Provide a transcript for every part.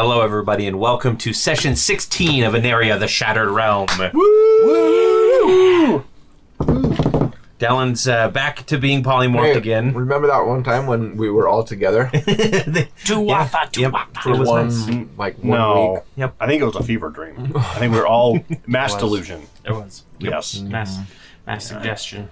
Hello, everybody, and welcome to Session 16 of Aneria, the Shattered Realm. Woo! Dallin's back to being polymorphed again. Remember that one time when we were all together? For one, nice. 1 week? Yep. I think it was a fever dream. I think we were all mass delusion. It was. Yes. Mass suggestion.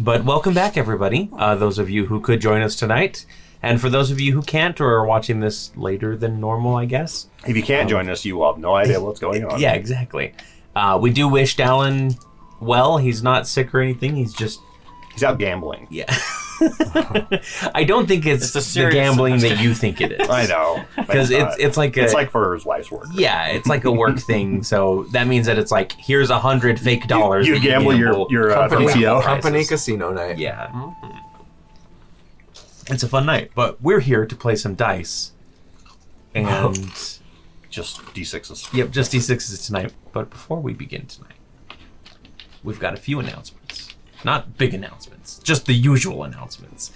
But welcome back, everybody. Those of you who could join us tonight. And for those of you who can't or are watching this later than normal, I guess. If you can't join us, you will have no idea what's going on. Yeah, exactly. We do wish Dallin well. He's not sick or anything. He's out gambling. Yeah. I don't think it's the gambling that you think it is. I know. Because it's like it's like for his wife's work. Yeah, it's like a work thing. So that means that it's like, here's 100 fake dollars. You gamble your company casino night. Yeah. Mm-hmm. It's a fun night, but we're here to play some dice. And just D6s. Yep, just D6s tonight. But before we begin tonight, we've got a few announcements. Not big announcements, just the usual announcements.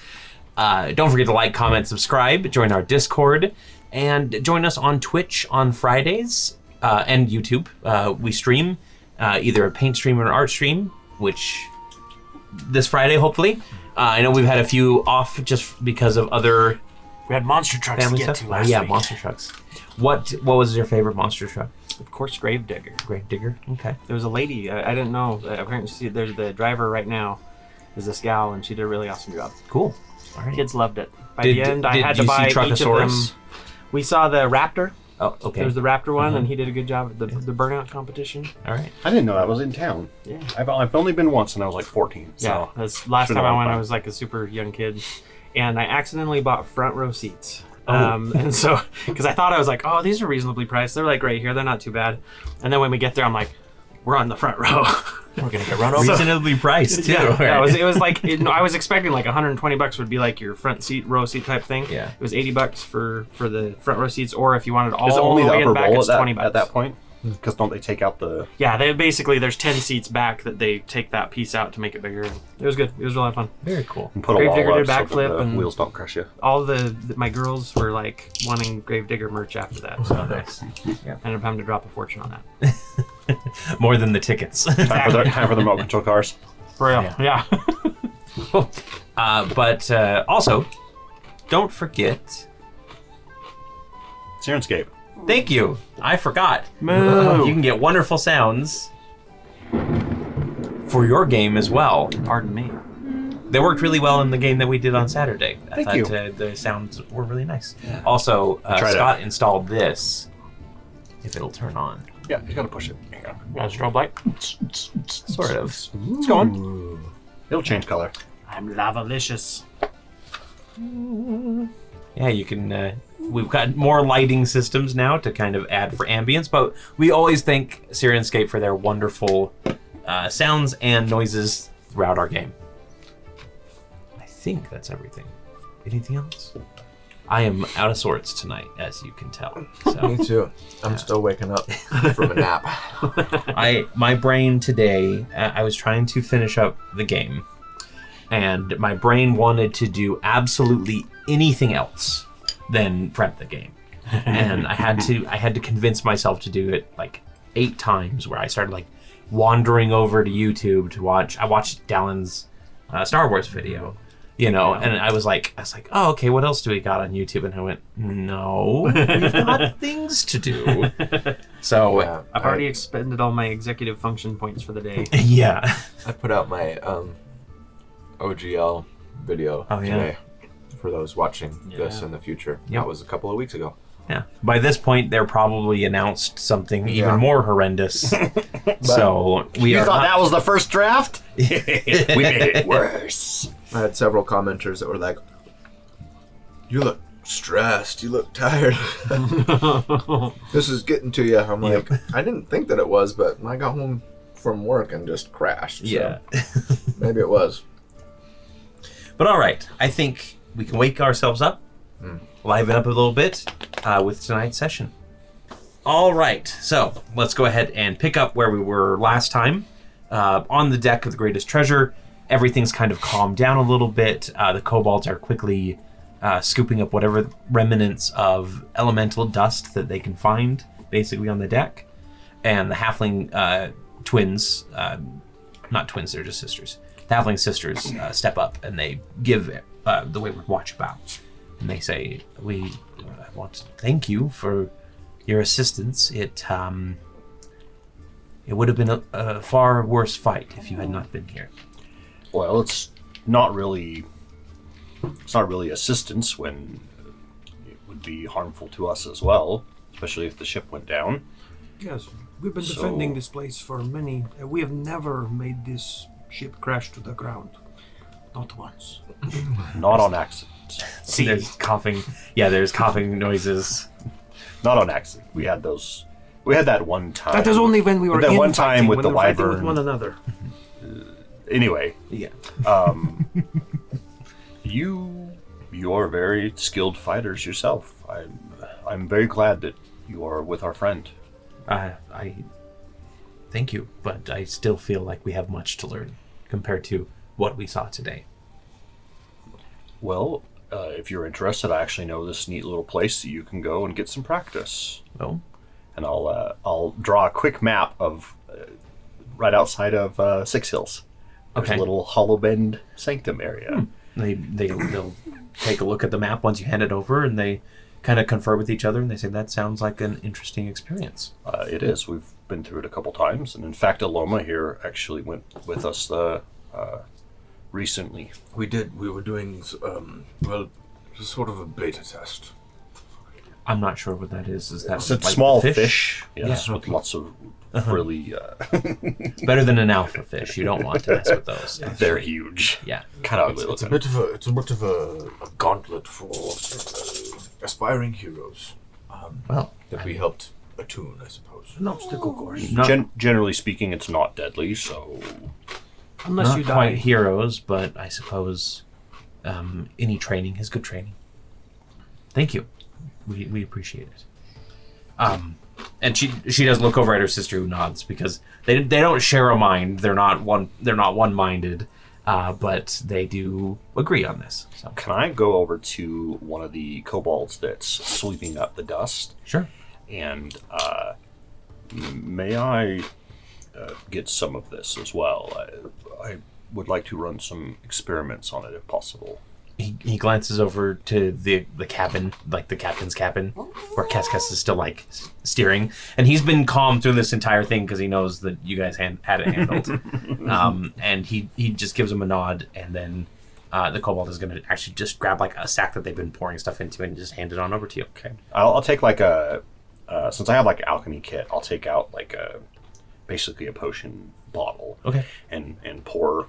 Don't forget to like, comment, subscribe, join our Discord, and join us on Twitch on Fridays and YouTube. We stream either a paint stream or an art stream, which this Friday, hopefully. I know we've had a few off just because of other We had monster trucks to get to last week. monster trucks. What was your favorite monster truck? Of course, Gravedigger. Gravedigger? Okay. There was a lady, I didn't know, apparently there's the driver right now is this gal, and she did a really awesome job. Cool. All right. Kids loved it. By the end, I had to you buy see each of them. We saw the Raptor. Oh, okay. There was the Raptor one, and he did a good job at the burnout competition. All right. I didn't know that was in town. Yeah. I've only been once, and I was like 14. So Yeah, that's last time I went, I was like a super young kid, and I accidentally bought front row seats. And so, because I thought I was like, oh, these are reasonably priced. They're like right here. They're not too bad. And then when we get there, I'm like, we're on the front row. We're gonna get run over. Reasonably priced too. Yeah, it was like I was expecting like $120 would be like your front row seat type thing. Yeah. It was $80 for the front row seats, or if you wanted all is it only the the way in upper the back, bowl it's $20 at that point? Because don't they take out the? Yeah, there's 10 seats back that they take that piece out to make it bigger. And it was good. It was a lot of fun. Very cool. And put a wall Gravedigger up did so backflip that the and wheels don't crush you. All my girls were like wanting Gravedigger merch after that. So Nice. yeah, ended up having to drop a fortune on that. More than the tickets. Time for the remote control cars. For real, yeah. But also, don't forget. Syrinscape. Thank you. I forgot. Moo. You can get wonderful sounds for your game as well. Pardon me. They worked really well in the game that we did on Saturday. I Thank you. thought the sounds were really nice. Also, Tried Scott installed this. If it'll turn on. Yeah, you gotta push it. There you go. Got a strobe light? Sort of. It's going. It'll change color. I'm lavalicious. Yeah, you can. We've got more lighting systems now to kind of add for ambience, but we always thank Syrinscape for their wonderful sounds and noises throughout our game. I think that's everything. Anything else? I am out of sorts tonight, as you can tell. So. Me too. I'm still waking up from a nap. My brain today, I was trying to finish up the game, and my brain wanted to do absolutely anything else than prep the game. And I had to convince myself to do it like 8 times, where I started like wandering over to YouTube to watch. I watched Dallin's Star Wars video. And I was like, oh, okay, what else do we got on YouTube? And I went, no, we've got things to do. So Yeah, I've already expended all my executive function points for the day. yeah. I put out my OGL video today for those watching this in the future. Yep. That was a couple of weeks ago. Yeah. By this point, they're probably announced something even more horrendous. So You thought that was the first draft? We made it worse. I had several commenters that were like, "You look stressed. You look tired. This is getting to you." I'm like, I didn't think that it was, but I got home from work and just crashed. So Yeah. maybe it was. But all right, I think we can wake ourselves up, liven up a little bit with tonight's session. All right, so let's go ahead and pick up where we were last time. On the deck of the Greatest Treasure, everything's kind of calmed down a little bit. The kobolds are quickly scooping up whatever remnants of elemental dust that they can find, basically on the deck. And the halfling twins, not twins, they're just sisters. The halfling sisters step up and they give the Wayward Watch a bow. And they say, we want to thank you for your assistance. It would have been a far worse fight if you had not been here. Well, it's not really assistance when it would be harmful to us as well, especially if the ship went down. Yes, we've been defending this place for many. We have never made this ship crash to the ground. Not once. Not on accident. See, there's coughing. Yeah, there's coughing noises. Not on accident. We had those. We had that one time. That is only when we were that one time with when the we were fighting wyvern. with one another. Anyway, Yeah. you are very skilled fighters yourself. I'm very glad that you are with our friend. I thank you, but I still feel like we have much to learn compared to what we saw today. Well, if you're interested, I actually know this neat little place that you can go and get some practice. Well, And I'll draw a quick map of right outside of Six Hills. There's Okay. a little Hollow Bend Sanctum area. they'll take a look at the map once you hand it over, and they kind of confer with each other, and they say that sounds like an interesting experience. It is. We've been through it a couple times, and in fact, Alomah here actually went with us recently. We did. We were doing, well, it was sort of a beta test. I'm not sure what that is. Is that It's a like small fish? fish, yes, Yeah. with lots of really. Better than an alpha fish. You don't want to mess with those. They're huge. Yeah. Kind of ugly It's a looking. bit of a gauntlet for aspiring heroes Well, that we helped attune, I suppose. An obstacle course. not, Generally speaking, it's not deadly, so Unless not you quite die. heroes, but I suppose any training is good training. Thank you. We appreciate it. And she does look over at her sister, who nods, because they don't share a mind. They're not one-minded, but they do agree on this. So can I go over to one of the kobolds that's sweeping up the dust? sure. And may I get some of this as well? I would like to run some experiments on it if possible. He glances over to the cabin, like the captain's cabin, where Kes is still like steering, and he's been calm through this entire thing because he knows that you guys had it handled. And he just gives him a nod, and then the kobold is going to actually just grab like a sack that they've been pouring stuff into and just hand it on over to you. Okay. I'll take like a since I have like an alchemy kit, I'll take out like basically a potion bottle. Okay. And pour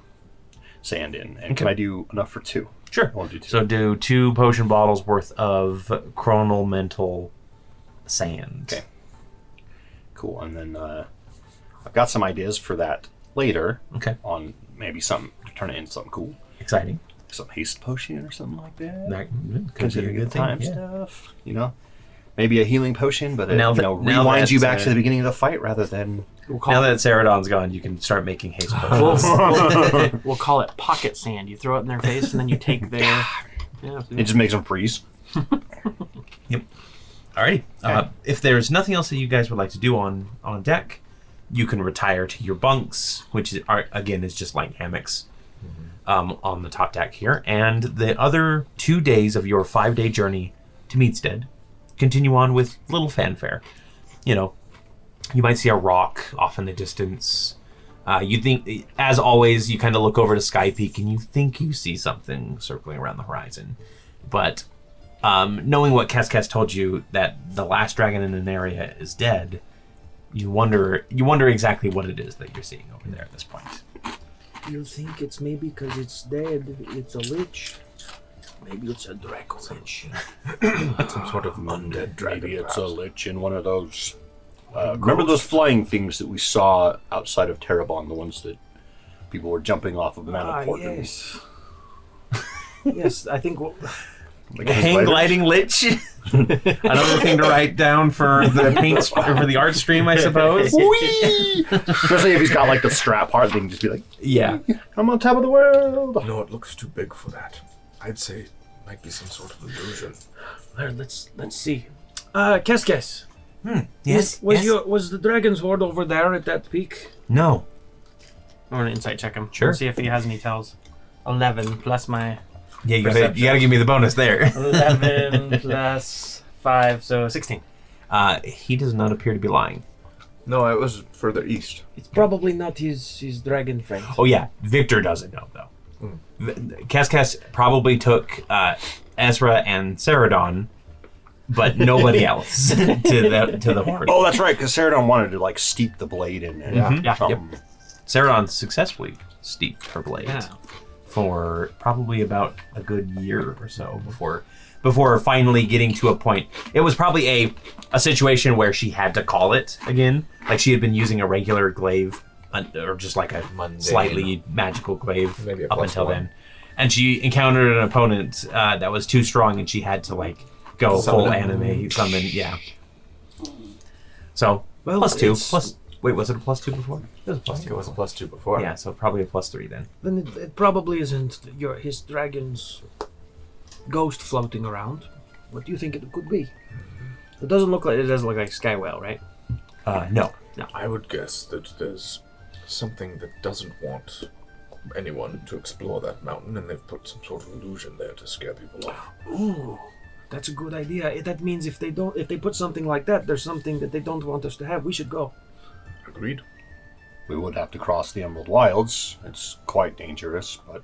sand in. And can I do enough for two? Sure. I want to do two. So do 2 potion bottles worth of chronal mental sand. Okay. Cool. And then I've got some ideas for that later. Okay. On maybe something to turn it into something cool. Exciting. Some haste potion or something like that. That could be Consider a good good thing. time Yeah. stuff. You know? Maybe a healing potion, but it Now that- now rewinds you that, back to the beginning of the fight rather than... Now that Ceradon's gone, you can start making haste potions. We'll call it pocket sand. You throw it in their face, and then you take their... Yeah, It just makes them freeze. Alrighty. If there's nothing else that you guys would like to do on deck, you can retire to your bunks, which again is just like hammocks on the top deck here. And the other 2 days of your 5-day journey to Meadstead continue on with little fanfare. You know, you might see a rock off in the distance. You think, as always, you kind of look over to Sky Peak and you think you see something circling around the horizon. But knowing what Kes told you, that the last dragon in Aneria is dead, you wonder exactly what it is that you're seeing over there at this point. You think it's maybe because it's dead, it's a lich? Maybe it's a Draco lich. Some sort of undead dragon. Maybe it's a perhaps. lich in one of those... remember those flying things that we saw outside of Terabon, the ones that people were jumping off of the Mount of Portland? Yes. Yes, I think... Like A hang spiders? gliding lich? Another thing to write down for the paint for the art stream, I suppose. Especially if he's got like the strap part, they can just be like, Yeah. I'm on top of the world. No, it looks too big for that. I'd say Might be some sort of illusion. Well, let's see. Kes. Yes. Was the dragon's horde over there at that peak? No. I want to insight check him. Sure. See if he has any tells. 11 plus my Yeah, you gotta give me the bonus there. 11 plus 5, so 16. He does not appear to be lying. No, it was further east. It's probably not his dragon friend. Oh yeah, Victor doesn't know though. Kes probably took Ezra and Ceradon, but nobody else to the horde. Oh, that's right, because Ceradon wanted to like steep the blade in there. Yeah. Ceradon successfully steeped her blade Yeah. for probably about a good year or so before finally getting to a point. It was probably a situation where she had to call it again. Like she had been using a regular glaive or just like a Mundane. slightly magical glaive Maybe a up plus until one. then. And she encountered an opponent that was too strong and she had to like go Summon full him. anime summon. Yeah. So Well, +2. it's- Wait, was it a +2 before? It was a I think +2. it was a +2 before. Yeah, so probably a +3 then. Then it probably isn't his dragon's ghost floating around. What do you think it could be? It doesn't look like Skywell, right? No. I would guess that there's something that doesn't want anyone to explore that mountain, and they've put some sort of illusion there to scare people off. Ooh, that's a good idea. That means if they put something like that, there's something that they don't want us to have. We should go. Agreed. We would have to cross the Emerald Wilds. It's quite dangerous, but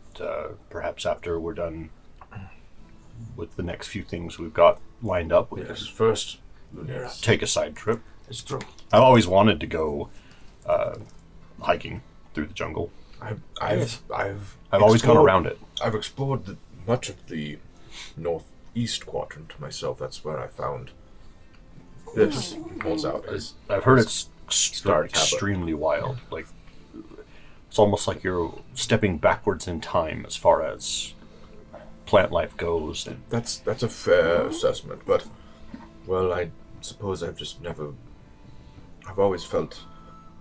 perhaps after we're done with the next few things we've got lined up, we Yes, can first, Lunera. take a side trip. It's true. I've always wanted to go hiking through the jungle. I've I've always gone explored- around it. I've explored much of the northeast quadrant myself. That's where I found this pulls out. I've heard it's Star tablet. extremely wild. Like it's almost like you're stepping backwards in time as far as plant life goes. And That's a fair assessment, but well, I suppose I've always felt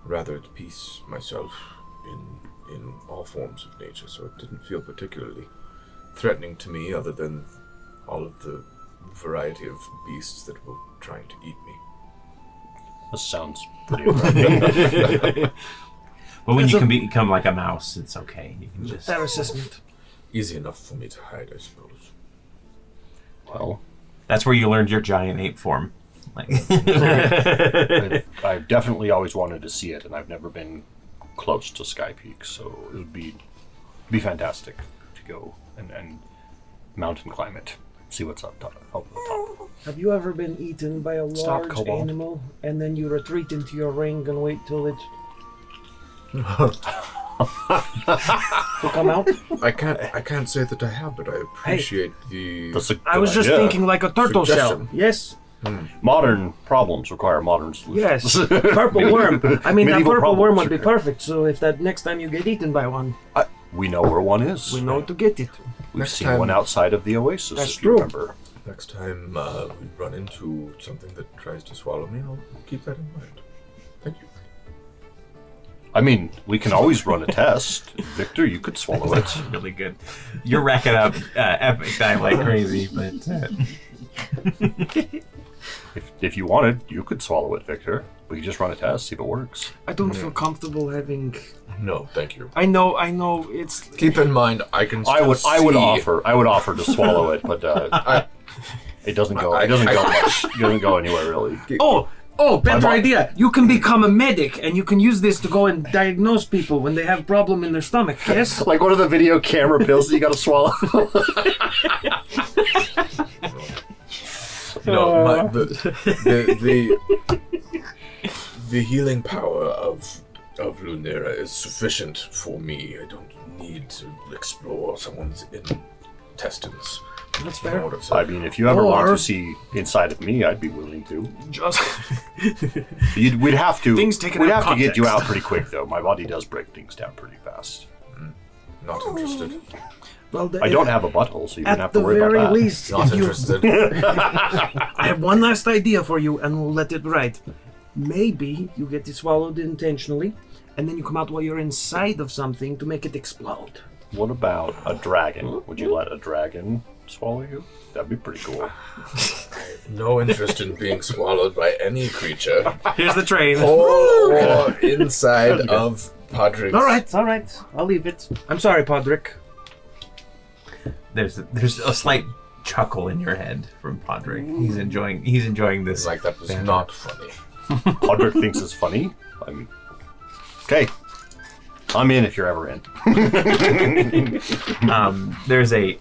rather at peace myself in all forms of nature, so it didn't feel particularly threatening to me, other than all of the variety of beasts that were trying to eat me. this sounds pretty incredible. But when you can become like a mouse, it's okay. You can just... Fair assessment. Easy enough for me to hide, I suppose. Well, That's where you learned your giant ape form. Like, I've definitely always wanted to see it, and I've never been close to Sky Peak, so it would be fantastic to go and mountain climb it, see what's up top. Have you ever been eaten by a Stop, large Cobalt. animal and then you retreat into your ring and wait till it to come out? I can't say that I have, but I appreciate the. That's a I good was just idea. thinking like a turtle Suggestion. shell. Yes. Modern problems require modern solutions. Yes. Purple worm. I mean, that Medieval purple worm problems would be require- perfect. So if that next time you get eaten by one, We know where one is. we know to get it. We've Next seen time- one outside of the oasis, That's if true. you remember. Next time we run into something that tries to swallow me, I'll keep that in mind. Thank you. I mean, we can always run a test. Victor, you could swallow it. really good. You're racking up epic time like crazy, but If you wanted, you could swallow it, Victor. We could just run a test, see if it works. I don't feel comfortable having. No, thank you. I know. It's. Keep in mind, I can. I would still offer to swallow it, but it doesn't go. It doesn't go much. It doesn't go anywhere really. Better My- idea. You can become a medic, and you can use this to go and diagnose people when they have problem in their stomach. Yes. Like one of the video camera pills that you gotta swallow. No, the healing power of Lunera is sufficient for me. I don't need to explore someone's intestines. That's in fair. order to- I mean, if you ever want Or- to see inside of me, I'd be willing to. Just. We'd have to. Things taken We'd out have of to get you context. out pretty quick, though. My body does break things down pretty fast. Not interested. Well, I don't have a butthole, so you don't At have to the worry very about that. least, Not if you, interested. I have one last idea for you, and we'll let it ride. Maybe you get it swallowed intentionally, and then you come out while you're inside of something to make it explode. What about a dragon? Would you let a dragon swallow you? That'd be pretty cool. No interest in being swallowed by any creature. Here's the train. Or inside of Podrick's. All right. I'll leave it. I'm sorry, Podrick. There's a slight chuckle in your head from Podrick. He's enjoying this. Like that was banter. not funny. Podrick thinks it's funny. Okay. I'm in if you're ever in. There's a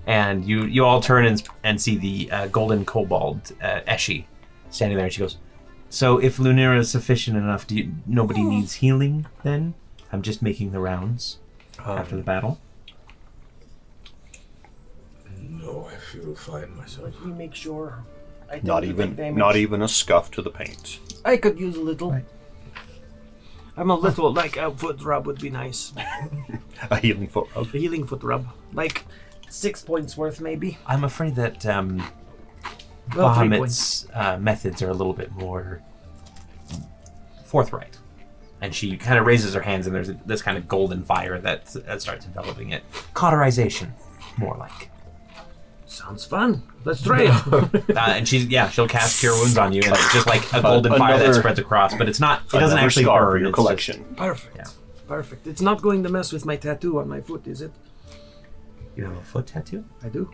and you all turn and see the golden kobold Eshi standing there, and she goes, "So if Lunera is sufficient enough, nobody needs healing then? I'm just making the rounds after the battle." No, I feel fine myself. Let me make sure. I Not even a scuff to the paint. I could use a little. Right. I'm a little like a foot rub would be nice. A healing foot rub. A healing foot rub, like 6 points worth, maybe. I'm afraid that Well, 3 points. Bahamut's methods are a little bit more forthright. And she kind of raises her hands, and there's this kind of golden fire that starts enveloping it. Cauterization, more like. Sounds fun. Let's try it. And she'll cast Cure Wounds on you, and it's just like a golden fire that spreads across, but it's not. It doesn't actually scar burn. for your it's collection. Perfect. Yeah. Perfect. It's not going to mess with my tattoo on my foot, is it? You have a foot tattoo? I do.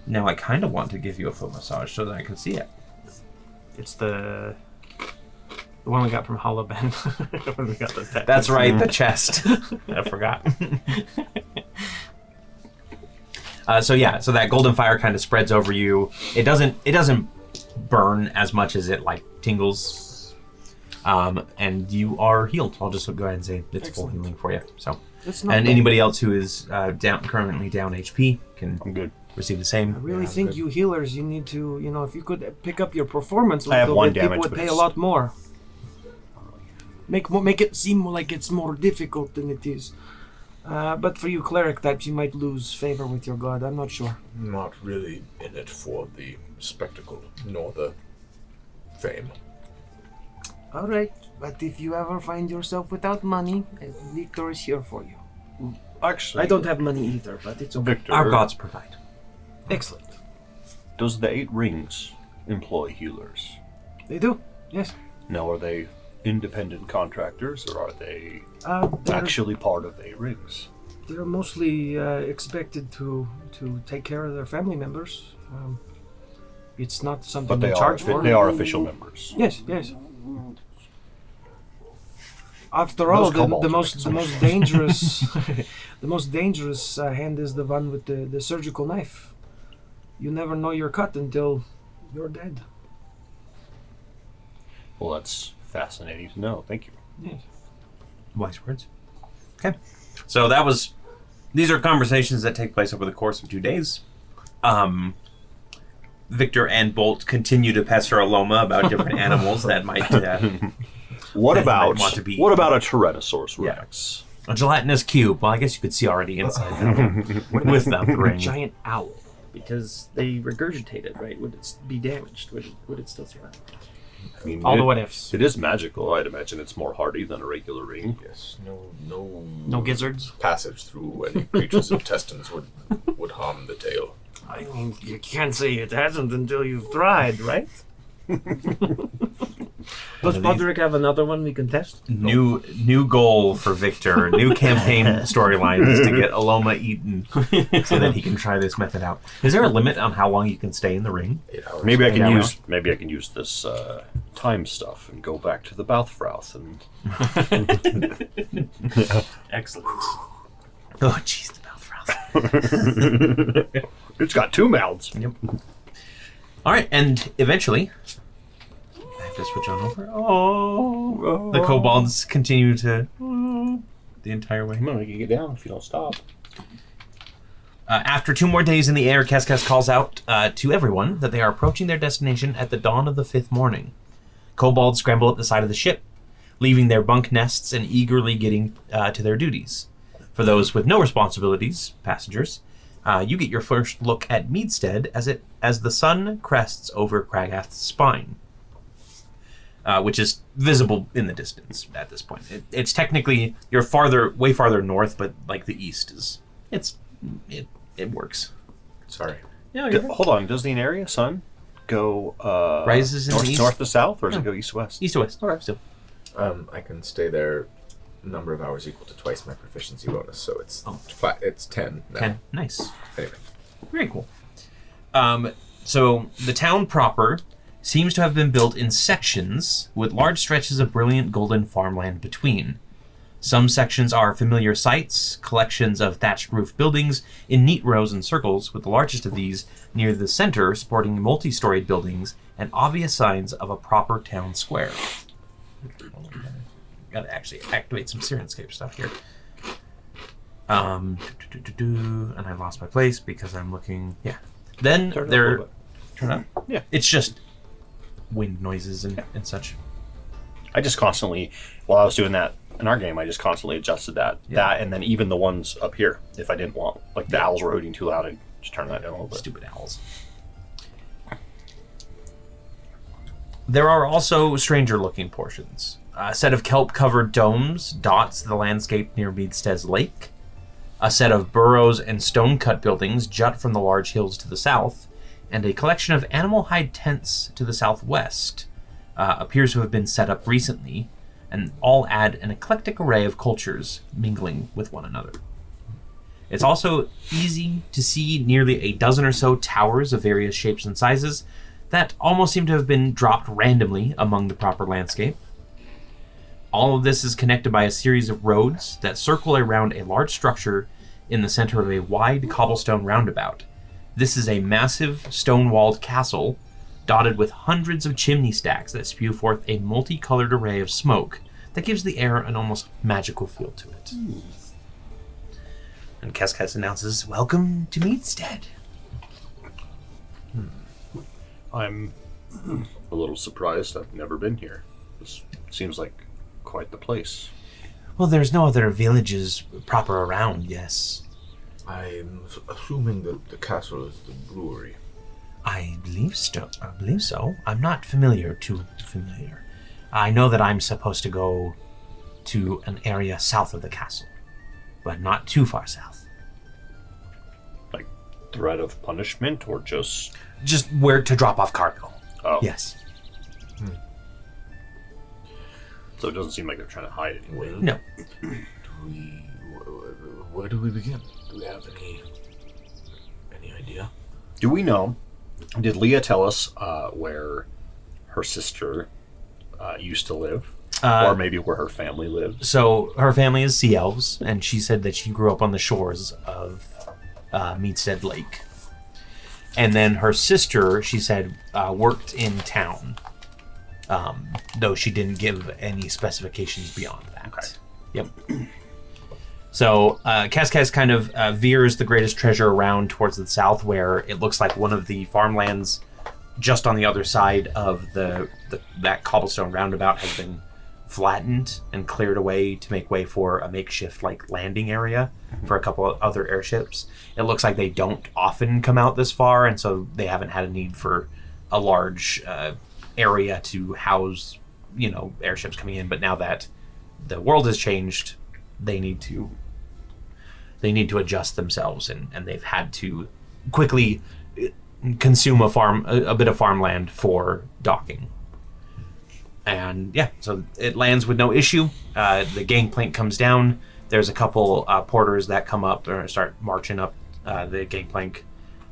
Now I kind of want to give you a foot massage so that I can see it. It's the one we got from Hollow Ben. When we got the tattoo. That's right, the chest. I forgot. So that golden fire kind of spreads over you. It doesn't burn as much as it like tingles. And you are healed. I'll just go ahead and say it's full healing for you. So, and anybody else who is currently down HP can I'm good. receive the same. I really think you healers, you need to, if you could pick up your performance a I have little one bit, people damage, would but pay a it's- lot more. Make it seem like it's more difficult than it is. But for you cleric types, you might lose favor with your god. I'm not sure. Not really in it for the spectacle, nor the fame. All right, but if you ever find yourself without money, Victor is here for you. Actually, I don't have money either, but it's okay. Victor, Our gods provide. Excellent. does the 8 rings employ healers? They do. Yes. Now, are they independent contractors, or are they They're, actually part of the 8 rings? they're mostly expected to take care of their family members. It's not something But they charge for. they are official members. Yes, yes. After all, Those the kobolds most dangerous the most dangerous hand is the one with the surgical knife. You never know you're cut until you're dead. Well, that's fascinating to know. Thank you. Yes. Wise words. Okay. So these are conversations that take place over the course of 2 days. Victor and Bolt continue to pester Alomah about different animals that might What That about might want to be- what about a Tyrannosaurus Yeah. Rex? a gelatinous cube. Well, I guess you could see already inside with the ring. giant owl, because they regurgitate it, right? Would it be damaged? Would it still survive? I mean, All the what ifs. It is magical. I'd imagine it's more hardy than a regular ring. Yes, no No gizzards. passage through any creature's intestines would harm the tail. I mean, you can't say it hasn't until you've tried, right? Does Podrick have another one we can test? New goal for Victor. New campaign storyline is to get Alomah eaten so that he can try this method out. Is there a limit on how long you can stay in the ring? 8 hours. Maybe I Yeah. can use this time stuff and go back to the Balthfrauth and Excellent. Oh, jeez, the Balthfrauth. it's got 2 mouths. Yep. All right, and eventually, I have to switch on over. Oh, the kobolds continue to the entire way. Come on, you can get down if you don't stop. After 2 more days in the air, Keskes calls out to everyone that they are approaching their destination at the dawn of the 5th morning. Kobolds scramble up the side of the ship, leaving their bunk nests and eagerly getting to their duties. For those with no responsibilities, passengers, you get your first look at Meadstead as the sun crests over Kragath's spine, which is visible in the distance at this point. It's technically you're way farther north, but like the east is it's it works. Sorry. Yeah, Hold on. Does the Aneria sun go rises in north, the east? north to south, or does it go east to west? East to west. Okay. Still. I can stay there. Number of hours equal to twice my proficiency bonus, so it's it's 10 now. 10. Nice. Anyway. Very cool. So the town proper seems to have been built in sections with large stretches of brilliant golden farmland between. Some sections are familiar sites, collections of thatched roof buildings in neat rows and circles, with the largest of these near the center sporting multi-storied buildings and obvious signs of a proper town square. Gotta actually activate some Syrinscape stuff here. And I lost my place because I'm looking. Yeah. Then there. Turn up. Yeah. It's just wind noises and such. I just constantly, while I was doing that in our game, I just constantly adjusted that, and then even the ones up here, if I didn't want, like the owls were hooting too loud, I'd just turn that down a little bit. Stupid owls. There are also stranger-looking portions. A set of kelp-covered domes dots the landscape near Meadstead's lake. A set of burrows and stone-cut buildings jut from the large hills to the south, and a collection of animal hide tents to the southwest appears to have been set up recently, and all add an eclectic array of cultures mingling with one another. It's also easy to see nearly a dozen or so towers of various shapes and sizes that almost seem to have been dropped randomly among the proper landscape. All of this is connected by a series of roads that circle around a large structure in the center of a wide cobblestone roundabout. This is a massive stone-walled castle dotted with hundreds of chimney stacks that spew forth a multicolored array of smoke that gives the air an almost magical feel to it. And Cascas announces, "Welcome to Meadstead." I'm a little surprised. I've never been here. This seems like quite the place. Well, there's no other villages proper around, yes. I'm assuming that the castle is the brewery. I believe so. I'm not too familiar. I know that I'm supposed to go to an area south of the castle, but not too far south. Like threat of punishment, or just where to drop off cargo. Oh, Yes. So it doesn't seem like they're trying to hide anything. No. Where do we begin? Do we have any idea? Do we know? Did Leah tell us where her sister used to live, or maybe where her family lives? So her family is sea elves, and she said that she grew up on the shores of Meadstead Lake. And then her sister, she said, worked in town, though she didn't give any specifications beyond that. Okay. Yep. So Cascas kind of veers the greatest treasure around towards the south, where it looks like one of the farmlands just on the other side of that cobblestone roundabout has been flattened and cleared away to make way for a makeshift landing area for a couple of other airships. It looks like they don't often come out this far, and so they haven't had a need for a large area to house, airships coming in. But now that the world has changed, they need to adjust themselves, and they've had to quickly consume a bit of farmland for docking. And so it lands with no issue. The gangplank comes down. There's a couple porters that come up or start marching up the gangplank.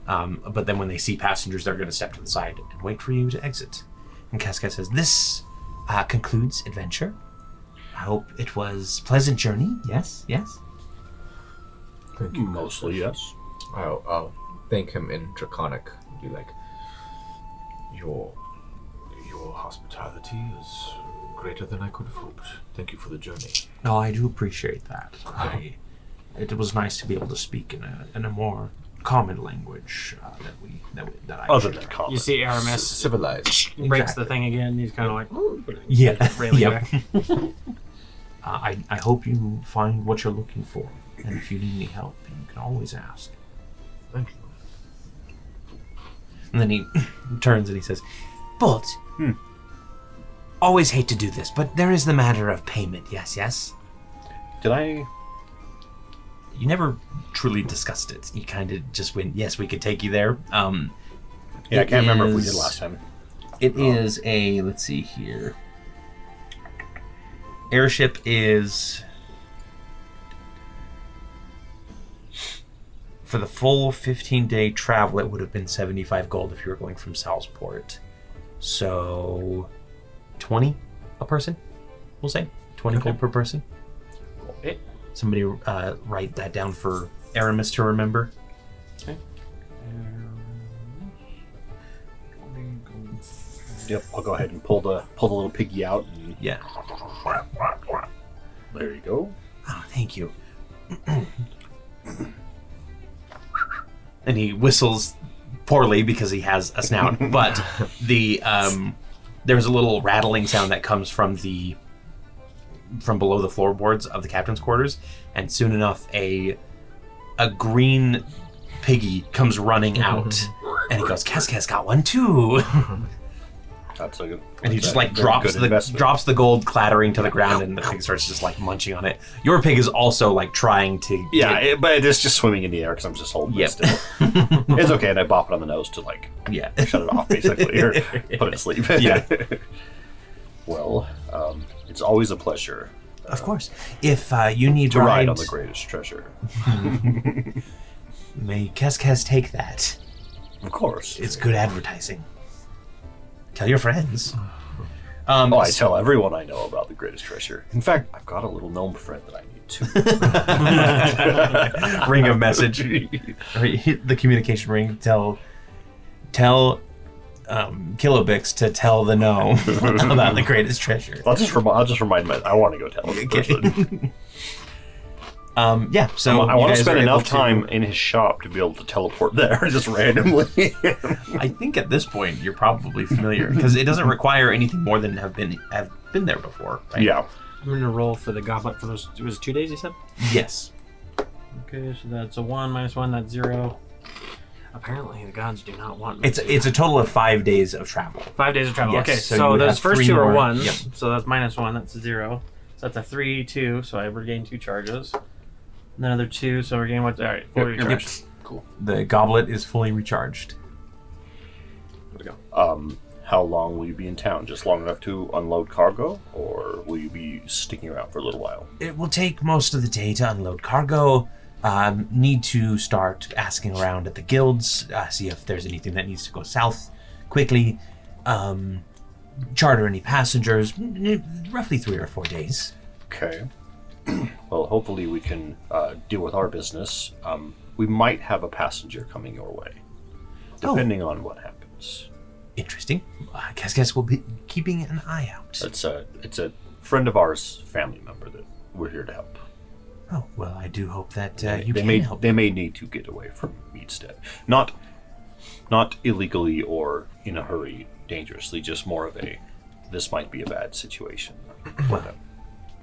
But then when they see passengers, they're going to step to the side and wait for you to exit. And Cascas says, "This concludes adventure. I hope it was a pleasant journey." Yes. Thank you. Mostly, yes. I'll thank him in Draconic. Be like, your hospitality is greater than I could have hoped. Thank you for the journey. No, I do appreciate that. It was nice to be able to speak in a more common language that I Other than common. You see Aramis Civilized. breaks the thing again. He's kind of like, Yeah. railing Yep. back. I hope you find what you're looking for, and if you need any help, you can always ask. Thank you. And then he turns and he says, "But always hate to do this, but there is the matter of payment. Yes." Did I you never truly discussed it. You kind of just went, yes, we could take you there. Yeah, I can't remember if we did last time. It is a, let's see here. Airship is, for the full 15-day travel, it would have been 75 gold if you were going from Salsport. So 20 a person, we'll say. 20 gold per person. Okay. Somebody write that down for Aramis to remember. Okay. Yep, I'll go ahead and pull the little piggy out. And Yeah. there you go. Oh, thank you. And he whistles poorly because he has a snout, but the there's a little rattling sound that comes from below the floorboards of the captain's quarters, and soon enough a green piggy comes running out, and he goes, "Kes got one too." That's a good. And he just that's a like very good drops the gold clattering to the ground, and the pig starts just like munching on it. Your pig is also like trying to. Yeah, but it's just swimming in the air because I'm just holding it still. It's okay, and I bop it on the nose to like shut it off basically, or put it to sleep. Yeah. Well, it's always a pleasure Of course, if you need to ride rides, on the greatest treasure. may Kes take that. Of course. It's good advertising. Tell your friends. I tell everyone I know about the greatest treasure. In fact, I've got a little gnome friend that I need to. Ring of message. Or hit the communication ring. Tell Kilobix to tell the gnome about the greatest treasure. I'll just remind him. I want to go tell him in person. Yeah, so I want to spend enough time in his shop to be able to teleport there just randomly. I think at this point you're probably familiar because it doesn't require anything more than have been there before, right? Yeah. I'm gonna roll for the goblet for those. Was it 2 days? You said. Yes. Okay, so that's a 1 minus 1. That's 0. Apparently, the gods do not want me. It's a total of 5 days of travel. 5 days of travel. Yes, Okay, so you so would those have first 3 two are more. ones. Yep. So that's minus 1. That's 0. So that's a 3, 2. So I regain 2 charges. Another 2. So we're getting what? All right, 4 recharged. Cool. The goblet is fully recharged. There we go. How long will you be in town? Just long enough to unload cargo, or will you be sticking around for a little while? It will take most of the day to unload cargo. Need to start asking around at the guilds, see if there's anything that needs to go south quickly. Charter any passengers. Roughly 3 or 4 days. Okay. Well, hopefully we can deal with our business. We might have a passenger coming your way, depending on what happens. Interesting. Kes will be keeping an eye out. It's a friend of ours, family member that we're here to help. Oh, well, I do hope that you they can may help. they may need to get away from Meadstead, not illegally or in a hurry, dangerously. Just more of a this might be a bad situation. Well,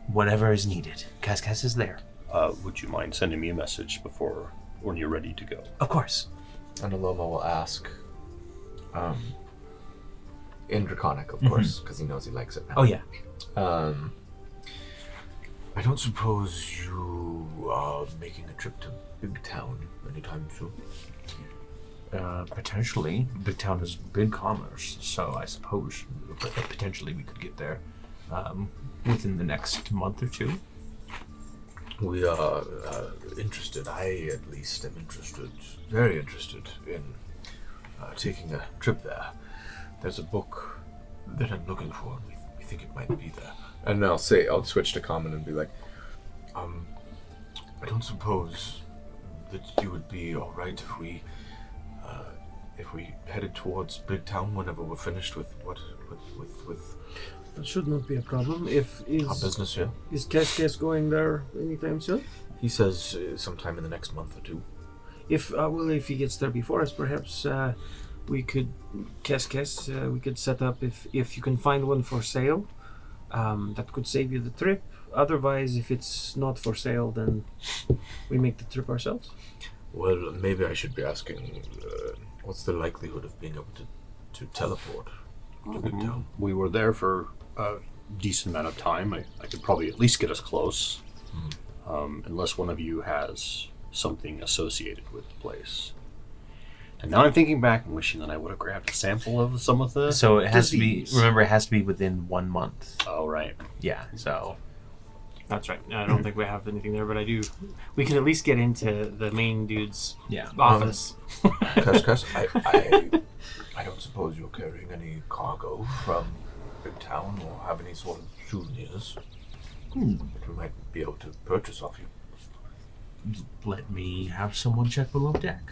whatever is needed. Kes is there. Would you mind sending me a message when you're ready to go? Of course. And Alomah will ask, in Draconic, of course, because he knows he likes it now. Oh, yeah. I don't suppose you are making a trip to Big Town anytime soon? Potentially. Big Town is big commerce, so I suppose potentially we could get there within the next month or 2. We are interested. I, at least, am interested, very interested in taking a trip there. There's a book that I'm looking for, and we think it might be there. And I'll switch to common and be like, I don't suppose that you would be all right if we headed towards Big Town whenever we're finished with That should not be a problem. our business here. Is Kes going there anytime soon? He says sometime in the next month or 2. If he gets there before us, perhaps we could we could set up if you can find one for sale. That could save you the trip. Otherwise, if it's not for sale, then we make the trip ourselves. Well, maybe I should be asking, what's the likelihood of being able to teleport to Big Town? We were there for a decent amount of time. I could probably at least get us close. unless one of you has something associated with the place. And now I'm thinking back and wishing that I would have grabbed a sample of some of the So it has disease. to be. Remember, it has to be within 1 month. Oh, right. Yeah. So That's right. I don't think we have anything there, but I do. We could at least get into the main dude's yeah. office. Cuss, I don't suppose you're carrying any cargo from Big Town or have any sort of souvenirs that we might be able to purchase off you. Let me have someone check below deck.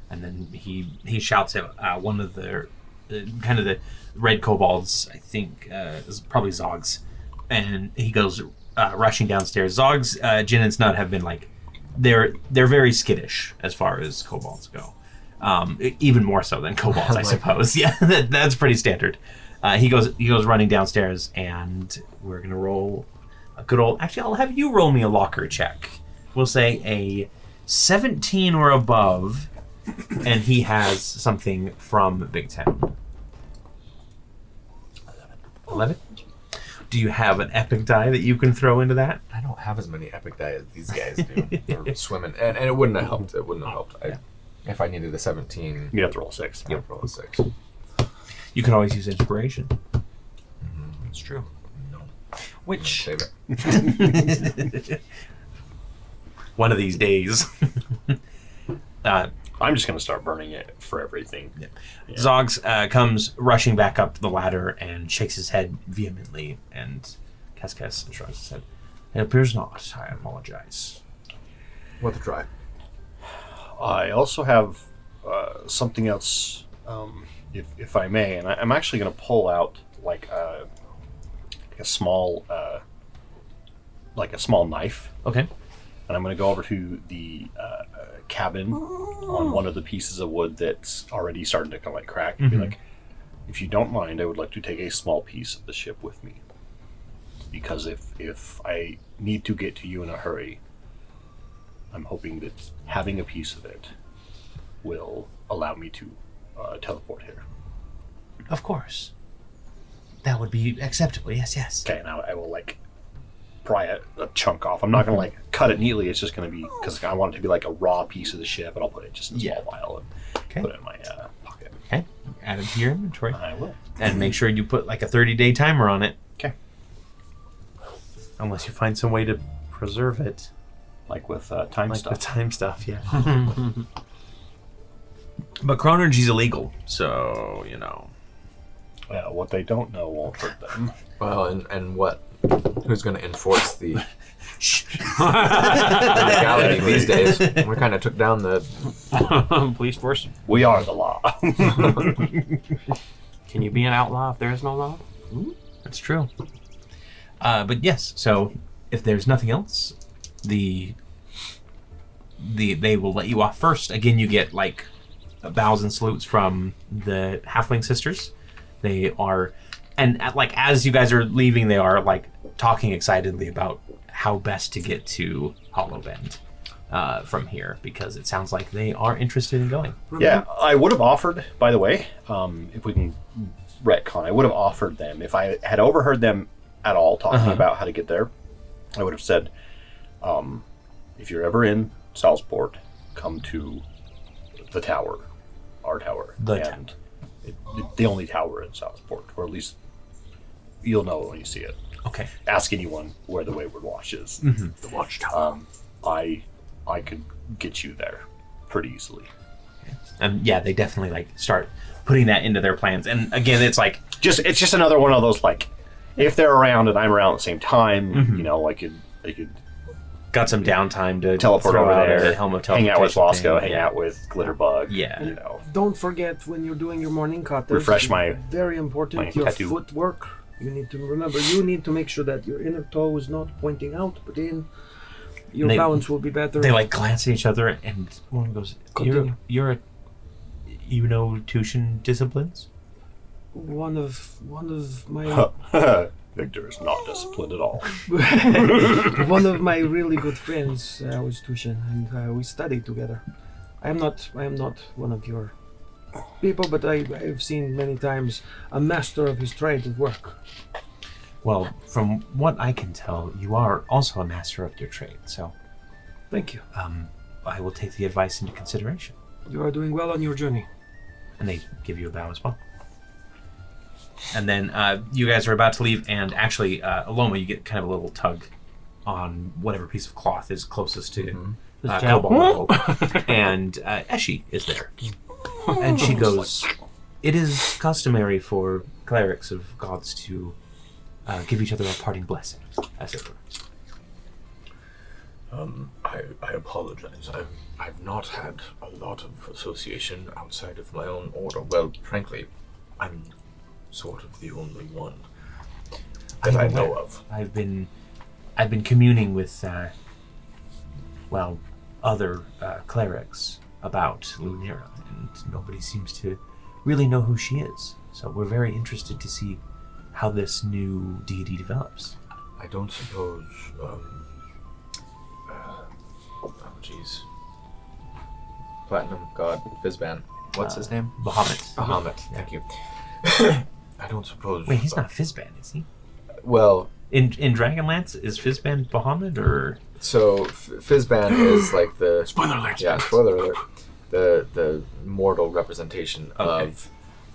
And then he shouts at one of the kind of the red kobolds, I think is probably Zogs, and he goes rushing downstairs. Zogs, Jin and Snud have been like they're very skittish as far as kobolds go, even more so than kobolds, I suppose. Yeah, that's pretty standard. He goes running downstairs, and we're gonna roll a good old. Actually, I'll have you roll me a locker check. We'll say a 17 or above. And he has something from Big Town. 11? Do you have an epic die that you can throw into that? I don't have as many epic die as these guys do. They're swimming, and it wouldn't have helped. It wouldn't have helped. If I needed a 17, You have to roll 6. I'd roll a 6. You can always use inspiration. It's true. No, Which save it. one of these days. I'm just going to start burning it for everything. Yeah. Yeah. Zogs comes rushing back up the ladder and shakes his head vehemently, and Kes shrugs his head. It appears not. I apologize. Worth a try. I also have something else, if I may, and I'm actually going to pull out like a small knife, Okay. and I'm going to go over to the cabin on one of the pieces of wood that's already starting to kind of like crack. And be like, if you don't mind, I would like to take a small piece of the ship with me, because if I need to get to you in a hurry, I'm hoping that having a piece of it will allow me to teleport here. Of course. That would be acceptable. Yes. Okay, now I will like pry a chunk off. I'm not going to like cut it neatly. It's just going to be, because I want it to be like a raw piece of the ship, and I'll put it just in a small vial and put it in my pocket. Okay. Add it to your inventory. I will. And make sure you put like a 30-day timer on it. Okay. Unless you find some way to preserve it. Like with time Like stuff. the time stuff, yeah. But chronergy's illegal, so, you know. Yeah, what they don't know won't hurt them. Well, and what? Who's going to enforce the Shh. legality these days? We kind of took down the. Police force. We are the law. Can you be an outlaw if there is no law? That's true. But yes, so if there's nothing else, they will let you off first. Again, you get like bows and salutes from the halfling sisters. They are, and as you guys are leaving, they are like talking excitedly about how best to get to Hollow Bend from here, because it sounds like they are interested in going. Yeah, I would have offered, by the way, if we can retcon, I would have offered them, if I had overheard them at all talking about how to get there, I would have said, if you're ever in Salzport, come to the tower, our tower. The only tower in Salzport, or at least you'll know when you see it. Okay. Ask anyone where the Wayward Watch is. The watchtower. I could get you there pretty easily. And yeah, they definitely like start putting that into their plans. And again, it's like It's just another one of those, like, if they're around and I'm around at the same time, you know, I could got some downtime to teleport throw over out there, a helm of hang out with teleportation Wasco, thing. hang out with Glitterbug. Yeah. You know. Don't forget when you're doing your morning cut. Refresh my- Very important. my Your tattoo. footwork. You need to remember. You need to make sure that your inner toe is not pointing out, but in. Your They- balance will be better. They like glance at each other, and one goes, Continue. you know Tushan disciplines? One of my Victor is not disciplined at all. one of my really good friends was Tushan, and we studied together. I am not one of your people, but I've seen many times a master of his trade at work. Well, from what I can tell, you are also a master of your trade, so Thank you. I will take the advice into consideration. You are doing well on your journey. And they give you a bow as well. And then you guys are about to leave, and actually, Alomah, you get kind of a little tug on whatever piece of cloth is closest to Cobalt. And Eshi is there. And she goes, "It is customary for clerics of gods to give each other a parting blessing, as it were." I apologize. I've not had a lot of association outside of my own order. Well, frankly, I'm sort of the only one that I know of. I've been communing with other clerics about Lunera, and nobody seems to really know who she is. So we're very interested to see how this new deity develops. I don't suppose. Platinum God Fizban. What's his name? Bahamut. Bahamut. Thank you. I don't suppose. Wait, he's not Fizban, is he? Well, in Dragonlance, is Fizban Bahamut or? So Fizban is like the Spoiler alert. Yeah, spoiler alert. The mortal representation of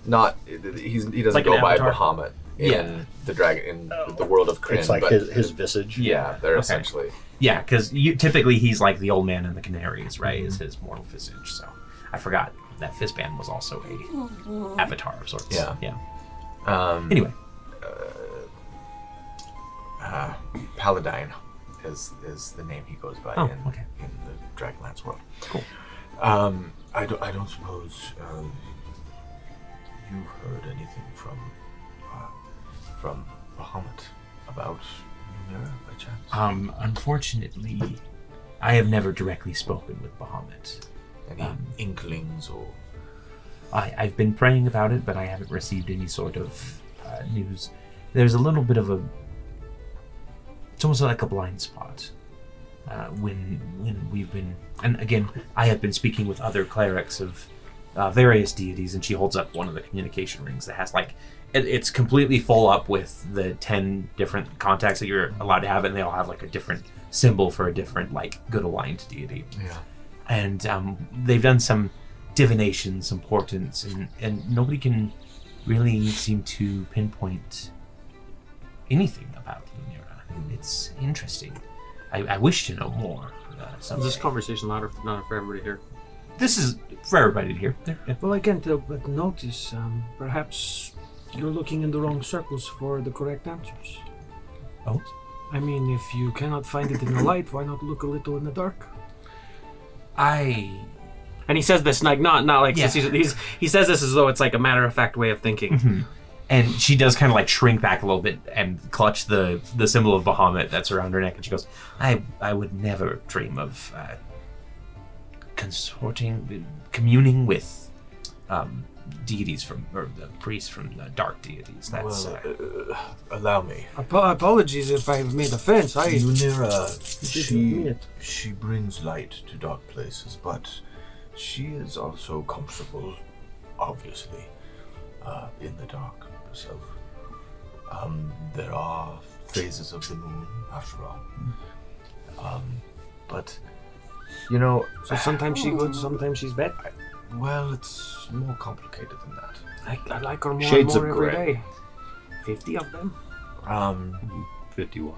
not he doesn't Like an go by avatar? Bahamut in the dragon in the world of Kryn. It's like but his visage. yeah, they're essentially Yeah, because typically he's like the old man in the Canaries, right? Is his mortal visage. So I forgot that Fizban was also a avatar of sorts. Yeah. Anyway, Paladin is the name he goes by Oh, in okay. the Dragonlance world. Cool. I don't suppose you've heard anything from Bahamut about Lunera by chance? unfortunately, I have never directly spoken with Bahamut. Any inklings or? I've been praying about it, but I haven't received any sort of news. There's a little bit of it's almost like a blind spot when we've been, and again, I have been speaking with other clerics of various deities, and she holds up one of the communication rings that has it's completely full up with the 10 different contacts that you're allowed to have, and they all have like a different symbol for a different good aligned deity. Yeah. And they've done some divination, some portents, and nobody can really seem to pinpoint anything about Lunera. It's interesting. I wish to know more. Is this conversation louder not for everybody here? This is for everybody to hear. Yeah. Well, I can't help but notice, perhaps you're looking in the wrong circles for the correct answers. Oh? I mean, if you cannot find it in the light, why not look a little in the dark? And he says this not like Yeah. he says this as though it's like a matter of fact way of thinking. Mm-hmm. And she does kind of shrink back a little bit and clutch the symbol of Bahamut that's around her neck, and she goes, I would never dream of communing with deities or the priests from the dark deities. That's Allow me. Apologies if I've made offense. Lunera, didn't mean it. she brings light to dark places, but she is also comfortable, obviously, in the dark herself. There are phases of the moon, after all. But, So sometimes she's good, sometimes she's bad. well, it's more complicated than that. I like her more Shades and of more every grey. day. 50 of them? 51.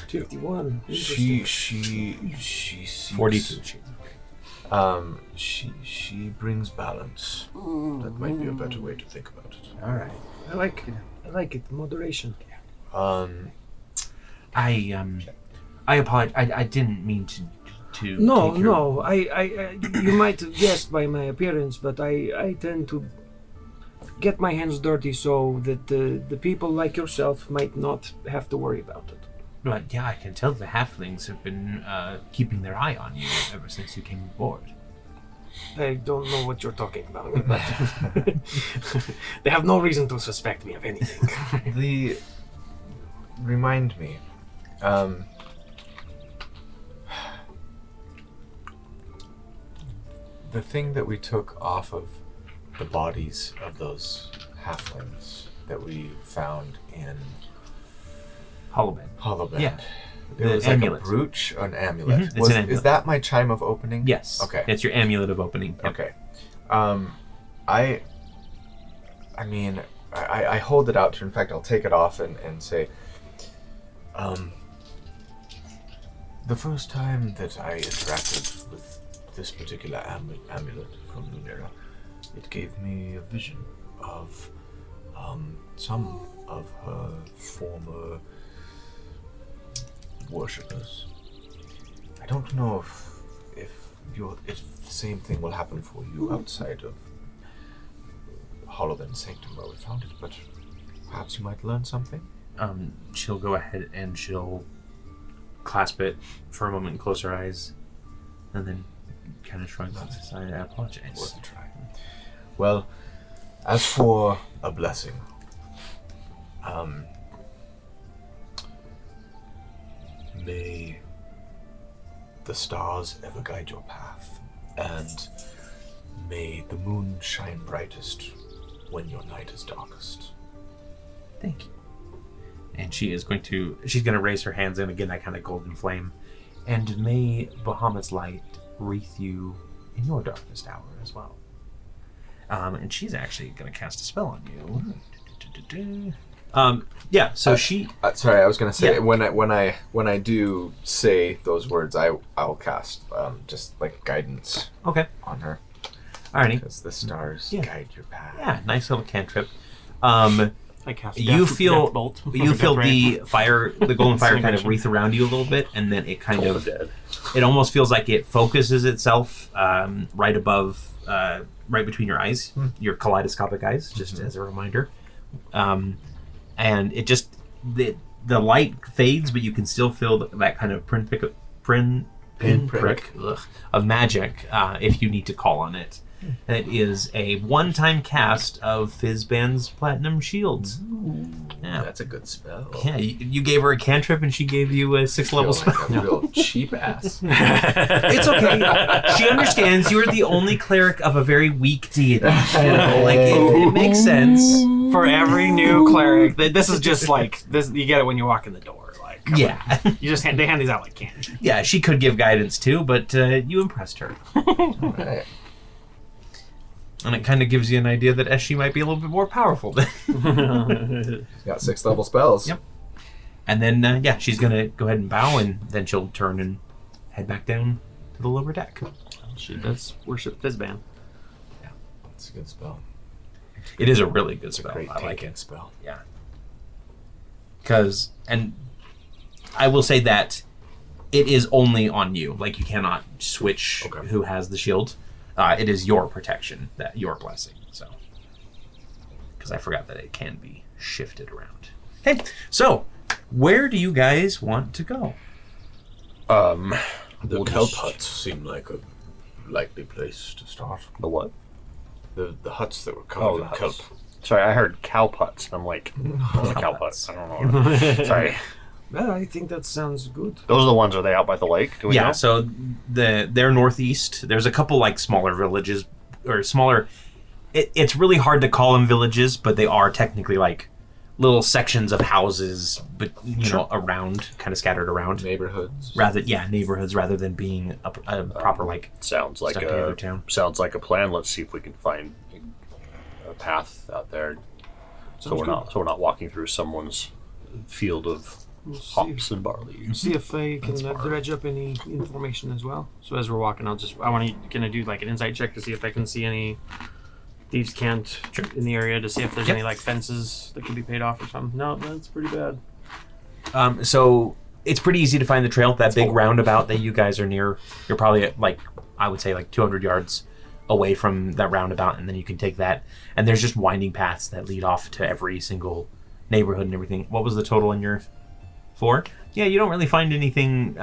51. She sees 42. she brings balance. That might be a better way to think about it. All right. I like it. Moderation. I apologize. I didn't mean to. No, take your- no. You might have guessed by my appearance, but I tend to get my hands dirty so that the people like yourself might not have to worry about it. But yeah, I can tell the halflings have been keeping their eye on you ever since you came aboard. I don't know what you're talking about, but they have no reason to suspect me of anything. Remind me. The thing that we took off of the bodies of those halflings that we found in Hollowband. Hollowband. Yeah. It The was amulet. like a brooch or an amulet. Mhm, it's an amulet. Is that my chime of opening? Yes. Okay. It's your amulet of opening. Yep. Okay. I mean, I hold it out to her. In fact, I'll take it off and say, the first time that I interacted with this particular amulet from Aneria, it gave me a vision of some of her former worshippers. I don't know if the same thing will happen for you outside of Hollowband Sanctum where we found it, but perhaps you might learn something. She'll go ahead and she'll clasp it for a moment and close her eyes, and then kind of shrugs to the side. I apologize. Worth a try. Well, as for a blessing, may the stars ever guide your path, and may the moon shine brightest when your night is darkest. Thank you. And she's going to raise her hands, and again that kind of golden flame. And may Bahamut's light wreath you in your darkest hour as well. And she's actually going to cast a spell on you. Yeah. So she. Sorry, I was gonna say Yeah. when I do say those words, I'll cast just like guidance Okay. on her, Alrighty. because the stars Yeah. guide your path. Yeah. Nice little cantrip. I cast You death bolt. you feel Death ray. the golden fire kind of Same wreath around you a little bit, and then it kind Toll of the dead. it almost feels like it focuses itself right above, right between your eyes, your kaleidoscopic eyes, just as a reminder. And it just the light fades, but you can still feel that kind of pinprick of magic if you need to call on it. And it is a one-time cast of Fizzban's Platinum Shields. Yeah. That's a good spell. Yeah, you gave her a cantrip and she gave you a 6th level Feel spell. like a real cheap ass. It's okay. She understands you are the only cleric of a very weak deity. You know, like it makes sense. For every new cleric, this is just like this. You get it when you walk in the door. Like Yeah, you just they hand these out like candy. yeah. She could give guidance too, but you impressed her, Right. and it kind of gives you an idea that Eshi might be a little bit more powerful. Got 6th level spells. Yep. And then yeah, she's gonna go ahead and bow, and then she'll turn and head back down to the lower deck. She does worship Fizzban. It's a good spell. It is a really good It's a spell. great I like taking it. spell. Yeah. And I will say that it is only on you. Like, you cannot switch Okay. who has the shield. It is your protection, that your blessing. So, because I forgot that it can be shifted around. Okay, so where do you guys want to go? The We'll kelp just- huts seem like a likely place to start. The what? The huts that were Oh, covered the in huts. kelp. Sorry, I heard cow putts. I'm like, what's a cow putt? I don't know. Sorry. Well, I think that sounds good. Those are the ones. Are they out by the lake? Do we Yeah, know? so they're northeast. There's a couple like smaller villages or smaller. It's really hard to call them villages, but they are technically like little sections of houses, but you know, around, kind of scattered around. Neighborhoods. Neighborhoods rather than being a proper like Sounds like stuck together town. sounds like a plan. Let's see if we can find a path out there, so we're not walking through someone's field of We'll see, hops and barley. see if I can dredge up any information as well. So as we're walking, I want to gonna do like an insight check to see if I can see any thieves' cant in the area to see if there's Yep. any like fences that could be paid off or something. No, that's pretty bad. So it's pretty easy to find the trail. That big roundabout that you guys are near, you're probably at like, I would say like 200 yards away from that roundabout, and then you can take that. And there's just winding paths that lead off to every single neighborhood and everything. What was the total in your 4? Yeah, you don't really find anything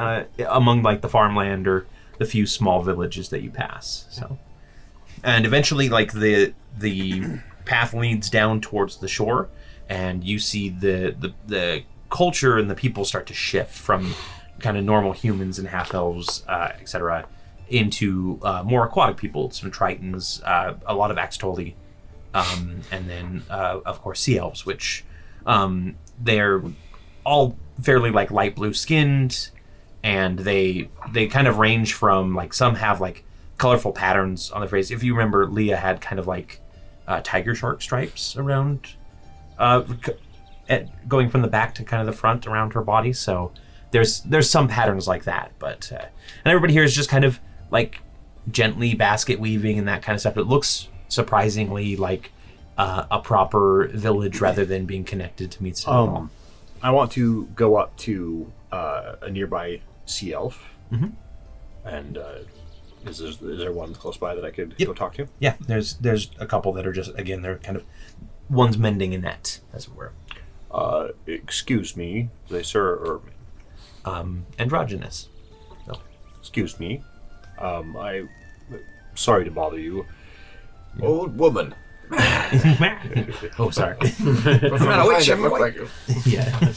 among like the farmland or the few small villages that you pass. So, and eventually, like the path leads down towards the shore, and you see the culture and the people start to shift from kind of normal humans and half elves, etc., into more aquatic people. Some tritons, a lot of Axtoli, and then of course sea elves, which they're all fairly like light blue skinned, and they kind of range from like some have like colorful patterns on their face. If you remember, Leah had kind of like tiger shark stripes around, going from the back to kind of the front around her body. So there's some patterns like that, but and everybody here is just kind of like gently basket weaving and that kind of stuff. It looks surprisingly like a proper village rather than being connected to Meadstad. I want to go up to a nearby sea elf, and is there one close by that I could go talk to? Yeah, there's a couple that are just, again, they're kind of, one's mending a net, as it were. Excuse me, they sir or Androgynous. No. Excuse me. I sorry to bother you. Old woman. Oh, sorry. Yeah.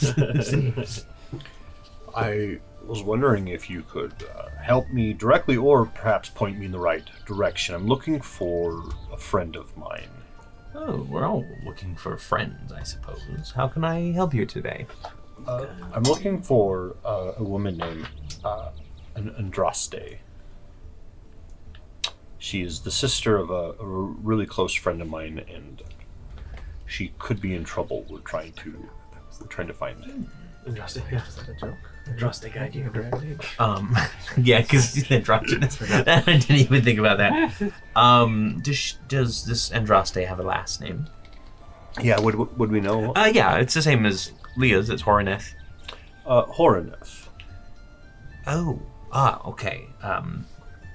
I was wondering if you could help me directly or perhaps point me in the right direction. I'm looking for a friend of mine. Oh, we're all looking for friends, I suppose. How can I help you today? I'm looking for a woman named Andraste. She is the sister of a really close friend of mine, and she could be in trouble. We're trying to find her. Andraste, yeah. Is that a joke? Andraste guide you directly. Yeah, because androgynous. I didn't even think about that. Does this Andraste have a last name? Yeah, would we know? Yeah, it's the same as Leah's. It's Horaneth. Horaneth. Oh, okay.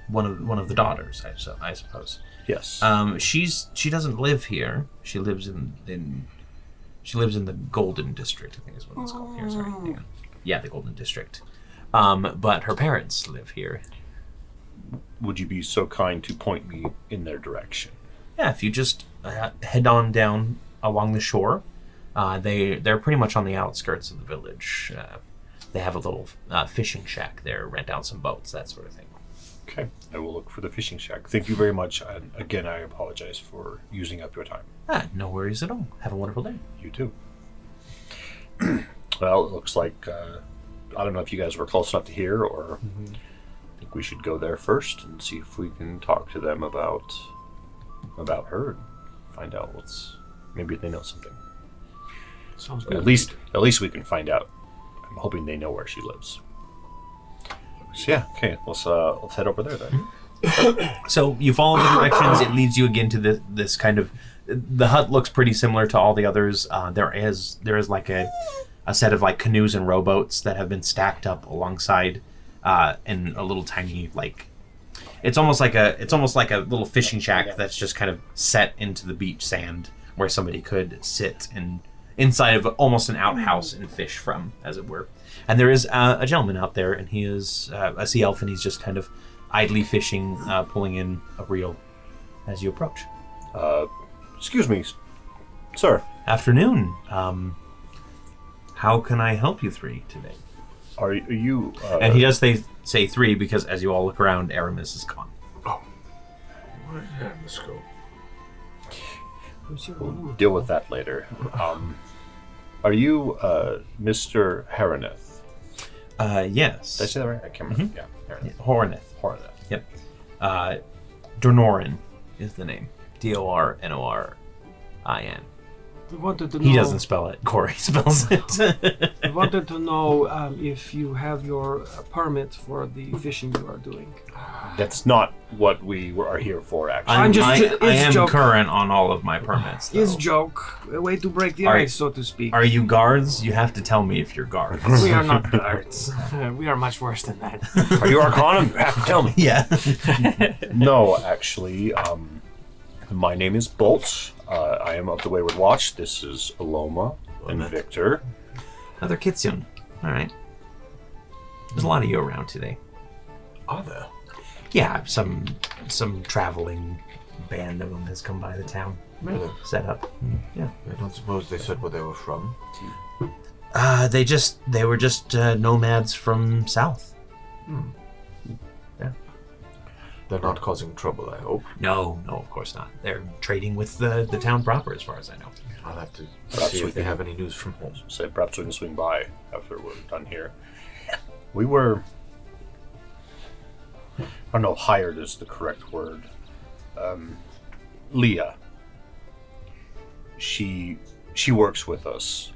One of the daughters, I suppose. Yes. She doesn't live here. She lives in the Golden District, I think is what it's called here. Sorry. Hang on. Yeah, the Golden District. But her parents live here. Would you be so kind to point me in their direction? Yeah, if you just head on down along the shore, they're pretty much on the outskirts of the village. They have a little fishing shack there, rent out some boats, that sort of thing. Okay, I will look for the fishing shack. Thank you very much. And again, I apologize for using up your time. No worries at all. Have a wonderful day. You too. Well, it looks like, I don't know if you guys were close enough to hear, or I think we should go there first and see if we can talk to them about her and find out maybe they know something. Sounds So good. at least we can find out. I'm hoping they know where she lives. So yeah, okay, let's head over there then. So you follow the directions. It leads you again to this kind of. The hut looks pretty similar to all the others. There is like a set of like canoes and rowboats that have been stacked up alongside, in a little tiny like. It's almost like a little fishing shack that's just kind of set into the beach sand where somebody could sit inside of almost an outhouse and fish from, as it were. And there is a gentleman out there, and he is a sea elf, and he's just kind of idly fishing, pulling in a reel as you approach. Excuse me, sir. Afternoon. How can I help you three today? Are you? And he does say three because as you all look around, Aramis is gone. Let's go. We'll deal with that later. Are you Mr. Horaneth? Yes. Did I say that right? I can't remember. Yeah, Horaneth. Horaneth. Yep. Dornorin is the name. Dornorin. We wanted to know. He doesn't spell it. Cory spells it. We wanted to know if you have your permit for the fishing you are doing. That's not what we are here for, actually. I am joke. current on all of my permits, though. It's joke. A way to break the Are- ice, so to speak. Are you guards? You have to tell me if you're guards. We are not guards. We are much worse than that. Are you Arcanum? You have to tell me. Yeah. No, actually, my name is Bolt. I am of the Wayward Watch. This is Alomah and Victor. Another Kitsune. All right. There's a lot of you around today. Are there? Yeah, some traveling band of them has come by the town. Really? Set up. Yeah. I don't suppose they said where they were from. They were just nomads from south. They're not causing trouble, I hope. No, of course not. They're trading with the town proper, as far as I know. I'll have to Perhaps see we if they can- have any news from home. Say perhaps we can swing by after we're done here. We were, I don't know if hired is the correct word. Leah. She works with us.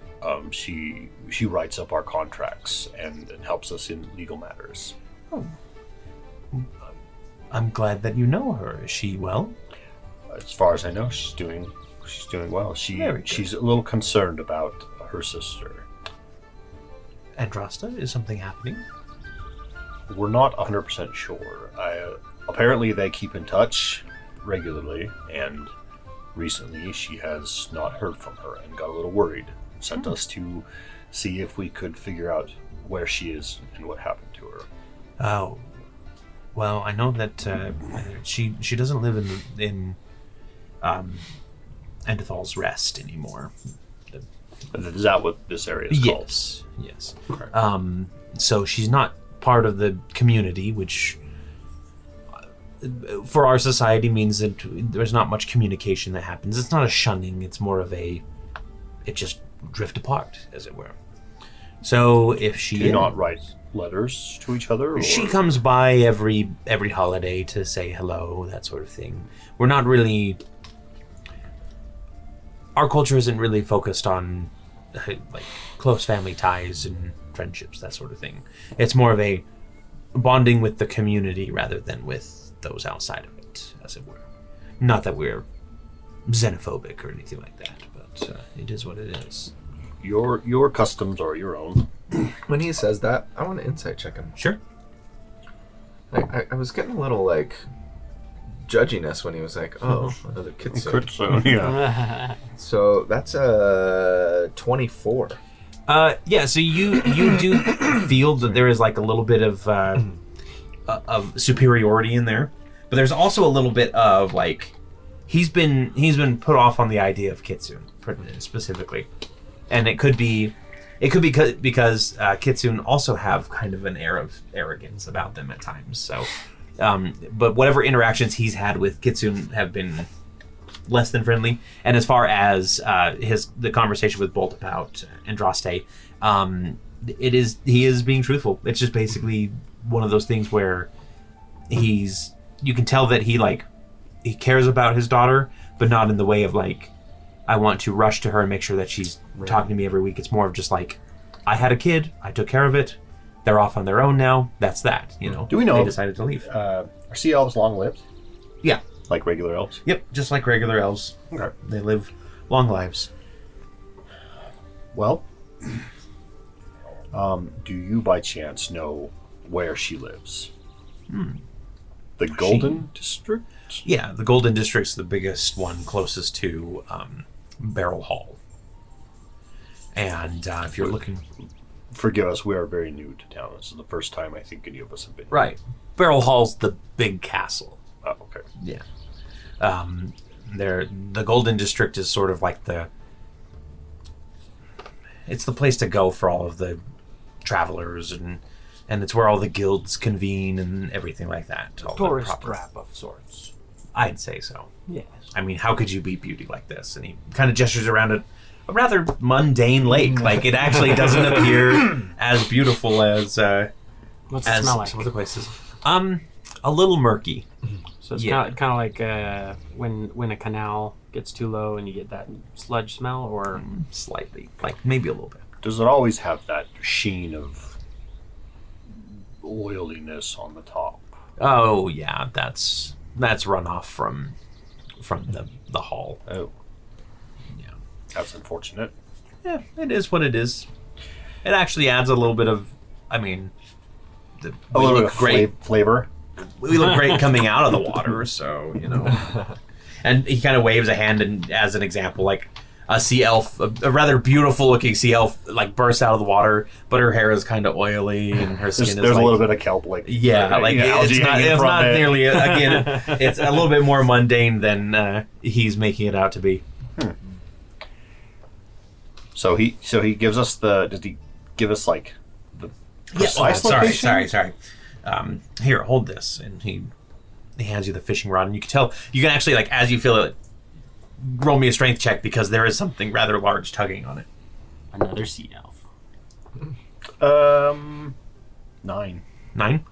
She writes up our contracts and helps us in legal matters. I'm glad that you know her. Is she well? As far as I know, she's doing well. Very good. She's a little concerned about her sister. Andraste, is something happening? We're not 100% sure. Apparently they keep in touch regularly, and recently she has not heard from her and got a little worried. Sent us to see if we could figure out where she is and what happened to her. Oh, well, I know that she doesn't live in Endethal's Rest anymore. Is that what this area is called? Yes. Okay. So she's not part of the community, which for our society means that there's not much communication that happens. It's not a shunning, it's more of it just drift apart, as it were. So if she Do you not write letters to each other? Or? She comes by every holiday to say hello, that sort of thing. We're not really... Our culture isn't really focused on like close family ties and friendships, that sort of thing. It's more of a bonding with the community rather than with those outside of it, as it were. Not that we're xenophobic or anything like that, but it is what it is. Your customs are your own. When he says that, I want to insight check him. Sure. I was getting a little, like, judginess when he was like, oh, another Kitsune. Yeah. So that's a 24. Yeah, so you do feel that there is like a little bit of superiority in there, but there's also a little bit of like he's been put off on the idea of Kitsune specifically, and it could be because Kitsune also have kind of an air of arrogance about them at times. So, but whatever interactions he's had with Kitsune have been less than friendly. And as far as the conversation with Bolt about Andraste, he is being truthful. It's just basically one of those things where you can tell that he cares about his daughter, but not in the way of like, I want to rush to her and make sure that she's talking to me every week. It's more of just like, I had a kid, I took care of it, they're off on their own now, that's that, you know. Do we know they decided to leave. Are sea elves long-lived? Yeah. Like regular elves? Yep, just like regular elves. Okay. They live long lives. Well, do you by chance know where she lives? The Golden District? Yeah, the Golden District's the biggest one closest to Barrel Hall. And if you're looking... Forgive us, we are very new to town. This is the first time I think any of us have been. Right. Barrel Hall's the big castle. Oh, okay. Yeah. The Golden District is sort of like it's the place to go for all of the travelers, and it's where all the guilds convene and everything like that. All the Tourist proper- trap of sorts. I'd say so. Yes. I mean, how could you beat beauty like this? And he kind of gestures around a rather mundane lake. Like, it actually doesn't appear as beautiful as What's it smell like? some other places. A little murky. So it's Yeah. kind of like when a canal gets too low and you get that sludge smell, or Slightly. Like, maybe a little bit. Does it always have that sheen of oiliness on the top? Oh, yeah, that's runoff from the hall. Oh. Yeah. That's unfortunate. Yeah, it is what it is. It actually adds a little bit of, I mean, A we little bit look of great. flavor. We look great coming out of the water, so, you know. And he kind of waves a hand and, as an example, like a sea elf, a rather beautiful looking sea elf, like bursts out of the water, but her hair is kind of oily and her skin There's is a like, little bit of kelp, like yeah, like algae it's hanging from not it. nearly again. It's a little bit more mundane than he's making it out to be. So he gives us does he give us like the Yes. precise location? Sorry. Here, hold this, and he he hands you the fishing rod, and you can tell, you can actually, like, as you feel it, roll me a strength check because there is something rather large tugging on it. Another sea elf. 9. 9?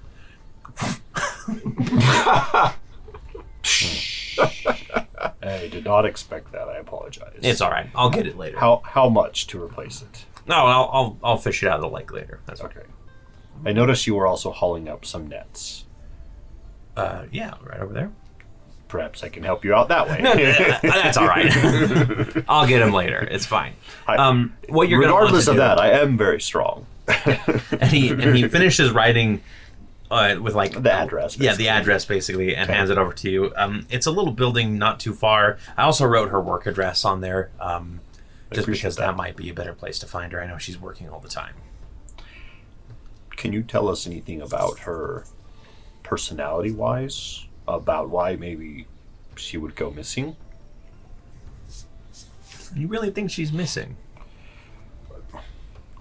I did not expect that. I apologize. It's all right. I'll get it later. How much to replace it? No, I'll fish it out of the lake later. That's Okay. I noticed you were also hauling up some nets. Yeah, right over there. Perhaps I can help you out that way. That's all right. I'll get him later. It's fine. What you're regardless of gonna want that, I am very strong. and he finishes writing with like The address, Yeah, the basically. address basically, and hands it over to you. It's a little building not too far. I also wrote her work address on there, just appreciate because that. that might be a better place to find her. I know she's working all the time. Can you tell us anything about her personality-wise? About why maybe she would go missing? You really think she's missing?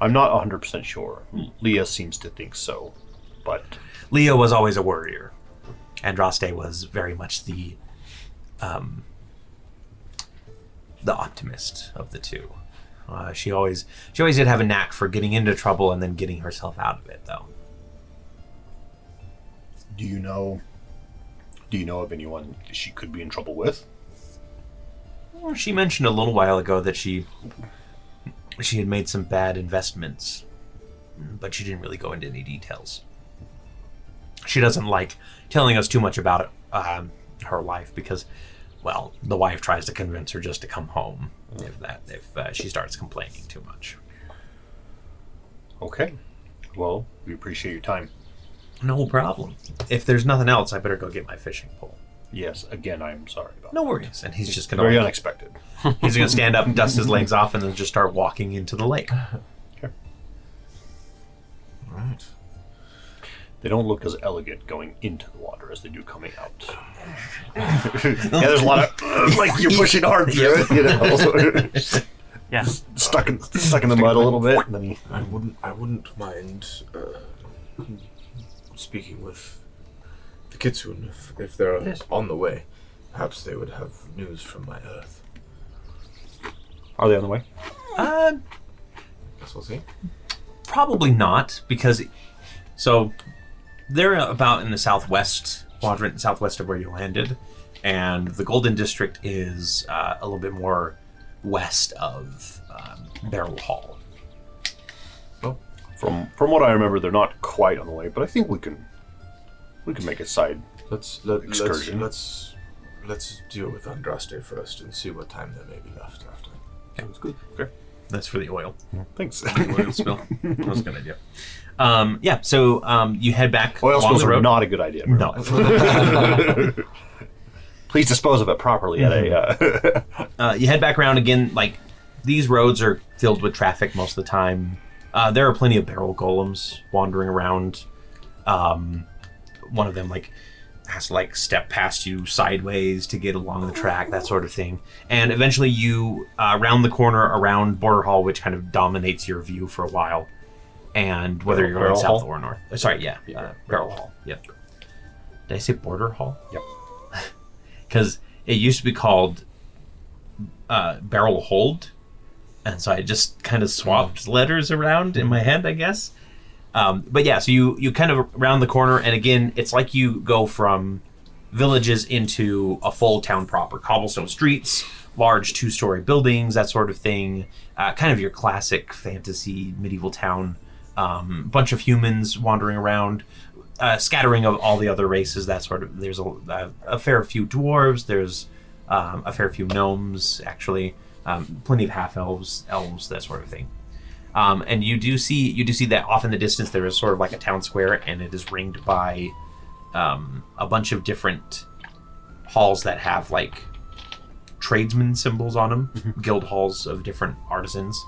I'm not 100% sure. Leah seems to think so, but Leah was always a worrier. Andraste was very much the optimist of the two. She always did have a knack for getting into trouble and then getting herself out of it, though. do you know of anyone she could be in trouble with? Well, she mentioned a little while ago that she had made some bad investments, but she didn't really go into any details. She doesn't like telling us too much about her life because, well, the wife tries to convince her just to come home if she starts complaining too much. Okay. Well, we appreciate your time. No problem. If there's nothing else, I better go get my fishing pole. Yes, again, I'm sorry about No that. worries. And he's just gonna Very unexpected. he's gonna stand up and dust his legs off and then just start walking into the lake. Right. They don't look as elegant going into the water as they do coming out. Yeah, there's a lot of like you're pushing hard through it, you know. Yeah. stuck in the mud a little bit. And then I wouldn't mind speaking with the Kitsune if they're Yes. on the way. Perhaps they would have news from my Earth. are they on the way? Guess we'll see. Probably not, because they're about in the southwest quadrant, southwest of where you landed, and the Golden District is a little bit more west of Barrel Hall. From what I remember, they're not quite on the way, but I think we can make a side. Let's Excursion. deal with Andraste first and see what time there may be left after. Sounds good. Okay. That's for the oil. Thanks. Oil spill. That was a good idea. So you head back Oil along spills the are road. not a good idea. No. Please dispose of it properly at a. You head back around again. Like, these roads are filled with traffic most of the time. There are plenty of barrel golems wandering around. One of them has to step past you sideways to get along the track, that sort of thing. And eventually you round the corner around Border Hall, which kind of dominates your view for a while. And whether you're going Barrel south Hall? or north. Sorry, yeah. Barrel Hall. Yep. Did I say Border Hall? Yep. Because it used to be called Barrel Hold. And so I just kind of swapped letters around in my head, I guess. But yeah, so you kind of round the corner, and again, it's like you go from villages into a full town proper. Cobblestone streets, large 2-story buildings, that sort of thing. Kind of your classic fantasy medieval town. Bunch of humans wandering around, scattering of all the other races, that sort of. There's a fair few dwarves, there's a fair few gnomes, actually. Plenty of half-elves, elves, that sort of thing. And you do see that off in the distance there is sort of like a town square, and it is ringed by a bunch of different halls that have tradesman symbols on them, guild halls of different artisans.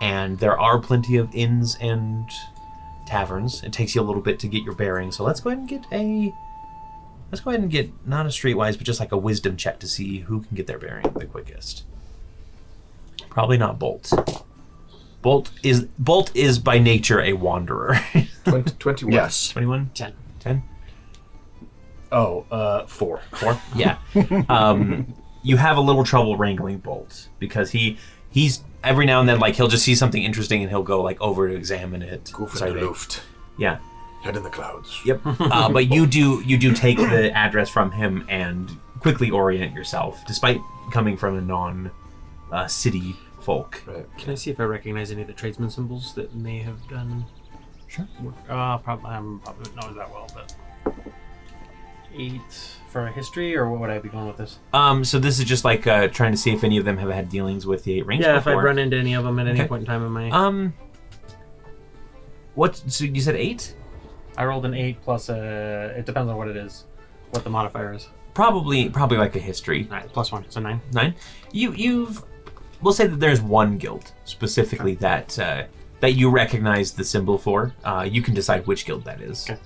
And there are plenty of inns and taverns. It takes you a little bit to get your bearings, so let's go ahead and get not a streetwise, but just like a wisdom check to see who can get their bearing the quickest. Probably not Bolt. Bolt is by nature a wanderer. 21. Yes. 21? 10. Oh, 4. 4? Yeah. You have a little trouble wrangling Bolt because he's every now and then like he'll just see something interesting and he'll go like over to examine it. Go for the Luft. Yeah. Head in the clouds. Yep. But you do take the address from him and quickly orient yourself, despite coming from a non-city folk. Right. Can I see if I recognize any of the tradesman symbols that may have done? Sure. Probably not that well, but 8 for a history, or what would I be going with this? So this is just like trying to see if any of them have had dealings with the 8 rings Yeah, before. if I've run into any of them at any Okay. point in time in my. What? So you said 8? I rolled an 8 plus a. It depends on what it is, what the modifier is. Probably like a history. 9 plus 1, so 9. 9. You've. We'll say that there's one guild specifically that you recognize the symbol for. You can decide which guild that is. Okay.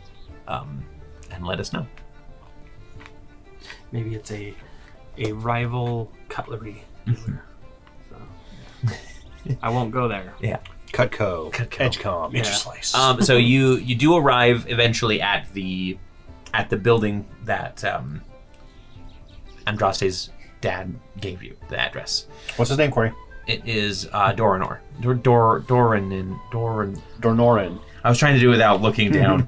And let us know. Maybe it's a rival cutlery dealer. So I won't go there. Yeah. Cutco. Edgecom. Yeah. Interslice. So you do arrive eventually at the building that Andraste's dad gave you the address. What's his name, Cory? It is Doranor. Doran. Dornorin. I was trying to do it without looking down.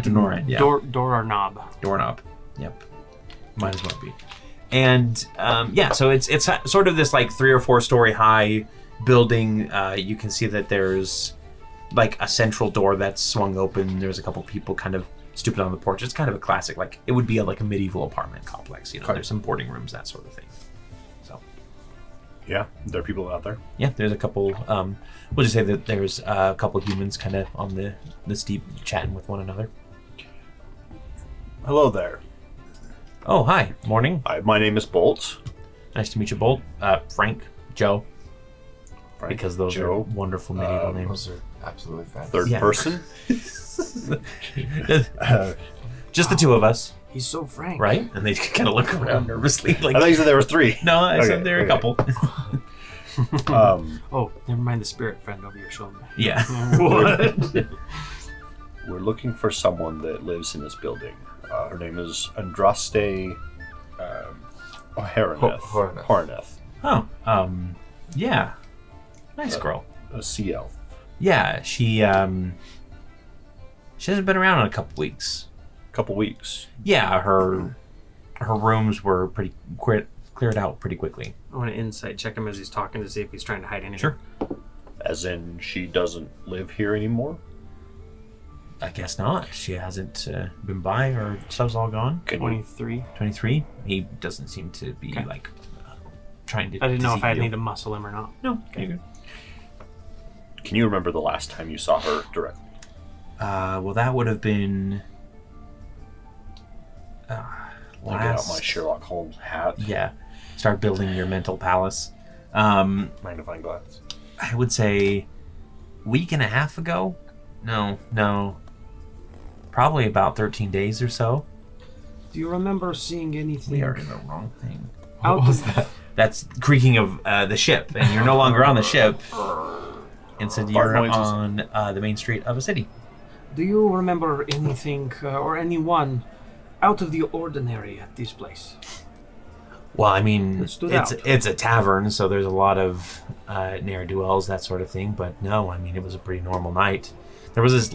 Donoran. Yeah. Door or knob. Doorknob. Yep. Might as well be. And so it's sort of this like 3 or 4 story high building. You can see that there's like a central door that's swung open. There's a couple people kind of stupid on the porch. It's kind of a classic, like it would be like a medieval apartment complex. You know, there's some boarding rooms, that sort of thing. So Yeah, there are people out there. yeah, there's a couple. We'll just say that there's a couple humans kind of on the steep chatting with one another. Hello there. Oh, hi. Morning. My name is Bolt. Nice to meet you, Bolt. Frank, Joe. Frank, Because those Joe. are wonderful medieval names. Those are absolutely fantastic. Third Yeah. person. Just the 2 of us, He's so frank. right? And they kind of look around nervously. Like, I thought you said there were 3. no, I Okay, said there are a okay. couple. Oh, never mind the spirit friend over your shoulder. Yeah. What? We're looking for someone that lives in this building. Her name is Andraste Horaneth. Horaneth. Oh, yeah. Nice girl. A sea elf. Yeah, she hasn't been around in a couple weeks. Couple weeks. Yeah, her rooms were pretty cleared out pretty quickly. I want to insight check him as he's talking to see if he's trying to hide anything. Sure. As in, she doesn't live here anymore? I guess not. She hasn't been by. Her stuff's all gone. Can you, 23. 23. He doesn't seem to be Okay. like trying to. I didn't know if deceive I you. need to muscle him or not. No, you're good. can you remember the last time you saw her directly? Well, that would have been. I get out my Sherlock Holmes hat. Yeah, start building your mental palace. Magnifying glass. I would say week and a half ago. No. Probably about 13 days or so. Do you remember seeing anything? We are in the wrong thing. What was that? That's creaking of the ship, and you're no longer on the ship. Instead, you're Fart noises. on the main street of a city. Do you remember anything or anyone out of the ordinary at this place? Well, I mean, Let's do it's that. it's a tavern, so there's a lot of ne'er-do-wells, that sort of thing. But no, I mean, it was a pretty normal night. There was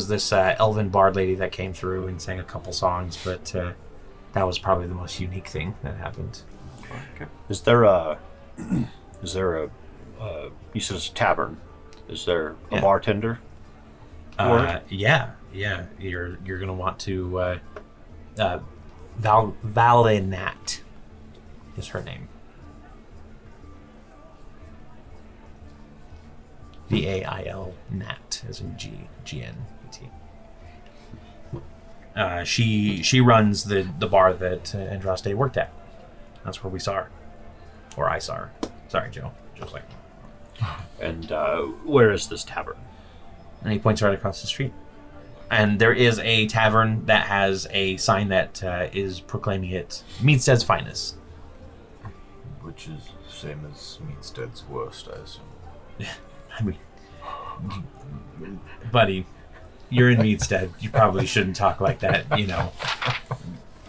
this elven bard lady that came through and sang a couple songs, but that was probably the most unique thing that happened. Is there a you said it's a tavern. Is there a Yeah. bartender? Yeah. You're gonna want to Valinat is her name. VAIL Nat, as in GNT. She runs the bar that Andraste worked at. That's where we saw her, or I saw her. Sorry, Joe. Joe's like, And where is this tavern? and he points right across the street. And there is a tavern that has a sign that is proclaiming it Meadstead's finest. Which is the same as Meadstead's worst, I assume. I mean, buddy, you're in Meadstead. You probably shouldn't talk like that, you know.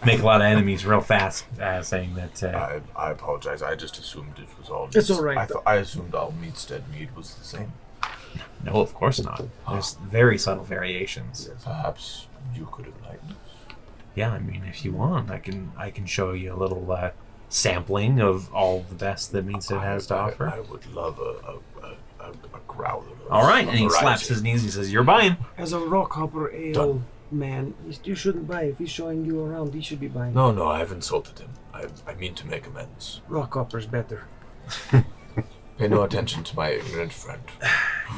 make a lot of enemies real fast, saying that. I apologize. I just assumed it was all. It's all right. I assumed all Meadstead mead was the same. No, of course not. There's very subtle variations. Perhaps you could enlighten us. Yeah, I mean, if you want, I can show you a little sampling of all the best that Meadstead has to offer. I would love a growler. All right, and he slaps his knees. He says, "You're buying." As a rockhopper ale Done. man, you shouldn't buy. If he's showing you around, he should be buying. No, I've insulted him. I mean to make amends. Rockhopper's better. Pay no attention to my ignorant friend.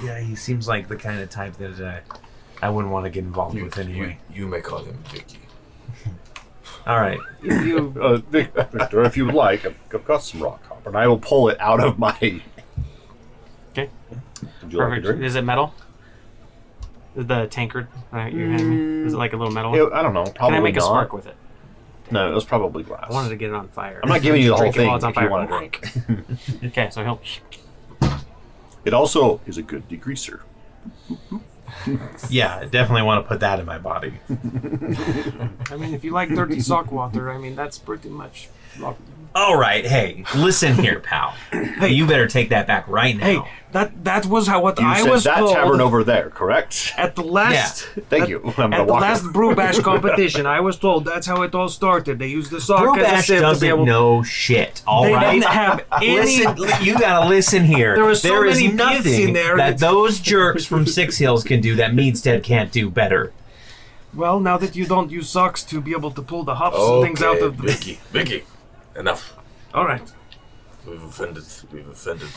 Yeah, he seems like the kind of type that I wouldn't want to get involved with anyway. You may call him Vicky. All right. If you Victor, if you would like, I've got some rock hopper, and I will pull it out of my. Okay. Would you like a Perfect. drink? Is it metal? The tankard you're handing me? Is it like a little metal? I don't know. Probably Can I make not. a spark with it? No, it was probably glass. I wanted to get it on fire. I'm not giving you the whole Drink it thing while it's on if you fire. want a drink. Okay, so he'll. It also is a good degreaser. Yeah, definitely want to put that in my body. I mean, if you like dirty sock water, I mean, that's pretty much. All right, hey, listen here, pal. Hey, you better take that back right now. Hey, that was what You I said was that told tavern over there, correct? at the last. Thank you. I'm gonna At the walk last over. brew bash competition, I was told that's how it all started. They used the sock as a Brubash sieve to be doesn't able. know shit. All They right. didn't have any. Listen, you gotta listen here. There was so There is many bits nothing in there that that- those jerks from Six Hills can do that Meadstead can't do better. Well, now that you don't use socks to be able to pull the hops and things out of the. Vicky, enough. All right. We've offended.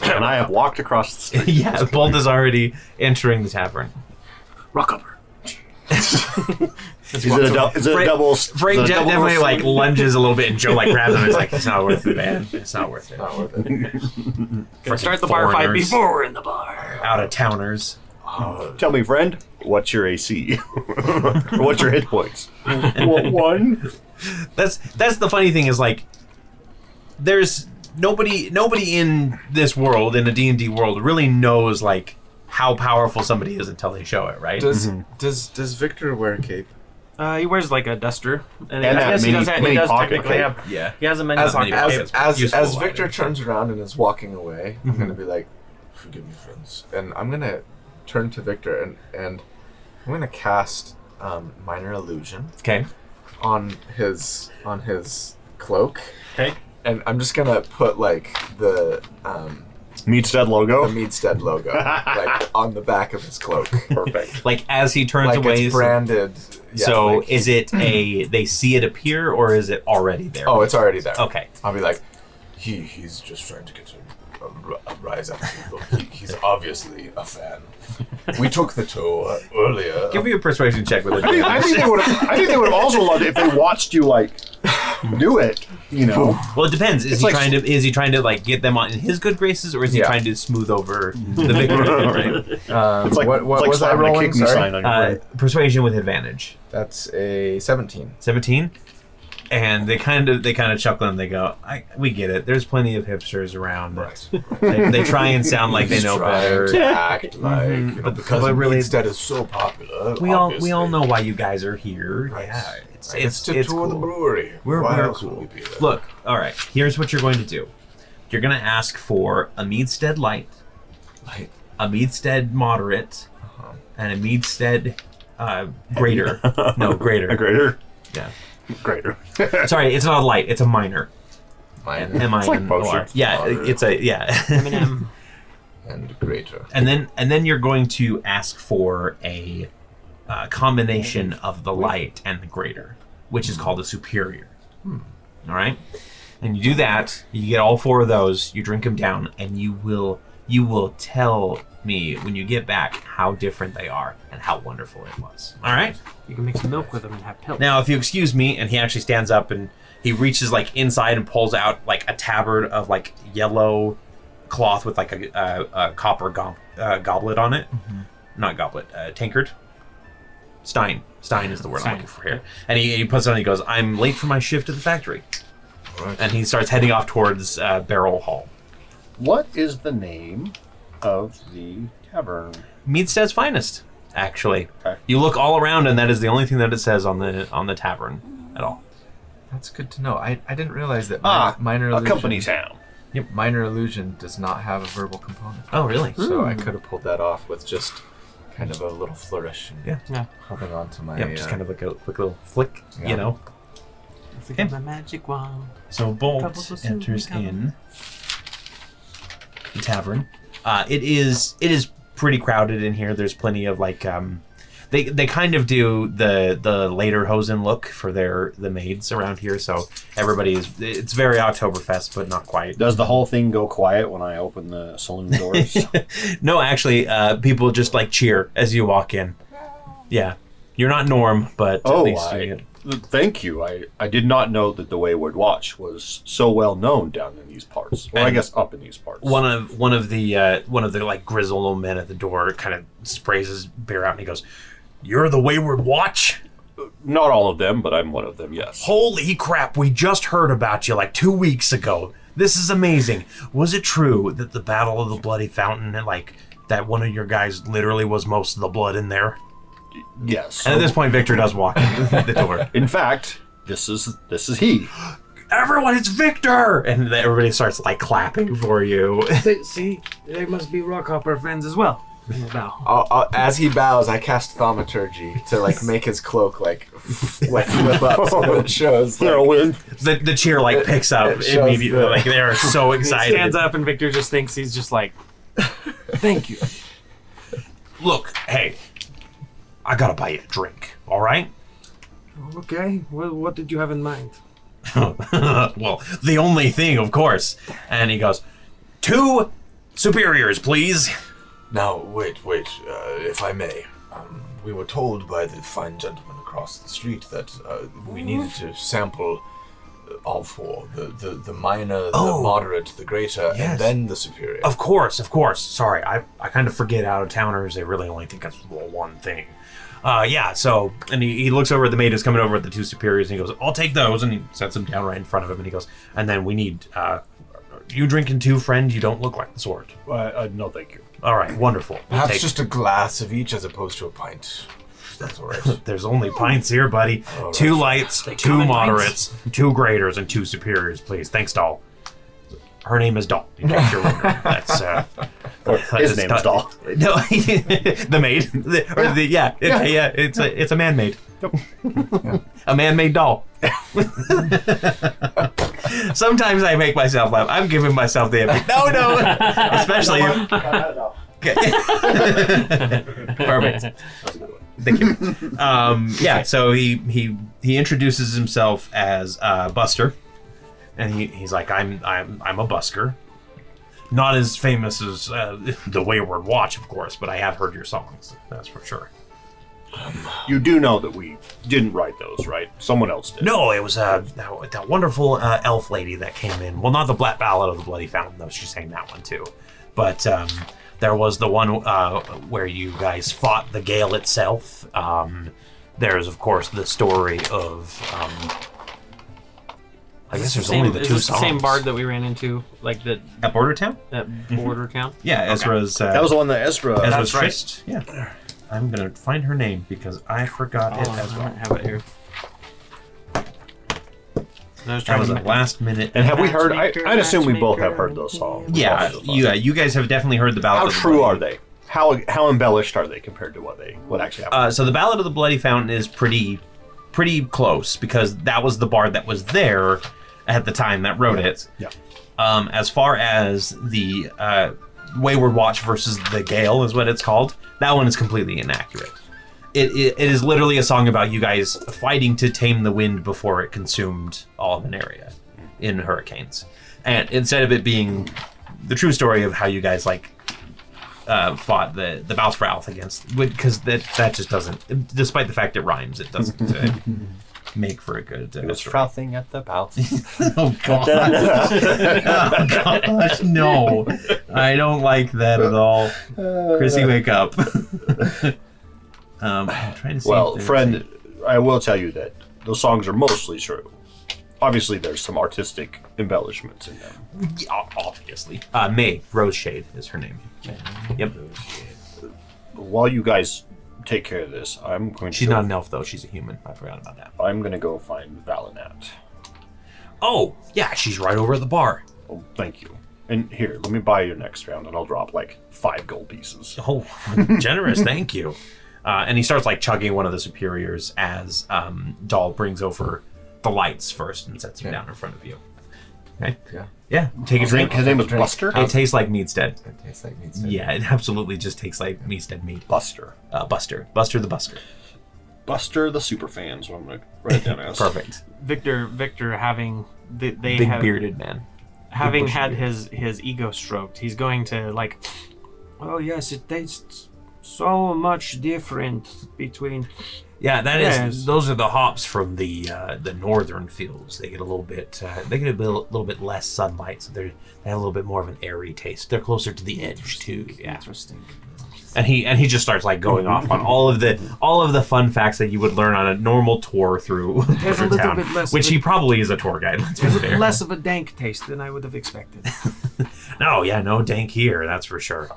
And I have walked across the street. Yeah, Bolt is already entering the tavern. Rockhopper. Is it a double? Frank is it a double definitely swing? like lunges a little bit, and Joe like grabs him. He's like, "It's not worth it, man. It's not worth it." Not worth it. Frickin' Start the bar fight foreigners, before we're in the bar. out of towners. Tell me, friend, what's your AC? Or what's your hit points? One. That's the funny thing is like, there's nobody in this world, in the D&D world, really knows like how powerful somebody is until they show it, right? Does Victor wear a cape? He wears like a duster, and, And I that guess he mini- does. He mini does pocket technically cape. have. Yeah. He has a mini As pocket. Useful Victor item. turns around and is walking away, I'm gonna be like, "Forgive me, friends," and I'm gonna turn to Victor and I'm gonna cast minor illusion Okay. on his cloak, Okay. and I'm just gonna put like the Meadstead logo. Meadstead logo like on the back of his cloak. Perfect. Like as he turns Like away. it's branded. Yeah, so like- is it they see it appear, or is it already there? Oh, it's already there. Okay. I'll be like, he's just trying to get a rise up people. He's obviously a fan. We took the tour earlier. Give me a persuasion check with I think they would have also loved it if they watched you like do it. You know. Well, it depends. Is It's he like- trying to like get them on in his good graces, or is he Yeah. trying to smooth over the victory? Right? It's like what it's like was I slapping a rolling? kick me Sorry. sign on your brain. Persuasion with advantage. That's a 17. 17. And they kind of chuckle and they go, "We get it. There's plenty of hipsters around. They try and sound like they He's know trying better. to act like, you know, because but really- Meadstead is so popular. We all obviously. know why you guys are here. Right. Yeah, It's to tour the cool. brewery. We're Why we're else would cool. we be there? Look, all right. Here's what you're going to do. You're going to ask for a Meadstead light, a Meadstead moderate, and a Meadstead greater. No, greater. A greater. Yeah. Greater. Sorry, it's not a light. It's a minor. Mine M-I-N-O-R. like potions. Yeah, Moderate. it's a yeah. Eminem. and greater. and then you're going to ask for a combination of the light and the greater, which is called a superior. All right, and you do that. You get all four of those. You drink them down, and you will tell me when you get back how different they are and how wonderful it was. All right. You can mix milk with them and have pills. Now, if you excuse me, and he actually stands up and he reaches like inside and pulls out like a tabard of like yellow cloth with like a copper goblet on it. Not goblet, tankard. Stein is the word I'm looking for here. And he puts it on and he goes, "I'm late for my shift at the factory." Right. And he starts heading off towards Barrel Hall. What is the name of the tavern? Meadstead's finest, actually. Okay. You look all around and that is the only thing that it says on the tavern at all. That's good to know. I didn't realize that minor a illusion. company town. Minor illusion does not have a verbal component. Oh, really? So I could have pulled that off with just kind of a little flourish and holding on to my. Yep, just kind of like a quick little flick, you know. Forget my magic wand. So Bolt enters in the tavern. It is pretty crowded in here. There's plenty of like they kind of do the lederhosen look for the maids around here. So it's very Oktoberfest, but not quite. Does the whole thing go quiet when I open the saloon doors? No, actually, people just like cheer as you walk in. Yeah, you're not Norm, but at least thank you. I did not know that the Wayward Watch was so well known down in these parts. Or I guess up in these parts. One of the like grizzled old men at the door kind of sprays his beer out and he goes, "You're the Wayward Watch?" Not all of them, but I'm one of them, yes. Holy crap, we just heard about you like 2 weeks ago. This is amazing. Was it true that the Battle of the Bloody Fountain, like, that one of your guys literally was most of the blood in there? Yes. And at this point, Victor does walk in the door. In fact, this is he. Everyone, it's Victor! And everybody starts, like, clapping for you. See, they must be Rockhopper friends as well. As he bows, I cast Thaumaturgy to like make his cloak like flip up so that it shows. Like, the cheer like picks up immediately. Like they are so excited. He stands up and Victor just thinks he's just like, thank you. Look, hey, I gotta buy you a drink. All right? Okay. What did you have in mind? Well, the only thing, of course. And he goes, 2 superiors, please. Now, wait, if I may. We were told by the fine gentleman across the street that we needed to sample all 4. The minor, the moderate, the greater, and then the superior. Of course. Sorry, I kind of forget out-of-towners. They really only think that's one thing. So, and he looks over at the maid who's coming over at the 2 superiors, and he goes, I'll take those, and he sets them down right in front of him, and he goes, and then we need, you drinking too, friend? You don't look like the sort. No, thank you. All right, wonderful. Perhaps just a glass of each as opposed to a pint. That's all right. There's only pints here, buddy. All 2 right. lights, 2 moderates, 2 graders, and 2 superiors, please. Thanks, Doll. Her name is Doll, in case you're wondering. That's, his name is Doll. No, the maid. It's a man-made. A man-made doll. Sometimes I make myself laugh. I'm giving myself the epic. No. Especially Perfect. Thank you. So he introduces himself as Buster, and he's like, I'm a busker. Not as famous as the Wayward Watch, of course, but I have heard your songs. That's for sure. You do know that we didn't write those, right? Someone else did. No, it was that wonderful elf lady that came in. Well, not the Black Ballad of the Bloody Fountain, though. She sang that one too. But there was the one where you guys fought the Gale itself. There's, of course, the story of... I guess there's only the 2 songs. Is this the same bard that we ran into, like the at Border Town? That Border Town? Yeah, Ezra's. That was the one that Ezra's That's right. traced. Yeah. I'm gonna find her name because I forgot it as I well. don't have it here. That was a last minute. And have we heard? I'd assume we both have heard those songs. Yeah, you guys have definitely heard the Ballad. How of the true Bloody. are they? How embellished are they compared to what actually happened? So the Ballad of the Bloody Fountain is pretty close because that was the bard that was there at the time that wrote it. Yeah. As far as the Wayward Watch versus the Gale is what it's called, that one is completely inaccurate. It is literally a song about you guys fighting to tame the wind before it consumed all of Aneria in hurricanes. And instead of it being the true story of how you guys fought the Balsfrauth against, because that just doesn't, despite the fact it rhymes, it doesn't make for a good It was story. frothing at the mouth. Oh god. Oh gosh, no. I don't like that at all. Chrissy, wake up. I'm trying to see. Well, friend, I will tell you that those songs are mostly true. Obviously, there's some artistic embellishments in them. Yeah, obviously. May Roseshade is her name. Yep. While you guys take care of this, I'm going She's to... not an elf though. She's a human. I forgot about that. I'm going to go find Valinat. Oh, yeah, she's right over at the bar. Oh, thank you. And here, let me buy you next round, and I'll drop like 5 gold pieces. Oh, generous, thank you. And he starts like chugging one of the superiors as Dahl brings over the lights first and sets them down in front of you. Okay. Yeah. Take a drink. His name was Buster? It tastes like Meadstead. It tastes like Meadstead. Yeah, it absolutely just tastes like Meadstead meat. Buster. Buster the Busker. Buster the Superfan is what I'm going to write it down as. Perfect. Victor having they Big have, bearded man. having had his ego stroked, he's going to like, Oh yes, it tastes so much different between. Yeah, that is. Yes. Those are the hops from the northern fields. They get a little bit. They get a little bit less sunlight, so they have a little bit more of an airy taste. They're closer to the edge too. Yeah. Interesting. And he just starts like going off on all of the fun facts that you would learn on a normal tour through There's a little town, bit less which of he probably is a tour guide. Let's be fair. Less of a dank taste than I would have expected. No dank here. That's for sure.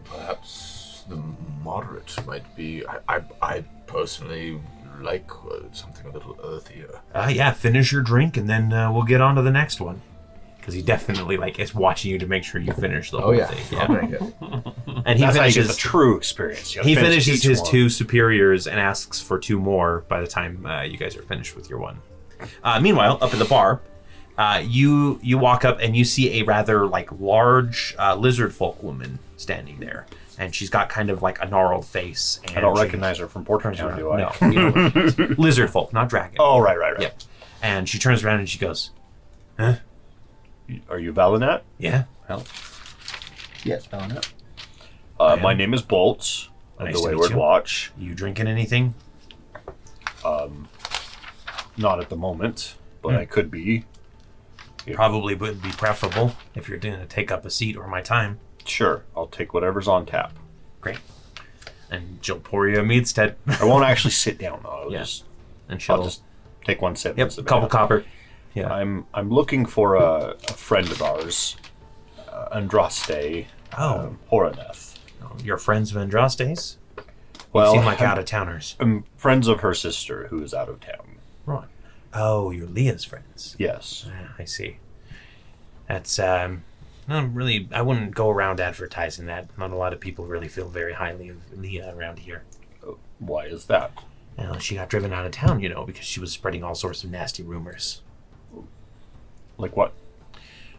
Perhaps the moderate might be. I personally like something a little earthier. Yeah. Finish your drink, and then we'll get on to the next one. Because he definitely is watching you to make sure you finish the whole thing. I'll drink it. And he That's how you get finishes the true experience. You gotta He finish finishes each his one. 2 superiors and asks for 2 more by the time you guys are finished with your one. Meanwhile, up at the bar, you walk up and you see a rather large lizard folk woman standing there, and she's got kind of like a gnarled face. And I don't she recognize her from Portrait Town, do I? No, you don't recognize. Lizard folk, not dragon. Oh, right. Yep. And she turns around and she goes, Are you Valinat? "Yeah, Well, Yes, Valinat. my name is Bolt of Nice the to meet Wayward you. Watch. you drinking anything?" Not at the moment, but I could be. Probably would be preferable if you're going to take up a seat or my time. Sure, I'll take whatever's on tap. Great. And she'll pour you a Meadstead. I won't actually sit down though. Yeah. Just, And I'll she'll just take one sip. Yep, and a sit couple down. copper. Yeah. I'm looking for a friend of ours, Andraste. Horaneth. Your friends of Andraste's? Well, You seem like out-of-towners. I'm friends of her sister who is out of town. Right. Oh, you're Leah's friends. Yes. Ah, I see. That's, not really, I wouldn't go around advertising that. Not a lot of people really feel very highly of Leah around here. Why is that? Well, she got driven out of town, because she was spreading all sorts of nasty rumors. Like what?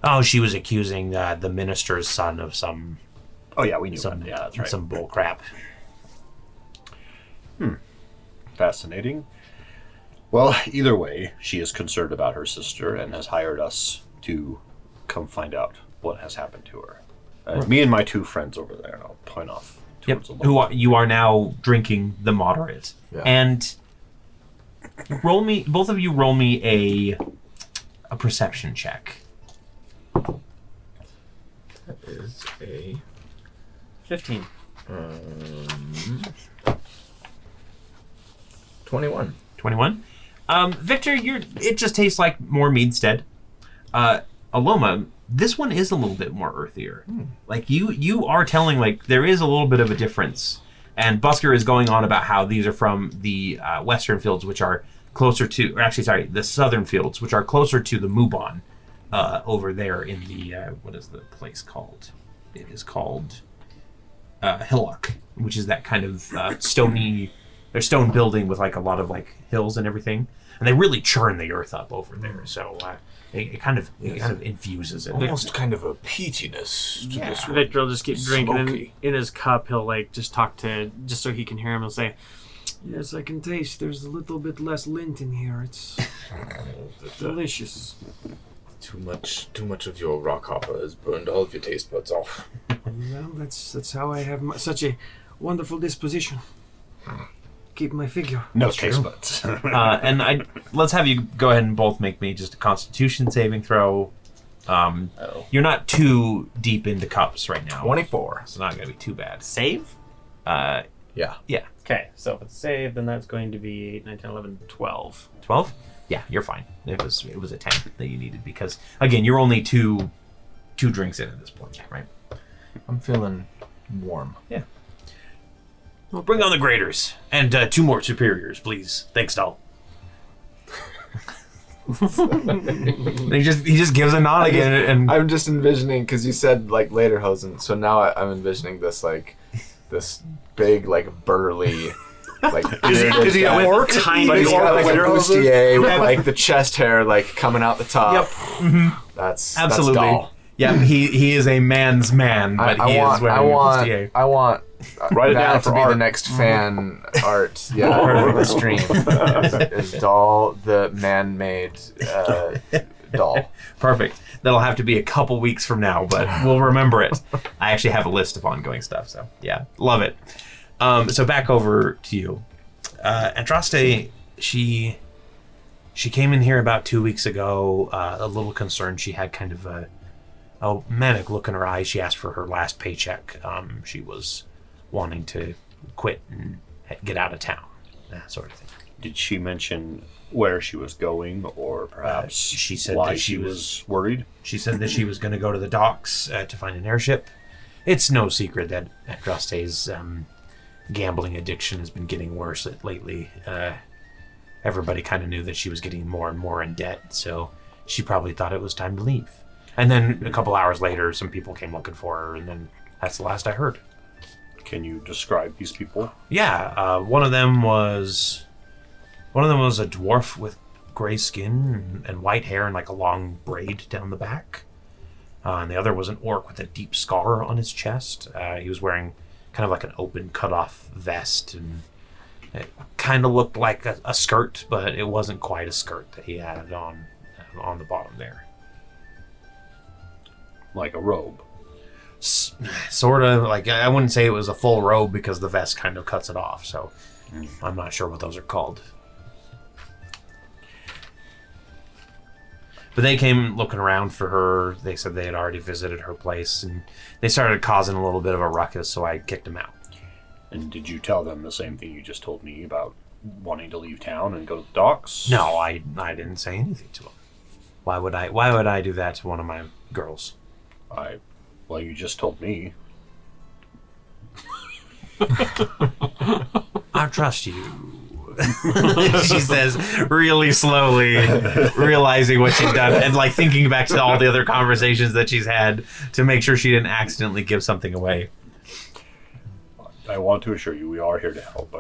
Oh, she was accusing the minister's son of some Oh yeah, we knew that. Yeah, that's right. some bull crap. Fascinating. Well, either way, she is concerned about her sister and has hired us to come find out what has happened to her. Me and my 2 friends over there, and I'll point off Yep. towards the You are now drinking the moderate. Yeah. And both of you roll me a perception check. That is a 15. 21. 21. Victor, it just tastes like more Meadstead. Alomah, this one is a little bit more earthier. Like you are telling there is a little bit of a difference. And Busker is going on about how these are from the western fields, which are closer to, or actually, sorry, the southern fields, which are closer to the Mubon over there in the, what is the place called? It is called Hillock, which is that kind of stony, their stone building with a lot of hills and everything. And they really churn the earth up over there, so it kind of infuses it. Almost kind of a peatiness to this one. Victor will just keep drinking Smoky. in his cup. He'll just talk to, just so he can hear him. He'll say, Yes, I can taste. There's a little bit less lint in here. It's delicious. Too much of your rock hopper has burned all of your taste buds off. Well, that's how I have such a wonderful disposition. Keep my figure. No taste buds. And let's have you go ahead and both make me just a Constitution saving throw. You're not too deep into cups right now. 24. It's not going to be too bad. save? Yeah. Yeah. Okay, so if it's save, then that's going to be 8, 9, 10, 11, 12. 12? Yeah, you're fine. It was a 10 that you needed because, again, you're only two drinks in at this point, right? I'm feeling warm. Yeah. Well, bring on the graders and 2 more superiors, please. Thanks, Dahl. And he just gives a nod again, and I'm just envisioning because you said like Lederhosen, so now I'm envisioning this like this big like burly. Like, is he an orc? Tiny But he's got like a Lederhosen? bustier with like the chest hair like coming out the top. Yep. Mm-hmm. That's absolutely. That's Dahl. Yeah, he is a man's man, but he is wearing a bustier. I want Write it that down to for be art. the next fan art. For the stream. Is Dahl the man-made doll? Perfect. That'll have to be a couple weeks from now, but we'll remember it. I actually have a list of ongoing stuff, so yeah, love it. So back over to you. Andraste, she came in here about 2 weeks ago, a little concerned. She had kind of a manic look in her eyes. She asked for her last paycheck. She was wanting to quit and get out of town, that sort of thing. Did she mention where she was going, or perhaps she said why that she was worried? She said that she was going to go to the docks to find an airship. It's no secret that Andraste's gambling addiction has been getting worse lately. Everybody kind of knew that she was getting more and more in debt, so she probably thought it was time to leave. And then a couple hours later, some people came looking for her, and then that's the last I heard. Can you describe these people? Yeah, one of them was a dwarf with gray skin and white hair and like a long braid down the back. And the other was an orc with a deep scar on his chest. He was wearing kind of like an open cut-off vest, and it kind of looked like a skirt, but it wasn't quite a skirt that he had on the bottom there. Like a robe? Sort of. Like, I wouldn't say it was a full robe because the vest kind of cuts it off, so I'm not sure what those are called. But they came looking around for her. They said they had already visited her place, and they started causing a little bit of a ruckus, so I kicked them out. And did you tell them the same thing you just told me about wanting to leave town and go to the docks? No, I didn't say anything to them. Why would I do that to one of my girls? Well, you just told me. I trust you. She says really slowly, realizing what she's done and like thinking back to all the other conversations that she's had to make sure she didn't accidentally give something away. I want to assure you we are here to help.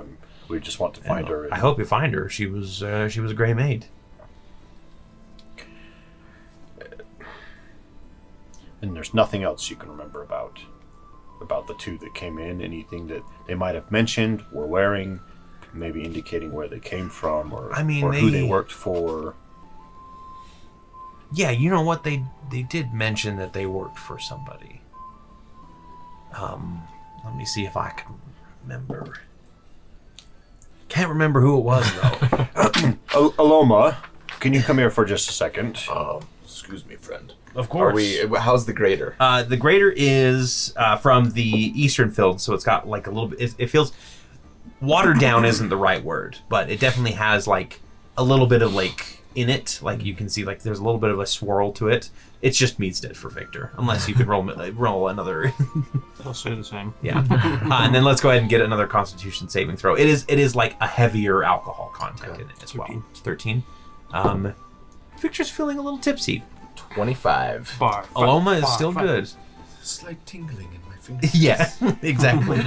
We just want to find her. I hope you find her. She was a gray maid. And there's nothing else you can remember about the two that came in? Anything that they might have mentioned, were wearing, maybe indicating where they came from, or who they worked for? Yeah, you know what? They did mention that they worked for somebody. Let me see if I can remember. Can't remember who it was, though. Alomah, can you come here for just a second? Excuse me, friend. Of course. How's the grater? The grater is from the Eastern Field, so it's got like a little bit. It feels watered down isn't the right word, but it definitely has like a little bit of like in it. Like you can see, like there's a little bit of a swirl to it. It's just Meadstead for Victor, unless you could roll another. I'll say the same. Yeah, and then let's go ahead and get another Constitution saving throw. It is like a heavier alcohol content in it as well. 13. Victor's feeling a little tipsy. 25. Alomah is still good. Slight tingling in my fingers. Yeah, exactly.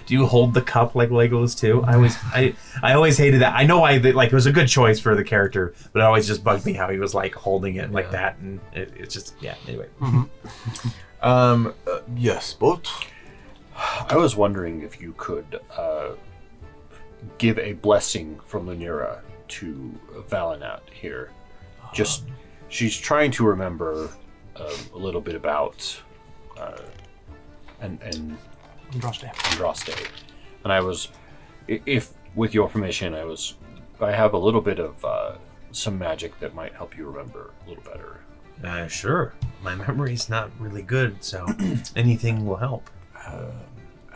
Do you hold the cup like Legolas too? I always hated that. I know it was a good choice for the character, but it always just bugged me how he was like holding it like that, and it's just anyway. Mm-hmm. Yes, but I was wondering if you could give a blessing from Lunera to Valinat here. Just she's trying to remember a little bit about and Andraste. And I was, if with your permission, I have a little bit of some magic that might help you remember a little better. Sure. My memory's not really good, so anything will help.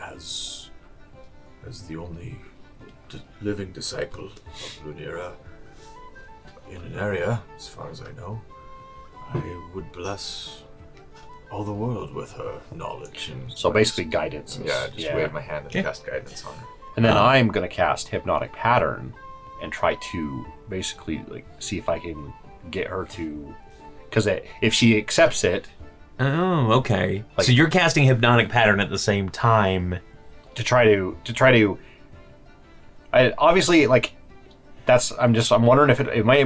As the only living disciple of Lunera in Aneria, as far as I know, I would bless all the world with her knowledge. And So basically guidance. just wave my hand and cast guidance on her. And then I'm going to cast Hypnotic Pattern and try to basically like see if I can get her to, because if she accepts it. Oh, okay. Like, so you're casting Hypnotic Pattern at the same time. To try to. I obviously like. I'm wondering if it may or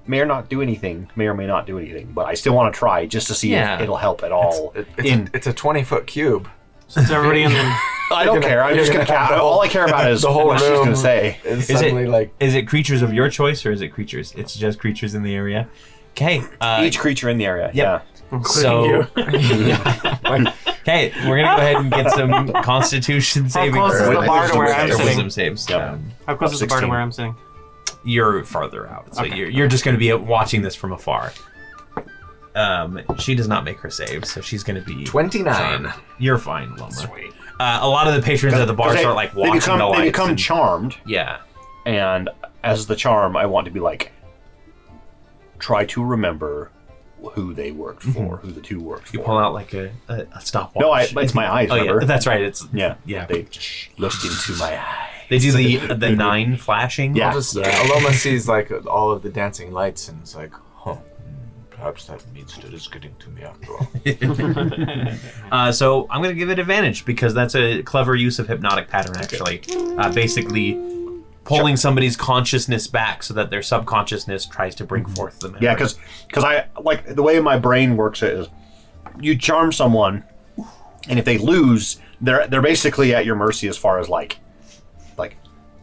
may not do anything. May or may not do anything. But I still want to try just to see if it'll help at all. It's a 20-foot cube. Since everybody in the I don't care. I'm just gonna count. All I care about is the whole what she's room gonna say. Is suddenly Is it creatures of your choice or is it creatures? It's just creatures in the area. Okay. Each creature in the area. Yep. Yeah. So, okay, we're gonna go ahead and get some Constitution saving close is the throws. bar to where I'm Or sitting? wisdom saves. Yep. how close is the bar to 16. where I'm sitting? You're farther out, so Okay. you're just gonna be watching this from afar. She does not make her save, so she's gonna be 29. You're fine, Loma. Sweet. A lot of the patrons at the bar start like watching the lights. They become and- charmed, yeah. and as the charm, I want to be like, try to remember who they worked for, who the two worked You for. pull out like a stopwatch. No, it's my eyes. Oh Remember? yeah, that's right. It's Yeah. yeah. They looked into my eye. They do the 9 flashing. Yeah. Alomah sees like all of the dancing lights and it's like, perhaps that Meadstead is getting to me after all. So I'm going to give it advantage because that's a clever use of Hypnotic Pattern, actually. Basically, pulling somebody's consciousness back so that their subconsciousness tries to bring forth the memory. Yeah, because I like the way my brain works is, you charm someone, and if they lose, they're basically at your mercy as far as like,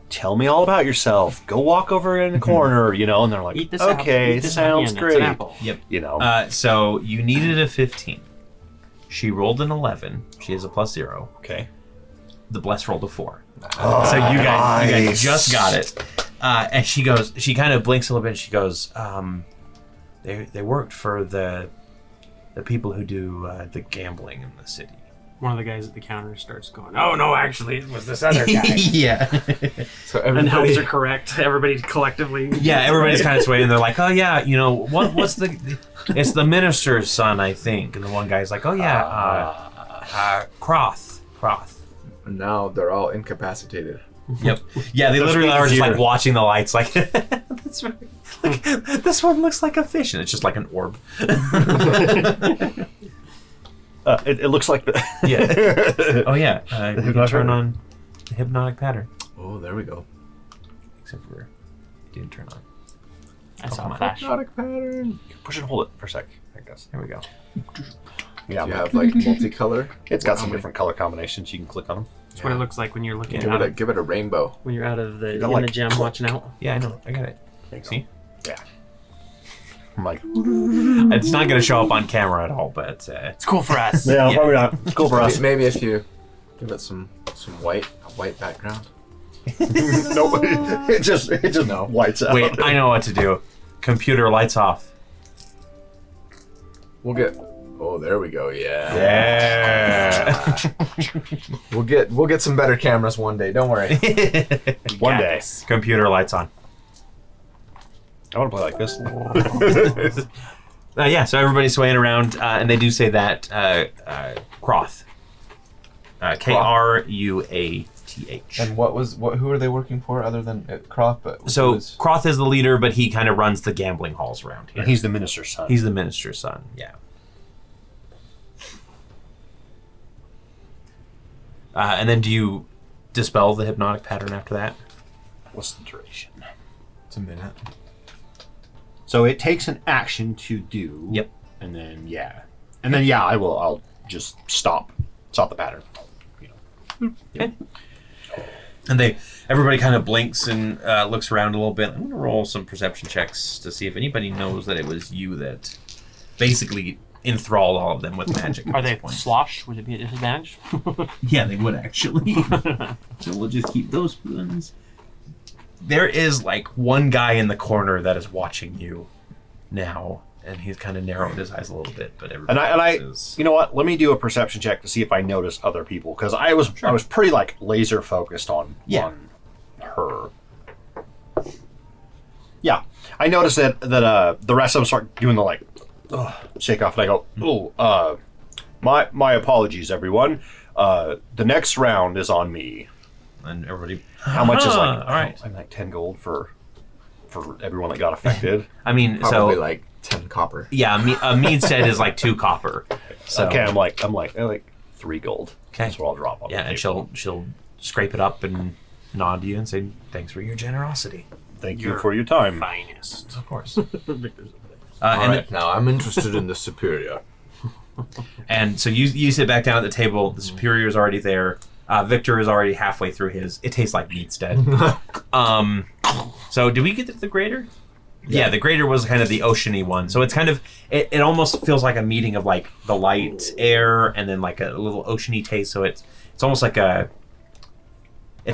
tell me all about yourself. Go walk over in the corner, and they're like, Eat this okay, apple. Eat this sounds onion. great. It's an apple. Yep. So you needed a 15. She rolled an 11. She has a +0. Okay. The bless rolled a 4. So you guys nice. just got it. And she kind of blinks a little bit and she goes, they worked for the people who do the gambling in the city. One of the guys at the counter starts going, "Oh no, actually, it was this other guy." Yeah. So And helps everybody, are correct. Everybody collectively. Yeah, everybody's kind of swaying. They're like, "Oh yeah, what's the? It's the minister's son, I think." And the one guy's like, "Oh yeah, Croth." now they're all incapacitated. Yep. Yeah, they literally are just like watching the lights, like that's right. Like, this one looks like a fish, and it's just like an orb. It looks like the Yeah. Oh yeah. You can turn on the Hypnotic Pattern, Oh, there we go. except for it didn't turn on. I saw come a on. flash. Hypnotic pattern. push and hold it for a sec. I guess. There we go. Yeah. Do you have like multicolor? It's got some different color combinations. You can click on them. That's what it looks like when you're looking Give out it, of, give it a rainbow. when you're out of the got, like, image I'm watching out. Yeah, I know. I got it. There you go. See, Yeah. I'm like, it's not going to show up on camera at all, but It's cool for us. yeah, Yeah. probably not. It's cool for us. Maybe if you give it some a white background. Nope. It just lights out. wait, I know what to do. Computer lights off. We'll get. Oh, there we go. Yeah. Yeah. We'll get some better cameras one day. Don't worry. One day. Computer lights on. I want to play like this. Yeah, so everybody's swaying around, and they do say that Croth. Kruath. And who are they working for other than Croft? But So Croth is the leader, but he kind of runs the gambling halls around here. And he's the minister's son. He's the minister's son, yeah. And then do you dispel the hypnotic pattern after that? What's the duration? it's a minute. So it takes an action to do. Yep. And then I will. I'll just stop the pattern. Okay. And everybody kind of blinks and looks around a little bit. I'm going to roll some perception checks to see if anybody knows that it was you that basically enthralled all of them with magic. Are they sloshed? Would it be a disadvantage? Yeah, they would actually. So we'll just keep those ones. There is like one guy in the corner that is watching you now, and he's kind of narrowed his eyes a little bit, but everybody else is... You know what? Let me do a perception check to see if I notice other people, because I was pretty like laser focused on her. Yeah, I noticed that the rest of them start doing the like shake off, and I go, my apologies, everyone. The next round is on me. And everybody... How much is like? all right. I'm like 10 gold for for everyone that got affected. I mean, Probably so like 10 copper. yeah, a Meadstead is like 2 copper. So Okay, I'm like 3 gold. Okay. That's what I'll drop on. yeah, the and table. she'll scrape it up and nod to you and say thanks for your generosity. Thank you for your time. Finest. Of course. Victor's All and right, now I'm interested in the superior. and so you sit back down at the table. The superior is already there. Victor is already halfway through his. It tastes like Meadstead. So did we get to the grater? Yeah, the grater was kind of the oceany one. So it's kind of it almost feels like a meeting of like the light air and then like a little oceany taste. So it's almost like it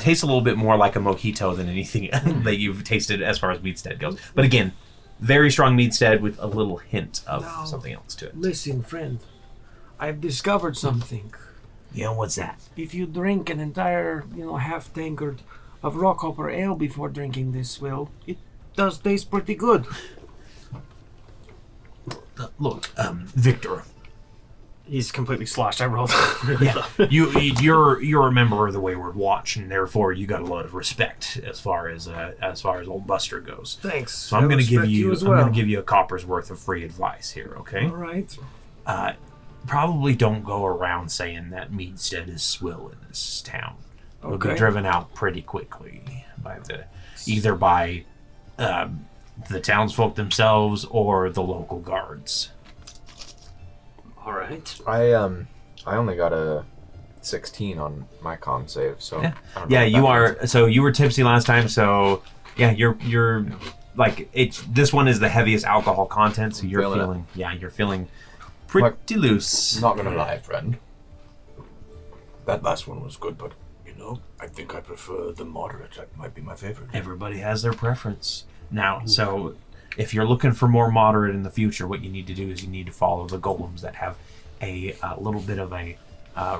tastes a little bit more like a mojito than anything that you've tasted as far as Meadstead goes. But again, very strong Meadstead with a little hint of something else to it. Listen, friend. I've discovered something. Yeah, what's that? If you drink an entire, half tankard of raw copper ale before drinking this swill, it does taste pretty good. Look, Victor. He's completely sloshed. I rolled. Yeah, you're a member of the Wayward Watch, and therefore you got a lot of respect as far as old Buster goes. Thanks. So I'm going to give you as I'm well. going to give you a copper's worth of free advice here, okay? All right. Probably don't go around saying that Meadstead is swill in this town. You'll be Okay. driven out pretty quickly either by the townsfolk themselves or the local guards. All right. I only got a 16 on my con save, so Yeah. I don't know Yeah, what you that are. means. So you were tipsy last time. So yeah, you're like this one is the heaviest alcohol content. So you're Feeling it. you're feeling pretty loose. I'm not gonna lie, friend. That last one was good, but I think I prefer the moderate. That might be my favorite. Everybody has their preference now. So if you're looking for more moderate in the future, what you need to do is you need to follow the golems that have a little bit of a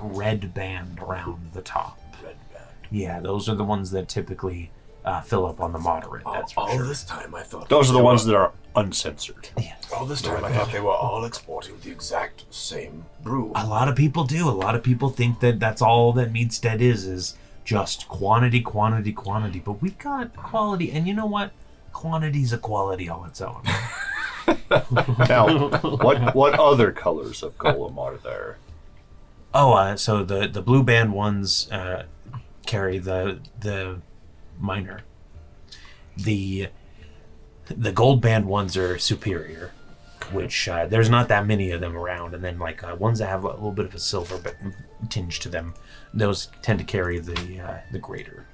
red band around the top. Red band. Yeah, those are the ones that typically fill up on the moderate. That's for all sure. this time I thought Those are the they ones were- that are uncensored. All this time I thought they were all exporting the exact same brew. A lot of people do. A lot of people think that that's all that Meadstead is just quantity. But we've got quality, and you know what? Quantity's a quality all its own. Now, what other colors of golem are there? Oh, so the blue band ones carry the minor. The gold band ones are superior, which there's not that many of them around, and then like ones that have a little bit of a silver tinge to them, those tend to carry the greater.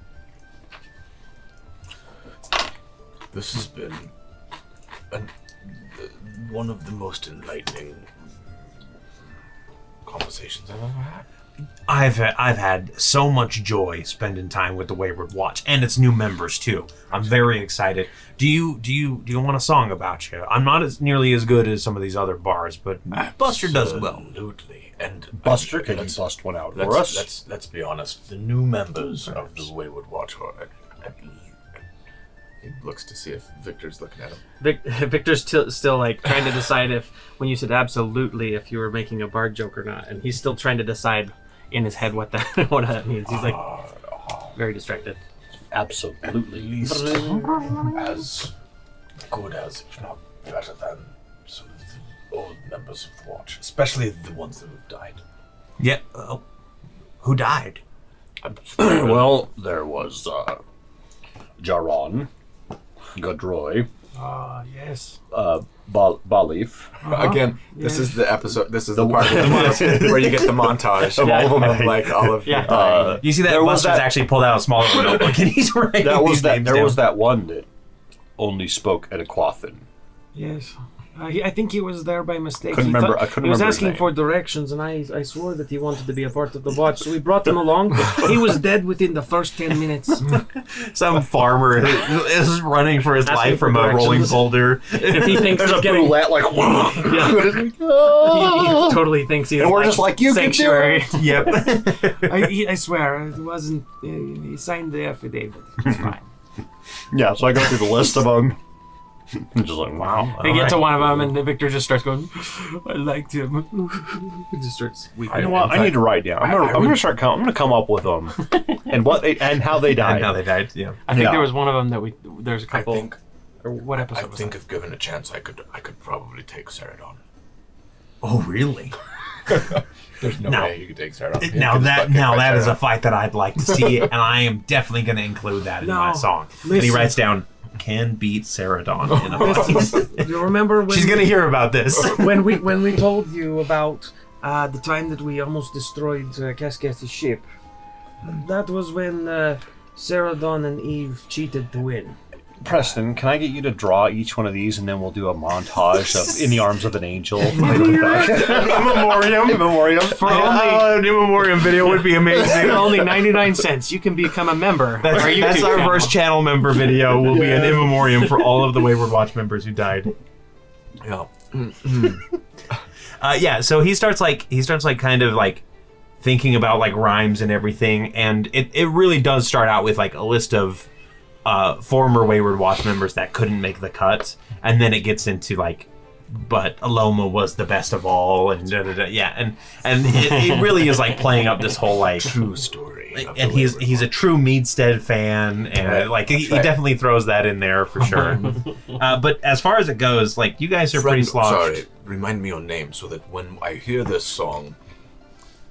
This has been one of the most enlightening conversations I've ever had. I've had so much joy spending time with the Wayward Watch and its new members too. I'm very excited. Do you want a song about you? I'm not nearly as good as some of these other bars, but Buster does well. Absolutely. And Buster, can you let's- bust one out for us? Let's be honest. The new members of the Wayward Watch are He looks to see if Victor's looking at him. Victor's still like trying to decide if, when you said absolutely, if you were making a bard joke or not, and he's still trying to decide in his head what that means. He's like very distracted. Absolutely. least as good as, if not better than, some of the old members of the Watch, especially the ones that have died. Yeah. Who died? Well, there was Jaron, Godroy, Yes. Balif. Again, this is the episode. This is the part of the montage where you get the montage of all of them, of like all of You see that there was Buster's that- actually pulled out a smaller notebook and he's writing That was these that. names There down. was that one that only spoke at a coffin. Yes. I think he was there by mistake. Couldn't He remember- thought- I couldn't He was remember his asking name. for directions, and I swore that he wanted to be a part of the watch, so we brought him along. He was dead within the first 10 minutes. Some farmer is running for his Asking life for from a rolling directions. boulder. If he thinks There's he's a getting, roulette like, he totally thinks he's and we're just like, you sanctuary. can do Yep. I swear, it wasn't. He signed the affidavit. It's fine. it. Yeah, so I go through the list of them. I'm just like, wow. They get to one of them, and Victor just starts going, "I liked him." He just starts weeping. You know what? I need to write down. I'm gonna start. I'm gonna come up with them, and what they, and how they died. And how they died. Yeah. I think Yeah. there was one of them that there's a couple. I think Or what I episode was think that? if given a chance, I could probably take Ceradon. Oh, really? There's no Now- way you could take Ceradon. Now that is a fight that I'd like to see, and I am definitely going to include that in my No, song. And he listen. writes down, "Can beat Ceradon in a fight." You remember when She's going to hear about this. when we told you about the time that we almost destroyed Cascas's ship? That was when Ceradon and Eve cheated to win. Preston, can I get you to draw each one of these, and then we'll do a montage of "In the Arms of an Angel." In memoriam. In memoriam. For only An in memoriam video would be amazing. for only 99 cents, you can become a member. That's, of our that's YouTube our channel. first channel member video. Will be an in memoriam for all of the Wayward Watch members who died. Yeah. Yeah. So he starts kind of like thinking about like rhymes and everything, and it really does start out with like a list of former Wayward Watch members that couldn't make the cut, and then it gets into like, but Alomah was the best of all, and yeah, and it really is like playing up this whole like True story. of and the he's Wayward a true Meadstead fan, and Right, like he right. definitely throws that in there for sure. But as far as it goes, like you guys are pretty sloshed. Sorry, remind me your name so that when I hear this song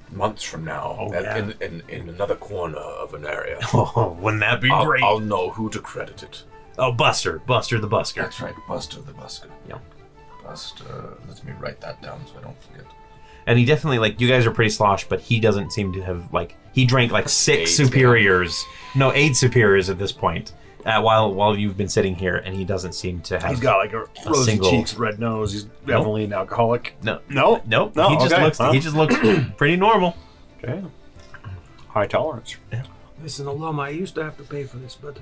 months from now, in another corner of an area, Oh, wouldn't that be great? I'll know who to credit it. Oh, Buster the Busker. That's right, Buster the Busker. Yeah. Buster. Let me write that down so I don't forget. And he definitely, like, you guys are pretty sloshed, but he doesn't seem to have, like, he drank like 6 8, superiors. No, 8 superiors at this point. While you've been sitting here, and he doesn't seem to have. He's got like a rosy single- cheeks, red nose. He's definitely an alcoholic. No, No, nope. No, he just okay, looks. huh? He just looks pretty normal. Okay. High tolerance. Listen, Alomah, I used to have to pay for this, but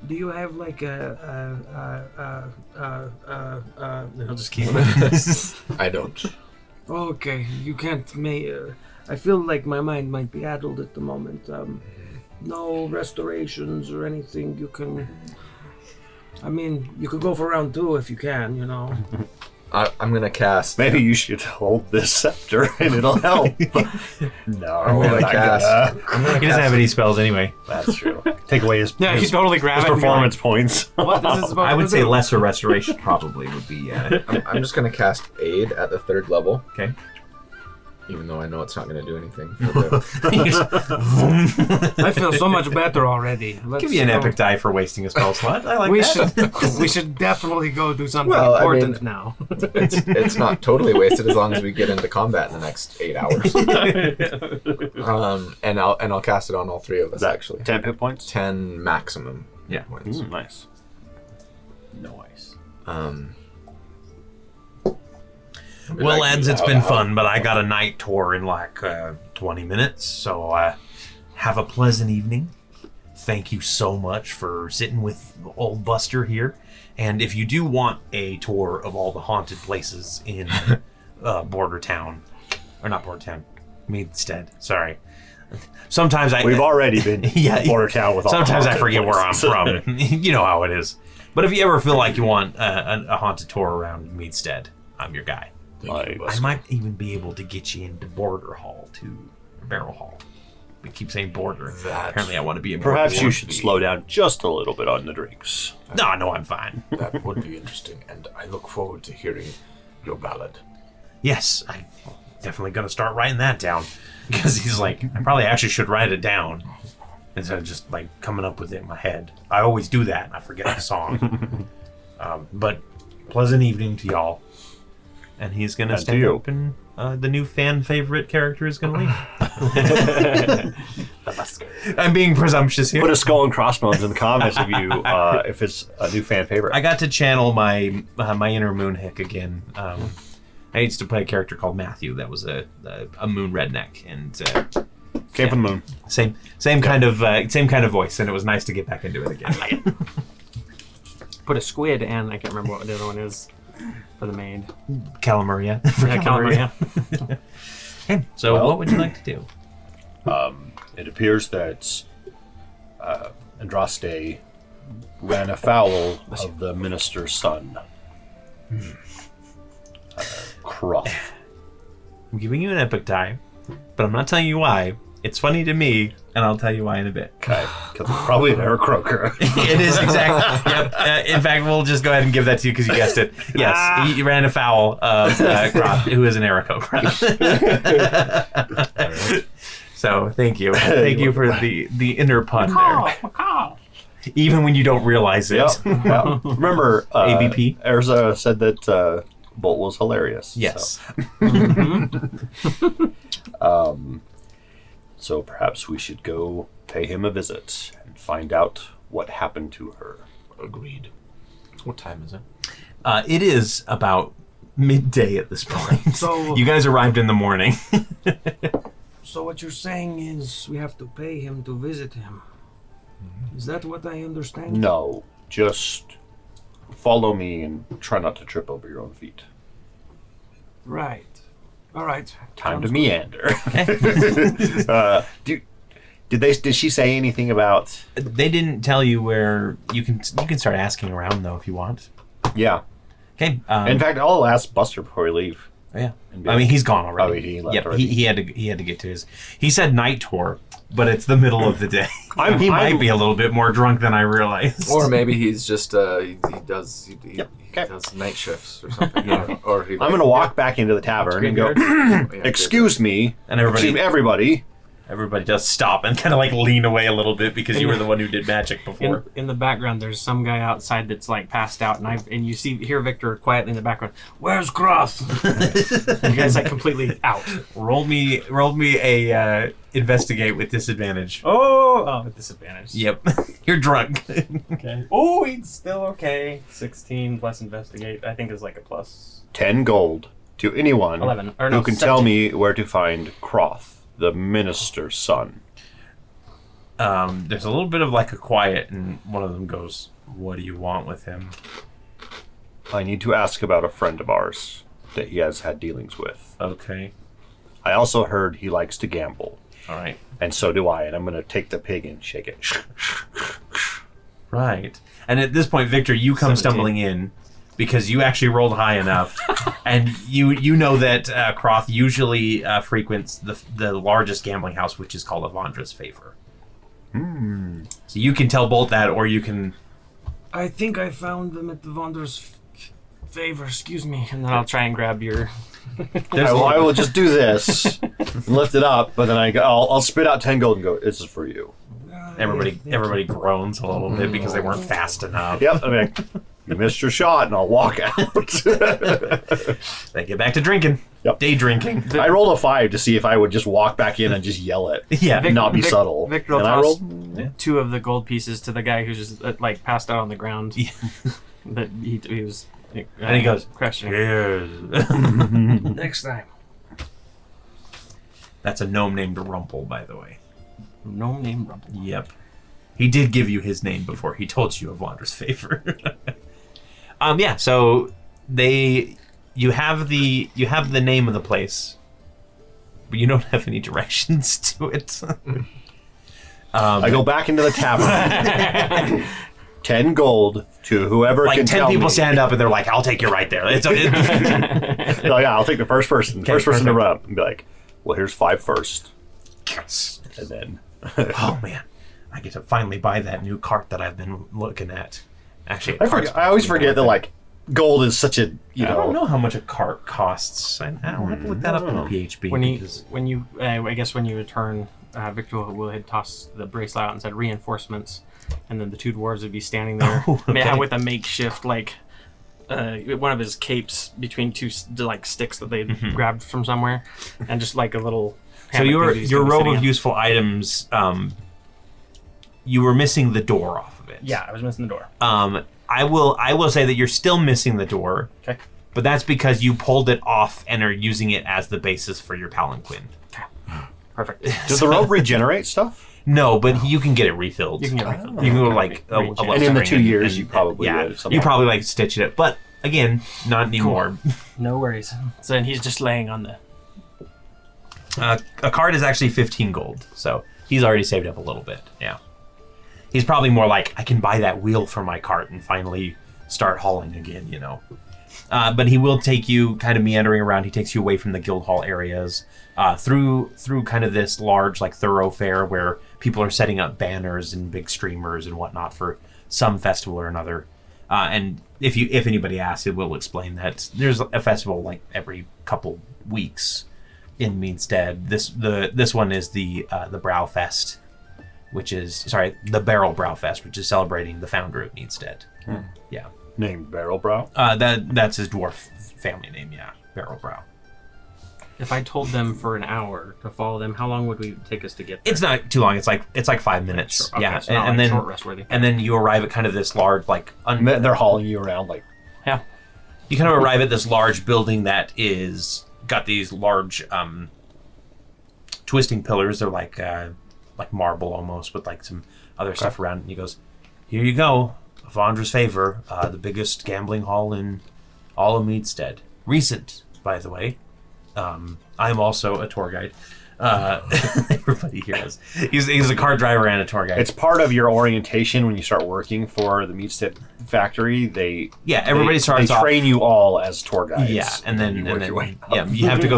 do you have like I'll just keep it. I don't. Okay, you can't I feel like my mind might be addled at the moment. No restorations or anything you can. I mean, you could go for round 2 if you can, you know. I'm gonna cast. Maybe you should hold this scepter and it'll help. No, I'm gonna not cast. gonna. I'm gonna He doesn't have any spells anyway. That's true. Take away his, Yeah, his, he's totally his grabbing. performance points. What is this supposed I would to say do? lesser restoration probably would be. I'm just gonna cast Aid at the 3rd level, Okay. even though I know it's not gonna do anything. For the... I feel so much better already. Let's Give you an go. epic die for wasting a spell slot. I like We that. we should definitely go do something Well, I important mean- now. it's not totally wasted as long as we get into combat in the next 8 hours. And I'll cast it on all 3 of us Is that actually. 10 hit points? 10 maximum. Yeah. Points. Nice. Nice. Well, lads, it's been fun, but I got a night tour in like 20 minutes, so have a pleasant evening. Thank you so much for sitting with old Buster here. And if you do want a tour of all the haunted places in Border Town, or not Border Town, Meadstead, sorry. Sometimes We've already been Yeah, Border Town with all sometimes I haunted forget where I'm places. from. You know how it is. But if you ever feel like you want a haunted tour around Meadstead, I'm your guy. Like, I might even be able to get you into Border Hall too, or Barrel Hall. We keep saying Border. That- Apparently, I want to be in. perhaps Border. you should slow down just a little bit on the drinks. No, I'm fine. That would be interesting, and I look forward to hearing your ballad. Yes, I'm definitely gonna start writing that down because he's like, I probably actually should write it down instead of just like coming up with it in my head. I always do that and I forget the song. But pleasant evening to y'all. And he's gonna And to stand you. up, and the new fan favorite character is gonna leave. I'm being presumptuous here. Put a skull and crossbones in the comments if it's a new fan favorite. I got to channel my my inner Moonhick again. I used to play a character called Matthew that was a moon redneck, and Came from the moon. same kind of voice, and it was nice to get back into it again. Put a squid and I can't remember what the other one is for the maid. Calamaria. Yeah, Calamari. Okay, so Well- what would you like to do? It appears that Andraste ran afoul of the minister's son, Cruff. I'm giving you an epic die, but I'm not telling you why. It's funny to me and I'll tell you why in a bit. Okay, because it's probably an arrow croaker. It is exactly. Yep. In fact, we'll just go ahead and give that to you because you guessed it. Yes, he ran afoul of Croft, who is an Aarakocra. So thank you. Thank you for the inner pun there. Even when you don't realize it. Yep. Remember, ABP? Erza said that Bolt was hilarious. Yes. So perhaps we should go pay him a visit and find out what happened to her. Agreed. What time is it? It is about midday at this point. So- you guys arrived in the morning. So what you're saying is we have to pay him to visit him. Is that what I understand? No, just follow me and try not to trip over your own feet. Right. All right. Time Sounds to meander. Did she say anything about? They didn't tell you where you can start asking around though if you want. Yeah. Okay. In fact, I'll ask Buster before we leave. Yeah. And be I mean, like, he's gone already. Oh, he left Yep, already. he had to get to his. He said night tour, but it's the middle of the day. He might I'm- be a little bit more drunk than I realized. Or maybe he's just he does Yep, okay. does night shifts or something. Or he I'm gonna walk back into the tavern and go. Excuse me, And everybody everybody. does stop and kind of like lean away a little bit because you were the one who did magic before. In the background, there's some guy outside that's like passed out, and you hear Victor quietly in the background. Where's Croft? You guys like completely out. Roll me a investigate with disadvantage. Oh, with disadvantage. Yep, you're drunk. Okay. Oh, he's still okay. 16 plus investigate. I think is like a plus 10 gold to anyone 11. Or no, who can tell 17. me where to find Croth, the minister's son. There's a little bit of like a quiet, and one of them goes, "What do you want with him?" I need to ask about a friend of ours that he has had dealings with. Okay, I also heard he likes to gamble, all right. and so do I, and I'm going to take the pig and shake it. Right. And at this point, Victor, you come 17. stumbling in because you actually rolled high enough, and you know that Croth usually frequents the largest gambling house, which is called Avandra's Favor. So you can tell Bolt that, or you can. I think I found them at the Wanderer's Favor. Excuse me. And then I'll try and grab your. I will just do this and lift it up, but then I'll spit out 10 gold and go, this is for you. Everybody groans a little bit because they weren't fast enough. Yep, I mean, you missed your shot, and I'll walk out. They get back to drinking. Yep. Day drinking. I rolled a 5 to see if I would just walk back in and just yell it. Yeah. and not be subtle. Victor will and I toss rolled 2 of the gold pieces to the guy who's just like passed out on the ground. Yeah. That he was. And he goes, questioning. Yes. Next time. That's a gnome named Rumple, by the way. No name Rumble. Yep. He did give you his name before he told you of Wander's Favor. Yeah, so you have the name of the place, but you don't have any directions to it. I go back into the tavern. 10 gold to whoever Like can 10 tell people me. stand up and they're like, I'll take you right there. It's Oh yeah, I'll take the first person. Okay, First person to perfect. run up and be like, well, here's 5 first. Yes. And then Oh man, I get to finally buy that new cart that I've been looking at. Actually, I always forget that like gold is such a I don't know how much a cart costs. I'll have to look that up in PHP. When you I guess when you return, Victor will had tossed the bracelet out and said reinforcements, and then the 2 dwarves would be standing there with a makeshift like one of his capes between 2 like sticks that they grabbed from somewhere, and just like a little. So your robe of useful items, you were missing the door off of it. Yeah, I was missing the door. I will say that you're still missing the door. Okay. But that's because you pulled it off and are using it as the basis for your palanquin. Perfect. does the rope regenerate stuff? No, but you can get it refilled. You can get refilled. You can go like a And And in the left 2 ring years, you probably yeah, would. you probably like stitch it. But again, not anymore. No worries. So then he's just laying on the. A card is actually 15 gold, so he's already saved up a little bit. Yeah, he's probably more like, I can buy that wheel for my cart and finally start hauling again. You know. But he will take you kind of meandering around. He takes you away from the guild hall areas, through kind of this large like thoroughfare where people are setting up banners and big streamers and whatnot for some festival or another. And if anybody asks, it will explain that there's a festival like every couple weeks in Meadstead. This one is the Brow Fest, which is the Barrel Brow Fest, which is celebrating the founder of Meadstead. Yeah. Named Barrel Brow? That's his dwarf family name, yeah. Barrel Brow. If I told them for an hour to follow them, how long would we take us to get there? It's not too long. It's like 5 minutes. Sure. Okay, Yeah, so not and like then short rest worthy. and then you arrive at kind of this large They're hauling you around like... Yeah. You kind of arrive at this large building that is got these large twisting pillars. They're like marble almost, with like some other stuff around it. And he goes, "Here you go, Vondra's favor, the biggest gambling hall in all of Meadstead. Recent, by the way. I'm also a tour guide." Everybody here is. He's a car driver and a tour guide. It's part of your orientation when you start working for the Meadstead factory. Everybody starts They off. train you all as tour guides. Yeah, and then you work your way up. yeah, you have to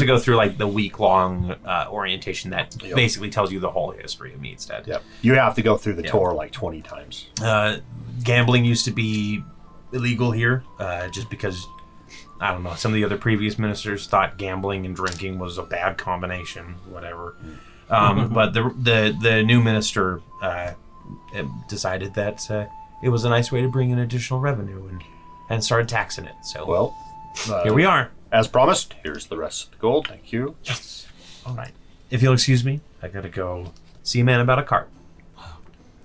go through like the week-long orientation that basically tells you the whole history of Meadstead. Yep. You have to go through the tour like 20 times. Gambling used to be illegal here, just because I don't know. Some of the other previous ministers thought gambling and drinking was a bad combination, whatever. But the new minister decided that it was a nice way to bring in additional revenue and started taxing it. So Well, here we are. As promised, here's the rest of the gold. Thank you. All right. If you'll excuse me, I gotta go see a man about a cart.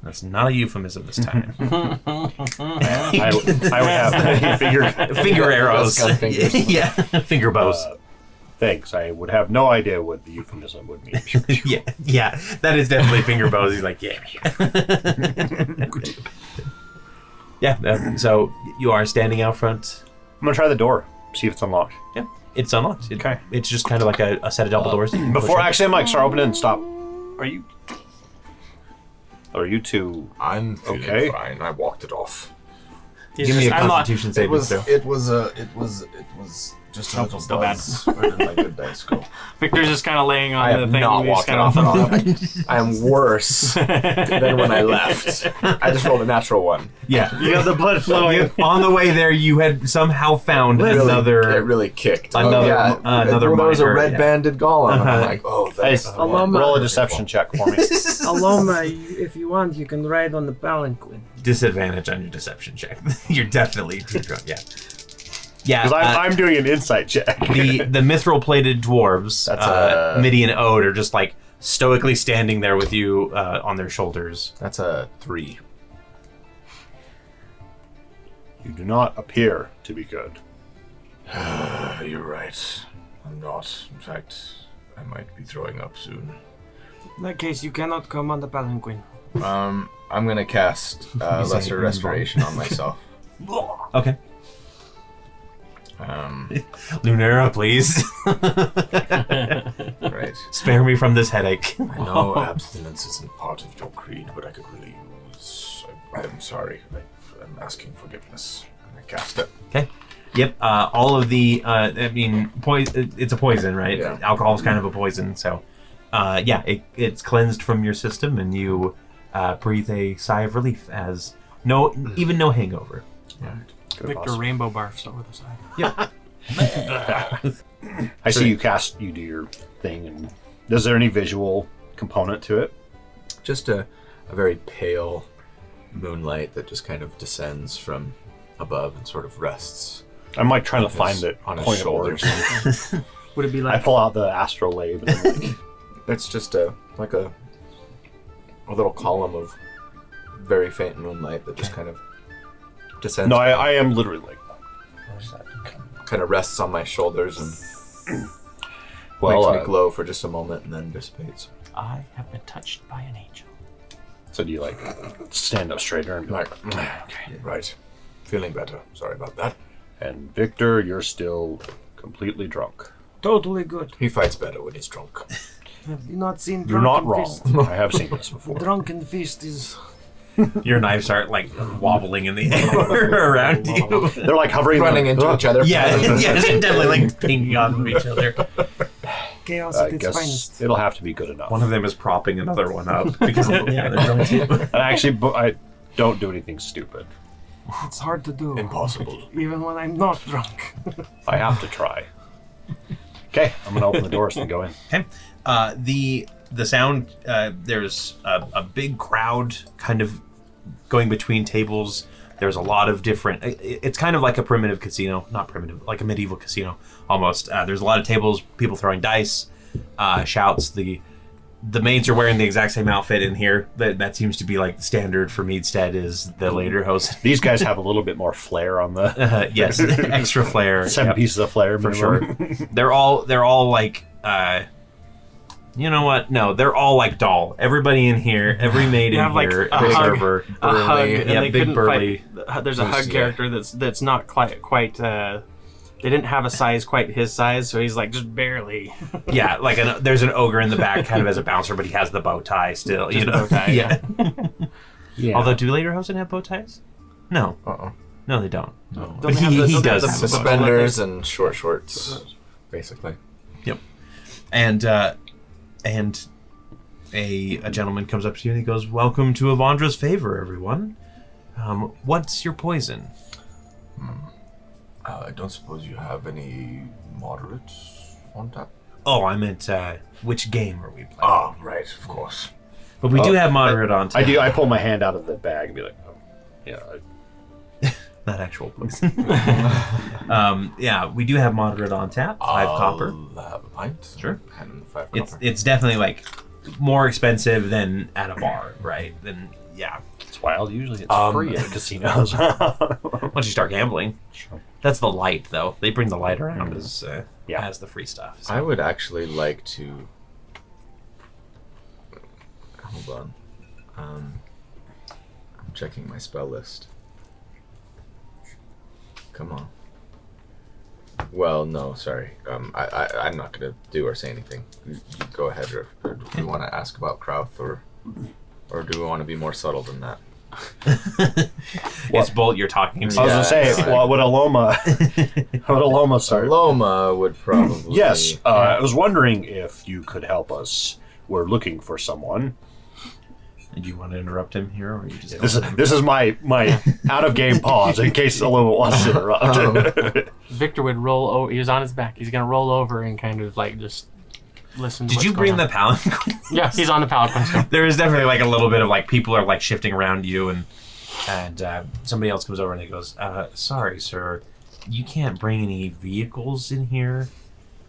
That's not a euphemism this time. I would have Finger arrows. Gun fingers. Yeah, finger bows. Thanks. I would have no idea what the euphemism would mean. Yeah, that is definitely finger bows. He's like, yeah. Yeah, so you are standing out front. I'm going to try the door, see if it's unlocked. Yeah, it's unlocked. Okay. It's just kind of like a set of double doors. that you can push Before up. actually, I'm like, start opening and stop. Are you two? I'm feeling Okay. fine. I walked it off. Give me a I'm not. Constitution It saving was throw. just a Nope, little still buzz. Where did my good dice go? Victor's just kind of laying I on have the thing. not and he's walked it kind off of at all. I am worse than when I left. I just rolled a natural one. Yeah. You got the blood flowing. On the way there, you had somehow found It another. really kicked. Another- There was a marker, red yeah. banded golem. Uh-huh. I'm like, oh, Hey, thanks. Alomah. roll a deception check for me. Alomah, if you want, you can ride on the palanquin. Disadvantage on your deception check. You're definitely too drunk. Yeah. Yeah. Because I'm doing an insight check. the mithril plated dwarves, That's Midi and Ode, are just like stoically standing there with you on their shoulders. That's a 3. You do not appear to be good. You're right. I'm not. In fact, I might be throwing up soon. In that case, you cannot come on the palanquin. I'm gonna cast say Lesser it Restoration on myself. Okay. Lunera, please. Right. Spare me from this headache. I know abstinence isn't part of your creed, but I could really use. I'm sorry. I'm asking forgiveness. And I cast it. Okay. Yep. All of the. I mean, it's a poison, right? Yeah. Alcohol is kind of a poison, so. Yeah, it's cleansed from your system, and you breathe a sigh of relief as even no hangover. Right. Victor Rainbow barfs over the side. I see you do your thing, and is there any visual component to it? Just a very pale moonlight that just kind of descends from above and sort of rests I'm like trying to find it on his point of order. shoulders. Would it be I like pull out the astrolabe. And I'm like, It's just a little column of very faint moonlight that just kind of descends. no, I am literally like. kind of rests on my shoulders and Well, makes me glow for just a moment and then dissipates. I have been touched by an angel. so do you like stand up straighter and be like, Right. Feeling better. Sorry about that. and Victor, you're still completely drunk. totally good? He fights better when he's drunk. Have you not seen You're not Drunken wrong. Fist? I have seen this before. Drunken Fist is Your knives start like wobbling in the air around you. They're like hovering, Running into each other. Yeah, yeah, they're definitely like pinging on each other. Chaos I at its guess finest. it'll have to be good enough. One of them is propping another one up because yeah, they're drunk too. And actually, I don't do anything stupid. It's hard to do. Impossible. Even when I'm not drunk. I have to try. Okay, I'm gonna open the doors and go in. Okay. The sound, there's a big crowd kind of going between tables. There's a lot of different, it's kind of like a primitive casino, not primitive, like a medieval casino almost. There's a lot of tables, people throwing dice, shouts. The maids are wearing the exact same outfit in here. That seems to be like the standard for Meadstead is the later host. These guys have a little bit more flair on the Yes, extra flair. 7 pieces of flair For minimum. sure. They're all like, you know what? No, they're all like doll. Everybody in here, every maid You in have, like, here, a every hug. server. A hug, and yeah, they big couldn't burly. fight. There's a hug character that's not quite. They didn't have a size quite his size, so he's like just barely. Yeah, like there's an ogre in the back, kind of as a bouncer, but he has the bow tie still. Just you know, bow tie, yeah. Yeah. Although, do later hosts have bow ties? No, Uh-oh. no, they don't. No. But he does The have a bow tie. suspenders and short shorts, basically. Yep. And a gentleman comes up to you and he goes, "Welcome to Avandra's favor, everyone. What's your poison?" I don't suppose you have any moderates on tap? Oh, I meant which game are we playing? Ah, right, of course. But we do have moderate on tap. I do. I pull my hand out of the bag and be like, oh, yeah. Not actual poison. Yeah, we do have moderate on tap. 5 copper. I'll have a pint. Sure. And 5 It's copper. it's definitely like more expensive than at a bar, right? Then yeah. It's wild. Usually it's free at casinos. Once you start gambling, Sure. that's the light though. They bring the light around as Yeah. as the free stuff. So. I would actually like to. Hold on. I'm checking my spell list. Come on. Well, no, sorry. I'm not going to do or say anything. You go ahead, or do we want to ask about Krauth, or do we want to be more subtle than that? It's Bolt you're talking to. I was gonna say, Yeah. well, would Alomah start? Alomah would probably. Yes, I was wondering if you could help us. We're looking for someone. Do you want to interrupt him here, or you just? This is my out of game pause in case Alomah wants to interrupt. Victor would roll. Oh, he was on his back. He's gonna roll over and kind of like just listen. To Did you bring the power? paladin? Yeah, he's on the Paladin still. There is definitely like a little bit of like people are like shifting around you, and somebody else comes over and he goes, "Sorry, sir, you can't bring any vehicles in here."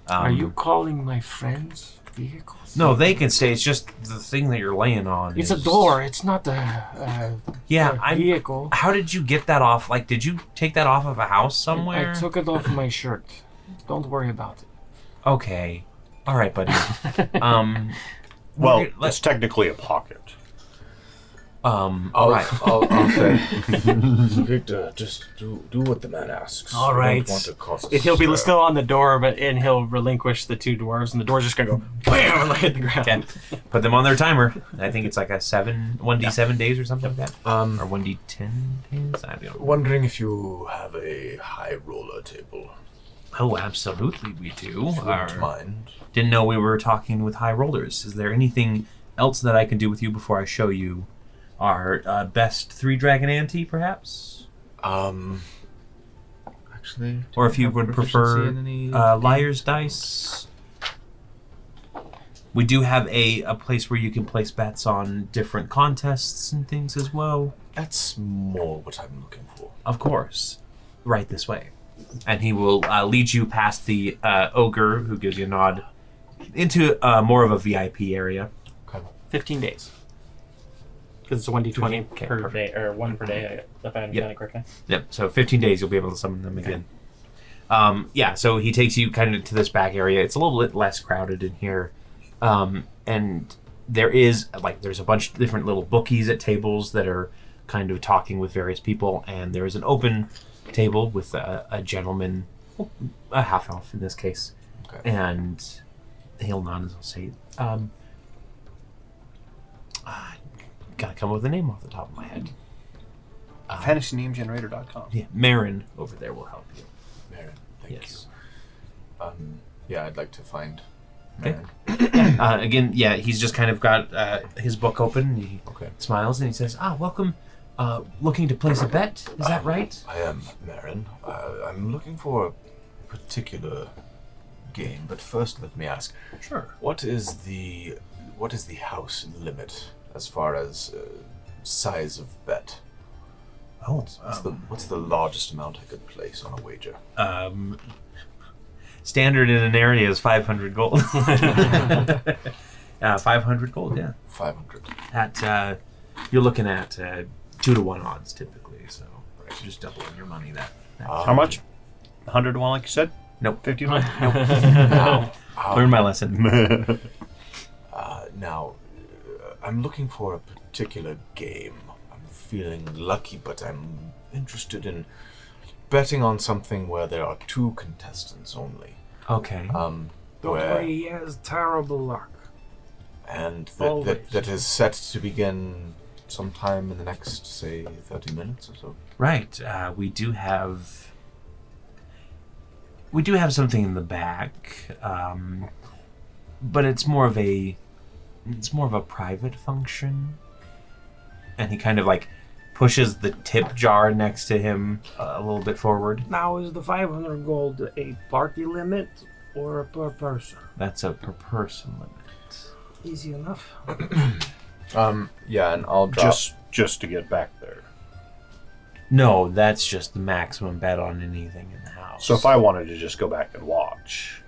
Are you calling my friends vehicles? No, they can stay. It's just the thing that you're laying on. It's a door. It's not a vehicle. How did you get that off? Like, did you take that off of a house somewhere? I took it off my shirt. Don't worry about it. Okay, all right, buddy. Well, let's it's technically a pocket. right. I'll say, Victor, just do what the man asks. All I right. don't want to cause And he'll be stir. still on the door, and he'll relinquish the 2 dwarves, and the door's just gonna go bam and hit the ground. Okay. Put them on their timer. I think it's like a 1d7 days or something like that. Or 1d10 days. I don't know. Wondering if you have a high roller table. Oh, absolutely, we do. If you wouldn't mind. Didn't know we were talking with high rollers. Is there anything else that I can do with you before I show you our best 3-dragon ante, perhaps? Actually. Or if you have would proficiency prefer in any liar's dice. We do have a place where you can place bets on different contests and things as well. That's more what I'm looking for. Of course. Right this way. And he will lead you past the ogre, who gives you a nod, into more of a VIP area. 15 days. Because it's a 1d20 Okay, per perfect. day, or 1 per day, if I understand it correctly. Yep, so 15 days you'll be able to summon them again. Yeah, so he takes you kind of to this back area. It's a little bit less crowded in here. And there's a bunch of different little bookies at tables that are kind of talking with various people. And there is an open table with a gentleman, a half-elf in this case. Okay. And he'll nod and he'll say, gotta come up with a name off the top of my head. FantasyNameGenerator.com. Yeah, Marin over there will help you. Marin, thank Yes. you. Yeah, I'd like to find Okay. Marin. Again, yeah, he's just kind of got his book open. And he Okay. smiles and he says, welcome. Looking to place a bet, is that right? I am Marin. I'm looking for a particular game, but first let me ask. Sure. What is the house limit as far as size of bet? Oh, What's the largest amount I could place on a wager? Standard in Aneria is 500 gold. 500 gold, yeah. 500. At you're looking at 2-to-1 odds typically, so you're just doubling your money. That How much? 100 to 1, like you said? Nope. 50 to 1? Now, Learn my lesson. now, I'm looking for a particular game. I'm feeling lucky, but I'm interested in betting on something where there are 2 contestants only. Okay. Don't Where worry, he has terrible luck. and Always. that is set to begin sometime in the next, say, 30 minutes or so. Right. We do have something in the back, but it's more of a private function. And he kind of like pushes the tip jar next to him a little bit forward. Now, is the 500 gold a party limit or a per person? That's a per person limit. Easy enough. Yeah, and I'll drop. Just to get back there. No, that's just the maximum bet on anything in the house. So if I wanted to just go back and watch.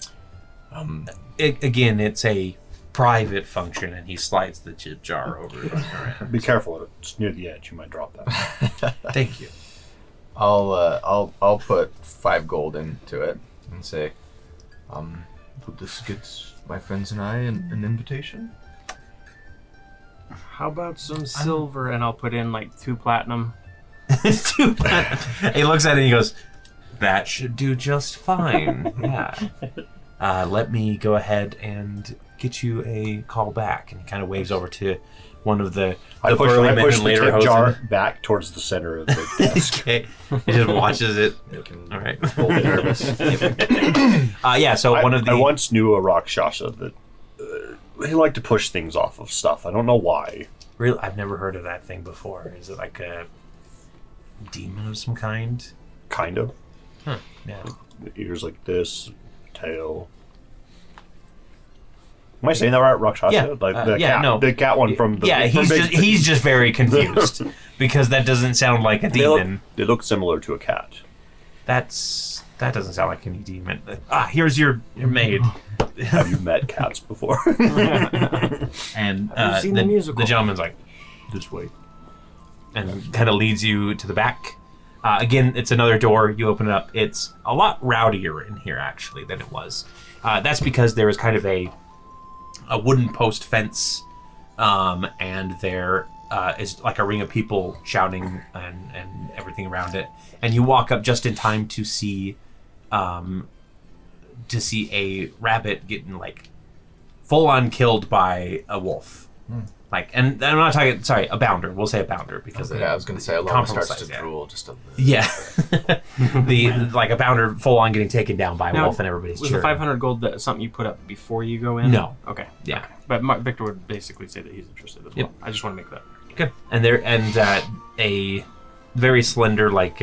Again, it's a private function, and he slides the tip jar over your hand. Be careful, it's near the edge. You might drop that. Thank you. I'll put 5 gold into it and say, Would this get my friends and I an invitation? How about some silver? And I'll put in like 2 platinum. He looks at it and he goes, "That should do just fine." Yeah. Let me go ahead and get you a call back. And he kind of waves over to one of the burly men in the later tip jar hosen. back towards the center of the desk. Okay. He just watches it. All right. Yeah. So one of the I once knew a Rakshasa that he liked to push things off of stuff. I don't know why. Really, I've never heard of that thing before. Is it like a demon of some kind? Kind of. Yeah. Ears like this, tail. Am I saying that right, Rakshasa? Yeah. Like the Yeah, cat, no. the cat one from the. Yeah, from he's just very confused because that doesn't sound like a demon. They look similar to a cat. That doesn't sound like any demon. Here's your maid. Have you met cats before? And Have you seen the musical? The gentleman's like, this way, and kind of leads you to the back. Again, it's another door. You open it up. It's a lot rowdier in here actually than it was. That's because there is kind of a wooden post fence, and there is like a ring of people shouting and everything around it. And you walk up just in time to see a rabbit getting like full on killed by a wolf. Like, and I'm not talking. Sorry, a bounder. We'll say a bounder because yeah, I was going to say Alomah comparable starts size, to yeah. drool just a little. Yeah, the a bounder full on getting taken down by a Now, wolf and everybody's Was cheering. the 500 gold that something you put up before you go in? No. Okay. Yeah. But Victor would basically say that he's interested as well. Yep. I just want to make that. Good. And a very slender like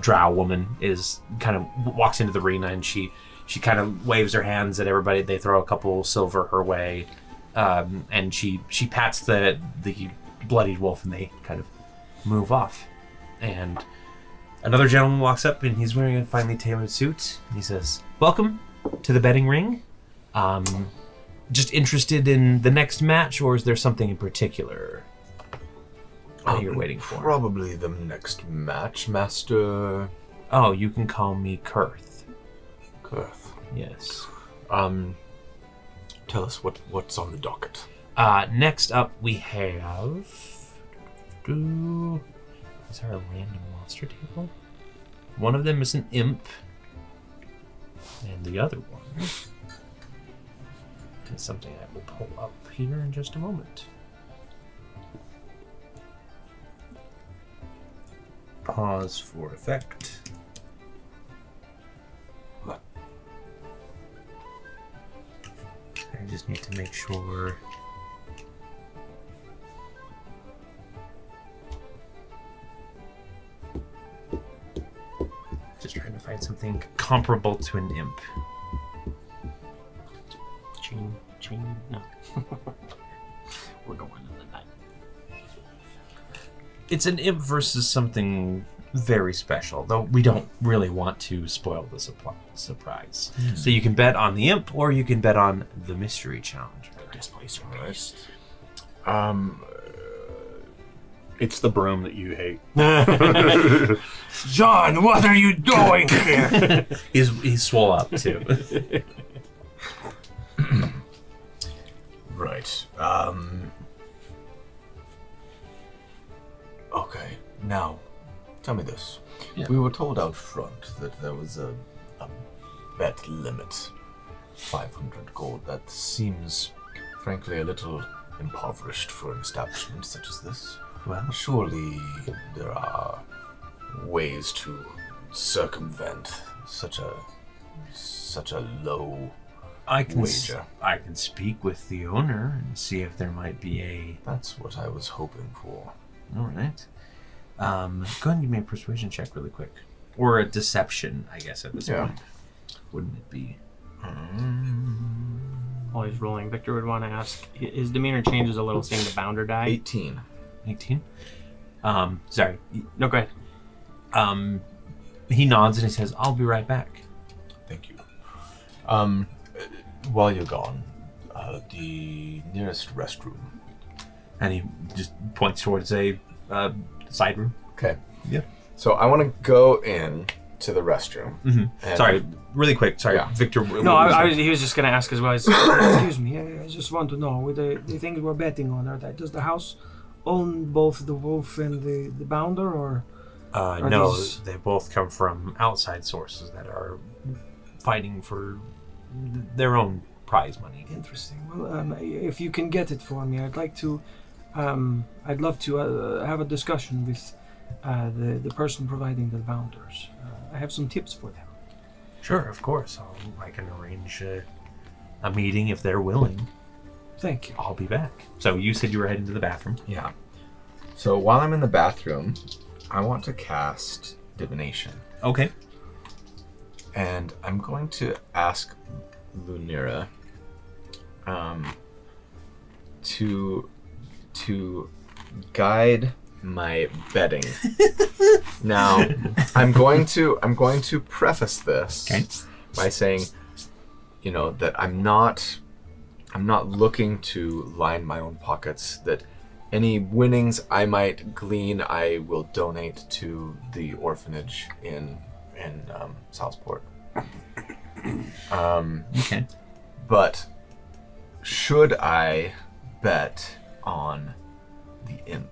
drow woman is kind of walks into the arena and she kind of waves her hands at everybody. They throw a couple silver her way, and she pats the bloodied wolf and they kind of move off. And another gentleman walks up and he's wearing a finely tailored suit. And he says, "Welcome to the betting ring. Just interested in the next match, or is there something in particular that you're waiting for?" Probably the next match, Master Oh, you can call me Kurth. Kurth. Yes. Tell us what's on the docket. Next up we have... Is there a random monster table? One of them is an imp. And the other one is something I will pull up here in just a moment. Pause for effect. I just need to make sure. Just trying to find something comparable to an imp. Chain, no. We're going to the night. It's an imp versus something very special, though we don't really want to spoil the surprise. So you can bet on the imp, or you can bet on the mystery challenger. Displacer Right. It's the broom that you hate. John, what are you doing here? He's swole up too. Right. Okay. Now, tell me this. Yeah. We were told out front that there was a bet limit. 500 gold. That seems, frankly, a little impoverished for an establishment such as this. Well, Surely there are ways to circumvent such a low I can wager. I can speak with the owner and see if there might be a. That's what I was hoping for. All right. Go ahead and give me a persuasion check really quick, or a deception, I guess at this Yeah. point. Wouldn't it be? While he's rolling, Victor would want to ask. His demeanor changes a little, seeing the bounder die. 18. 18. Sorry. No, go ahead. He nods and he says, "I'll be right back." Thank you. While you're gone, the nearest restroom. And he just points towards a side room. Okay. Yeah. So I want to go in to the restroom. And Sorry, really quick. Sorry, Yeah. Victor. No, he was just going to ask as well. Excuse me, I just want to know, with the things we're betting on, does the house own both the wolf and the bounder, or? No, these- they both come from outside sources that are fighting for their own prize money. Interesting. Well, if you can get it for me, I'd like to. I'd love to have a discussion with the person providing the bounders. I have some tips for them. Sure, of course. I can arrange a meeting if they're willing. Thank you. I'll be back. So you said you were heading to the bathroom. Yeah. So while I'm in the bathroom, I want to cast divination. Okay. And I'm going to ask Lunira to guide my betting. Now, I'm going to preface this by saying, that I'm not looking to line my own pockets, that any winnings I might glean, I will donate to the orphanage in Southport. Okay. But should I bet on the imp?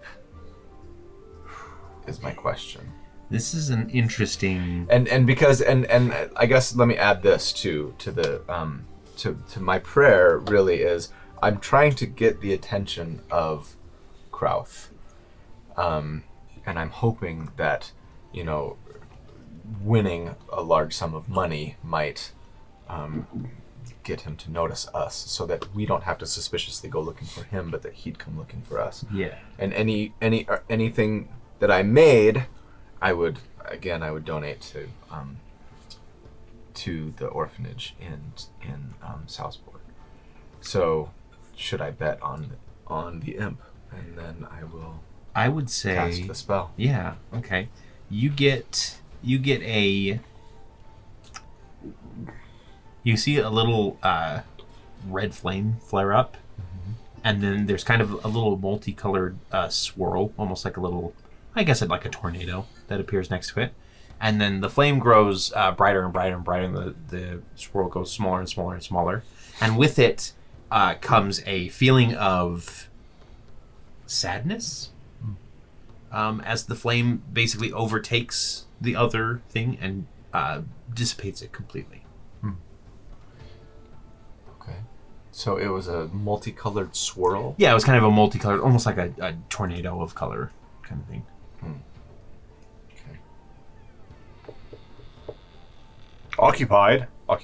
Is my question. This is an interesting. And because I guess let me add this to the to my prayer really is I'm trying to get the attention of Krauth. And I'm hoping that, winning a large sum of money might get him to notice us, so that we don't have to suspiciously go looking for him, but that he'd come looking for us. Yeah. And anything that I made, I would donate to the orphanage in Southport. So, should I bet on the imp, and then I will I would say. cast the spell. Yeah. Okay. You get a. You see a little red flame flare up, and then there's kind of a little multicolored swirl, almost like a little, I guess, like a tornado that appears next to it. And then the flame grows brighter and brighter and brighter, and the swirl goes smaller and smaller and smaller. And with it comes a feeling of sadness, as the flame basically overtakes the other thing and dissipates it completely. Okay. So it was a multicolored swirl. Yeah, it was kind of a multicolored, almost like a tornado of color kind of thing. Okay. Occupied. Oh,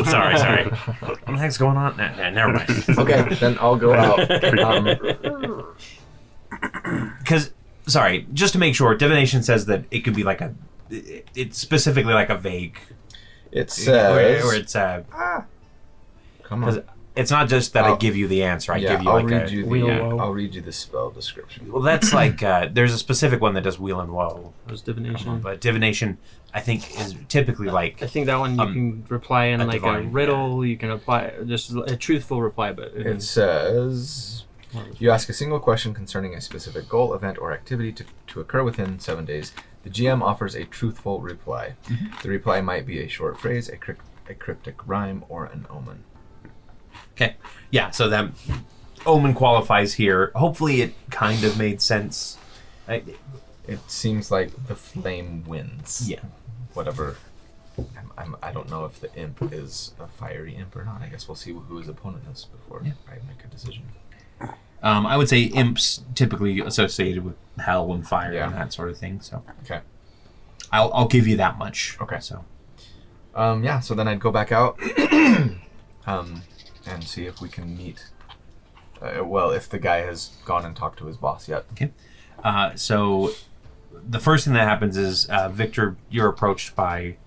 sorry. What the heck's going on? Nah, never mind. Okay, then I'll go out. Because, sorry, just to make sure, divination says that it could be like it's specifically like a vague. It says. Or it's Come on. it's not just that I give you the answer. I give you I'll like read a. you the, I'll read you the spell description. Well, that's like there's a specific one that does wheel and woe. It was divination. But divination, I think, is typically like. I think that one you can reply in like divine, a riddle. You can apply just a truthful reply, but It says, you ask a single question concerning a specific goal, event, or activity to occur within 7 days. The GM offers a truthful reply. The reply might be a short phrase, a cryptic rhyme, or an omen. Okay. Yeah, so that omen qualifies here. Hopefully it kind of made sense. It seems like the flame wins. Yeah. Whatever. I don't know if the imp is a fiery imp or not. I guess we'll see who his opponent is before I make a decision. I would say imps typically associated with hell and fire and that sort of thing. So Okay. I'll give you that much. Okay. So So then I'd go back out and see if we can meet. If the guy has gone and talked to his boss yet. Okay. So the first thing that happens is Victor, you're approached by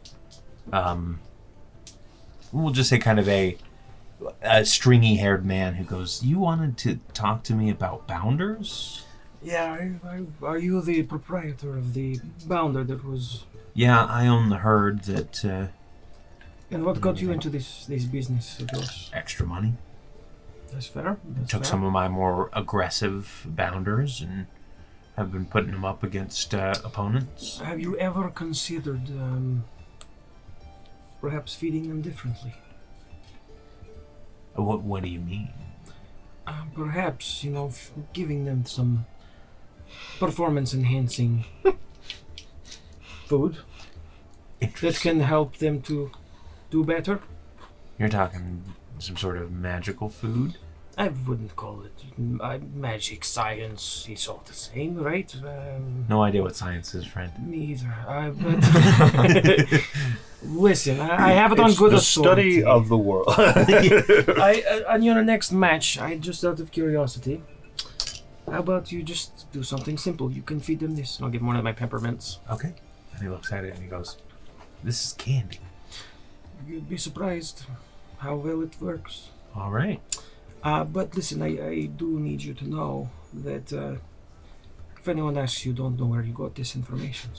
we'll just say kind of a stringy-haired man who goes, "You wanted to talk to me about bounders?" Yeah, are you the proprietor of the bounder that was... Yeah, I own the herd that And what got you into this business of yours? extra money. That's fair. Took some of my more aggressive bounders and have been putting them up against opponents. Have you ever considered perhaps feeding them differently? What do you mean? Perhaps, giving them some performance-enhancing food that can help them to do better. You're talking some sort of magical food? I wouldn't call it magic, science. It's all the same, right? No idea what science is, friend. Me either. But listen, I have it on It's good the authority. study of the world. On your next match, just out of curiosity, how about you just do something simple? You can feed them this. I'll give him one of my peppermints. Okay. And he looks at it and he goes, "This is candy." You'd be surprised how well it works. All right. But listen, I do need you to know that if anyone asks you, don't know where you got this information.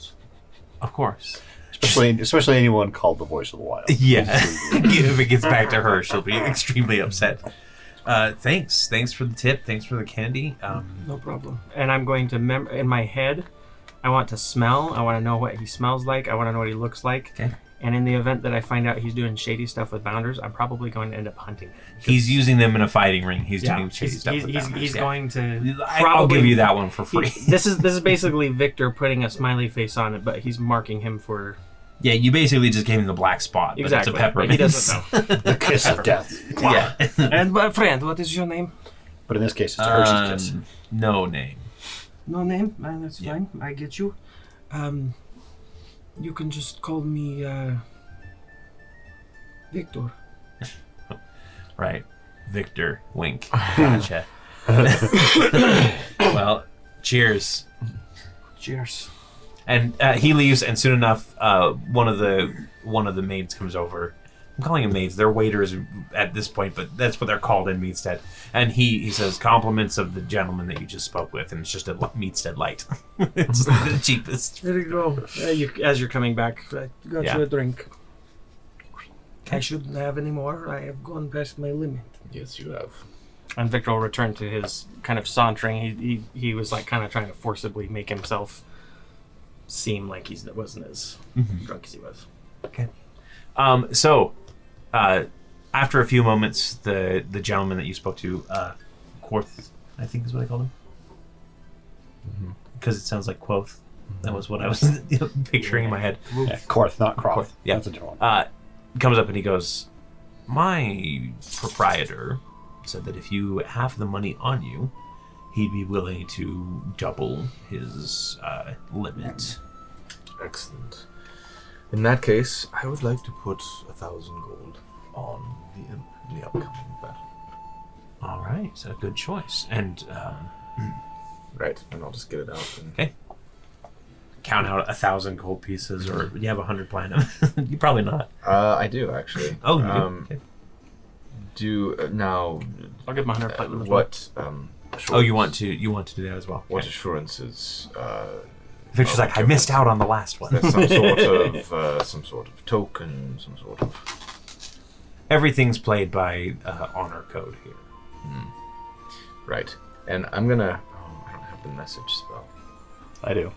Of course. especially anyone called the voice of the wild. Yeah. If it gets back to her, she'll be extremely upset. Thanks for the tip. Thanks for the candy. No problem. And I'm going to in my head, I want to smell. I want to know what he smells like. I want to know what he looks like. Okay. And in the event that I find out he's doing shady stuff with bounders, I'm probably going to end up hunting him. He's using them in a fighting ring. He's doing shady stuff with bounders, He's yeah. going to. I'll give you that one for free. This is basically Victor putting a smiley face on it, but he's marking him for. Yeah, you basically just gave him the black spot, but Exactly. it's a peppermint. He doesn't know. The kiss of death. Yeah. And friend, what is your name? But in this case, it's a Hershey's kiss. No name. No name? That's fine. I get you. You can just call me Victor. Right. Victor. Wink. Gotcha. Well, cheers. Cheers. And he leaves, and soon enough, one of the maids comes over. I'm calling them maids. They're waiters at this point, but that's what they're called in Meadstead. And he says, "Compliments of the gentleman that you just spoke with," and it's just a Meadstead light. It's the cheapest. There you go. As you're coming back, I got Yeah. you a drink. I shouldn't have any more. I have gone past my limit. Yes, you have. and Victor will return to his kind of sauntering. He was like kind of trying to forcibly make himself seem like he wasn't as drunk as he was. Okay. So, after a few moments, the gentleman that you spoke to, Quarth, I think is what I called him, because it sounds like Quoth. That was what I was picturing in my head. Yeah, Quarth, not Croth. Yeah. That's a different one. Comes up and he goes, "My proprietor said that if you have the money on you, he'd be willing to double his limit." Excellent. In that case, I would like to put 1,000 gold on the imp in the upcoming battle. All right, so good choice. And Right, and I'll just get it out. And... okay. Count out 1,000 gold pieces, or you have 100 platinum. You probably not. I do actually. Oh, you do? Okay. Now. I'll give him 100 platinum as well. What? Oh, you want to do that as well. What Okay. assurances? Victor's like, I missed out on the last one. There's some sort of token, some sort of. Everything's played by honor code here. Right, and I'm gonna. Oh, I don't have the message spell. I do.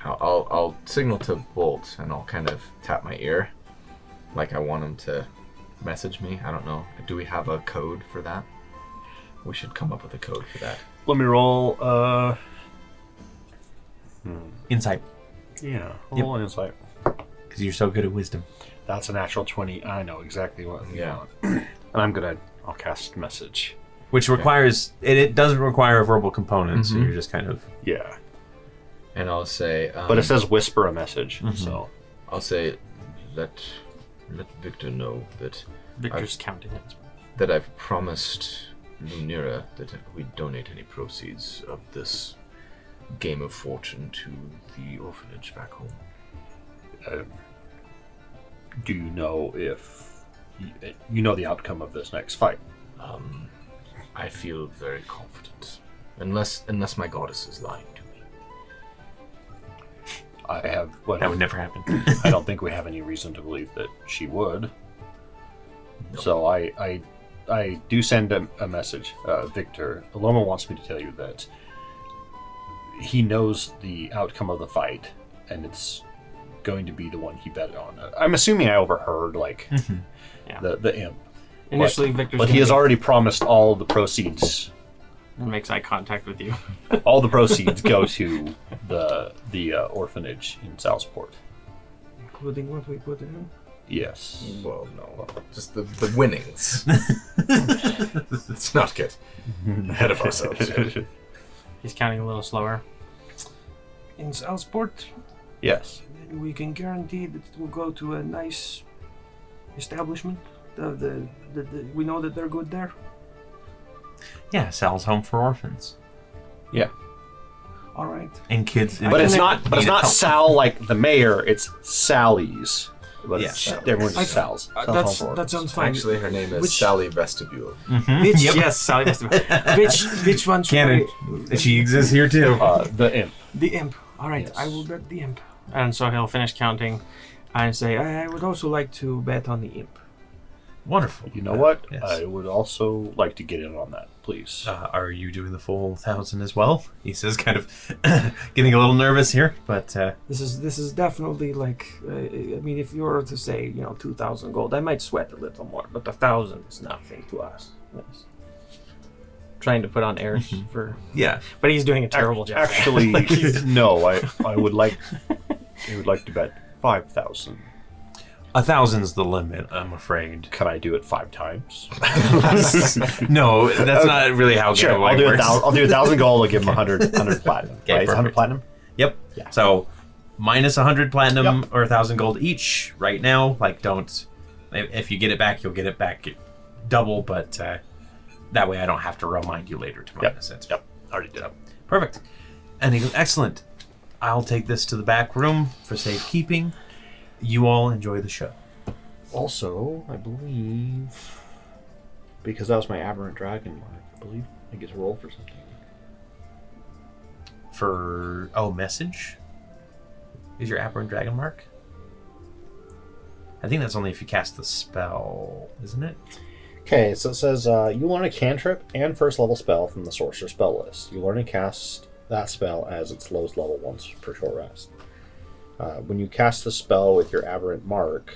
I'll signal to Bolt, and I'll kind of tap my ear, like I want him to message me. I don't know. Do we have a code for that? We should come up with a code for that. Let me roll. Insight, Yeah, roll an insight. because you're so good at wisdom. That's a natural 20. I know exactly what. Yeah. And I'll cast message. Which requires, it doesn't require a verbal component, so you're just kind of... Yeah. And I'll say. But it says whisper a message, so. I'll say, let Victor know that Victor's counting it. that I've promised Lunira that we donate any proceeds of this game of fortune to the orphanage back home. Do you know if you know the outcome of this next fight? I feel very confident, unless my goddess is lying to me. I have. Well, That would never happen. I don't think we have any reason to believe that she would. No. So I do send a message. Victor, Alomah wants me to tell you that he knows the outcome of the fight, and it's going to be the one he bet on. I'm assuming I overheard, like, Yeah. the imp. Initially, Victor's But he has already promised all the proceeds. and makes eye contact with you. All the proceeds go to the orphanage in Southport. Including what we put in. Yes. Well, no, just the winnings. Let's not get ahead of ourselves. Yet. He's counting a little slower. In Southport, Yes. we can guarantee that it will go to a nice establishment. We know that they're good there. Yeah, Sal's Home for Orphans. Yeah. All right. And kids... But it's not. But it's need not help. Sal like the mayor. It's Sally's. But Yeah. it's, everyone's just Sal's. Sal's Home for that sounds fine. Actually, her name is Which- Sally Vestibule. Which, Yes, Sally must have. which one should Canon. She exists here too. the imp. The imp. All right, Yes. I will bet the imp. And so he'll finish counting. And say, I would also like to bet on the imp. Wonderful. You know what? Yes. I would also like to get in on that, please. Are you doing the full 1,000 as well? He says, kind of getting a little nervous here, but This is definitely like, I mean, if you were to say, 2,000 gold, I might sweat a little more, but 1,000 is nothing to us. Yes. Trying to put on airs for. yeah. But he's doing a terrible job. Actually, no. I would like. I would like to bet 5,000. 1,000's the limit, I'm afraid. Can I do it 5 times? No, that's not really how Sure, giveaway I'll do works. 1,000. I'll do 1,000 gold. I'll give him 100 platinum. Okay, right? Is it 100 perfect. platinum? Yep. Yeah. So minus 100 platinum Yep. or 1,000 gold each right now. Like, don't. If you get it back, you'll get it back double, but that way I don't have to remind you later to minus it. Yep. Already did. Perfect. And he goes, excellent. I'll take this to the back room for safekeeping. You all enjoy the show. Also, I believe, because that was my aberrant dragon mark, I believe I get to roll for something. Message? Is your aberrant dragon mark? I think that's only if you cast the spell, isn't it? Okay, so it says you learn a cantrip and first level spell from the sorcerer spell list. You learn to cast that spell as its lowest level once per short rest. When you cast the spell with your aberrant mark,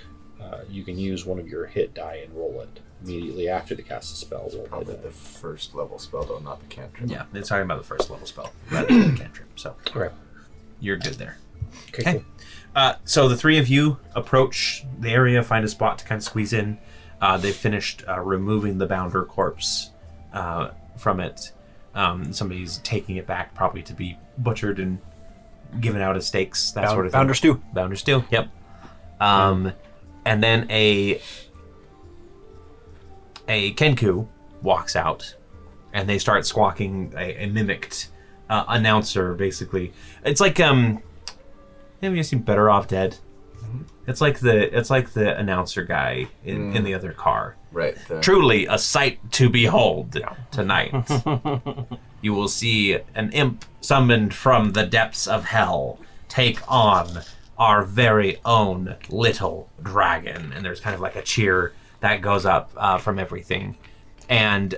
you can use one of your hit die and roll it. Immediately after the cast the spell, roll Probably it. the first level spell, though, not the cantrip. Yeah, it's talking about the first level spell rather than the cantrip. So Okay. you're good there. Okay. So the three of you approach the area, find a spot to kind of squeeze in. They've finished removing the bounder corpse from it. Somebody's taking it back, probably to be butchered and given out as steaks, that sort of thing. Bounder stew. Bounder stew, yep. And then a Kenku walks out, and they start squawking a mimicked announcer, basically. It's like, have you seen Better Off Dead? It's like the announcer guy in the other car. Right. Truly a sight to behold tonight. You will see an imp summoned from the depths of hell take on our very own little dragon. And there's kind of like a cheer that goes up from everything. And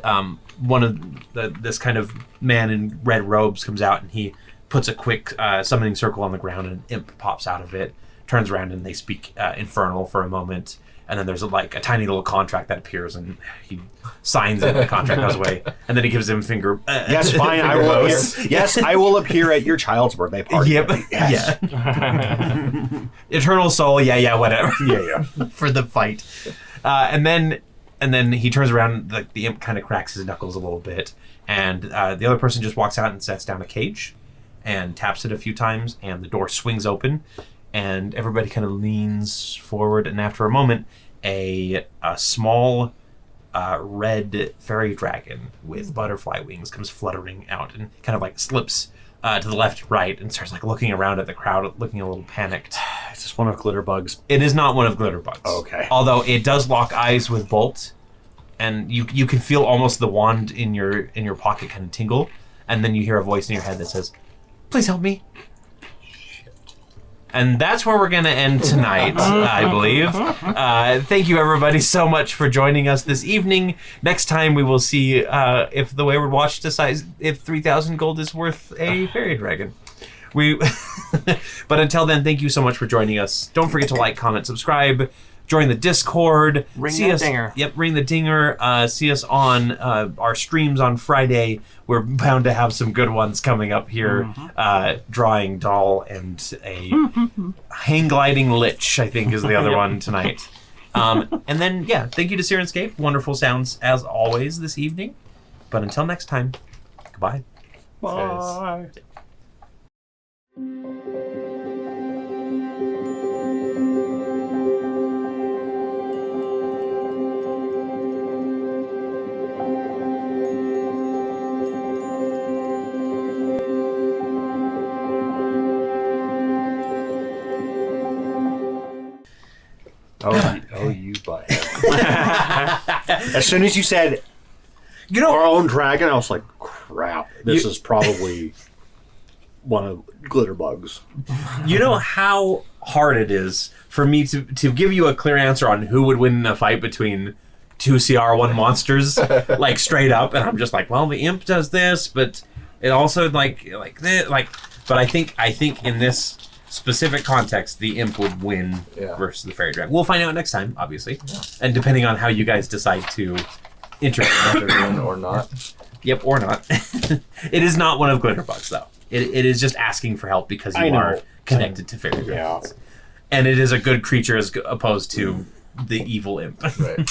one of this kind of man in red robes comes out, and he puts a quick summoning circle on the ground, and an imp pops out of it, turns around, and they speak Infernal for a moment. And then there's a tiny little contract that appears, and he signs it. The contract goes away, and then he gives him finger. Yes, fine. I will appear. Yes, I will appear at your child's birthday party. Yep. Yes. Yeah. Eternal soul. Yeah. Whatever. Yeah. For the fight, and then he turns around. The imp kind of cracks his knuckles a little bit, and the other person just walks out and sets down a cage, and taps it a few times, and the door swings open. And everybody kind of leans forward, and after a moment, a small red fairy dragon with butterfly wings comes fluttering out and kind of slips to the left, right, and starts looking around at the crowd, looking a little panicked. Is this one of Glitterbugs? It is not one of Glitterbugs. Okay. Although it does lock eyes with Bolt, and you can feel almost the wand in your pocket kind of tingle, and then you hear a voice in your head that says, "Please help me." And that's where we're going to end tonight, I believe. Thank you, everybody, so much for joining us this evening. Next time, we will see if the Wayward Watch decides if 3,000 gold is worth a fairy dragon. But until then, thank you so much for joining us. Don't forget to like, comment, subscribe. Join the Discord. Ring the dinger. Yep, ring the dinger. See us on our streams on Friday. We're bound to have some good ones coming up here. Drawing Doll and a hang gliding lich, I think, is the other one tonight. And then, thank you to Syrinscape. Wonderful sounds as always this evening. But until next time, goodbye. Bye. Oh, you butthead. As soon as you said, our own dragon, I was like, crap, this is probably one of Glitterbugs. You know how hard it is for me to give you a clear answer on who would win in a fight between two CR1 monsters, straight up, and I'm just well, the imp does this, but it also but I think in this specific context, the imp would win versus the fairy dragon. We'll find out next time, obviously, and depending on how you guys decide to interact or not. Yep, or not. It is not one of Glitterbugs, though. It is just asking for help because you are connected to fairy dragons, and it is a good creature as opposed to the evil imp. Right.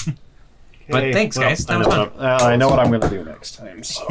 But thanks, guys. That was fun. I know what I'm going to do next time. So.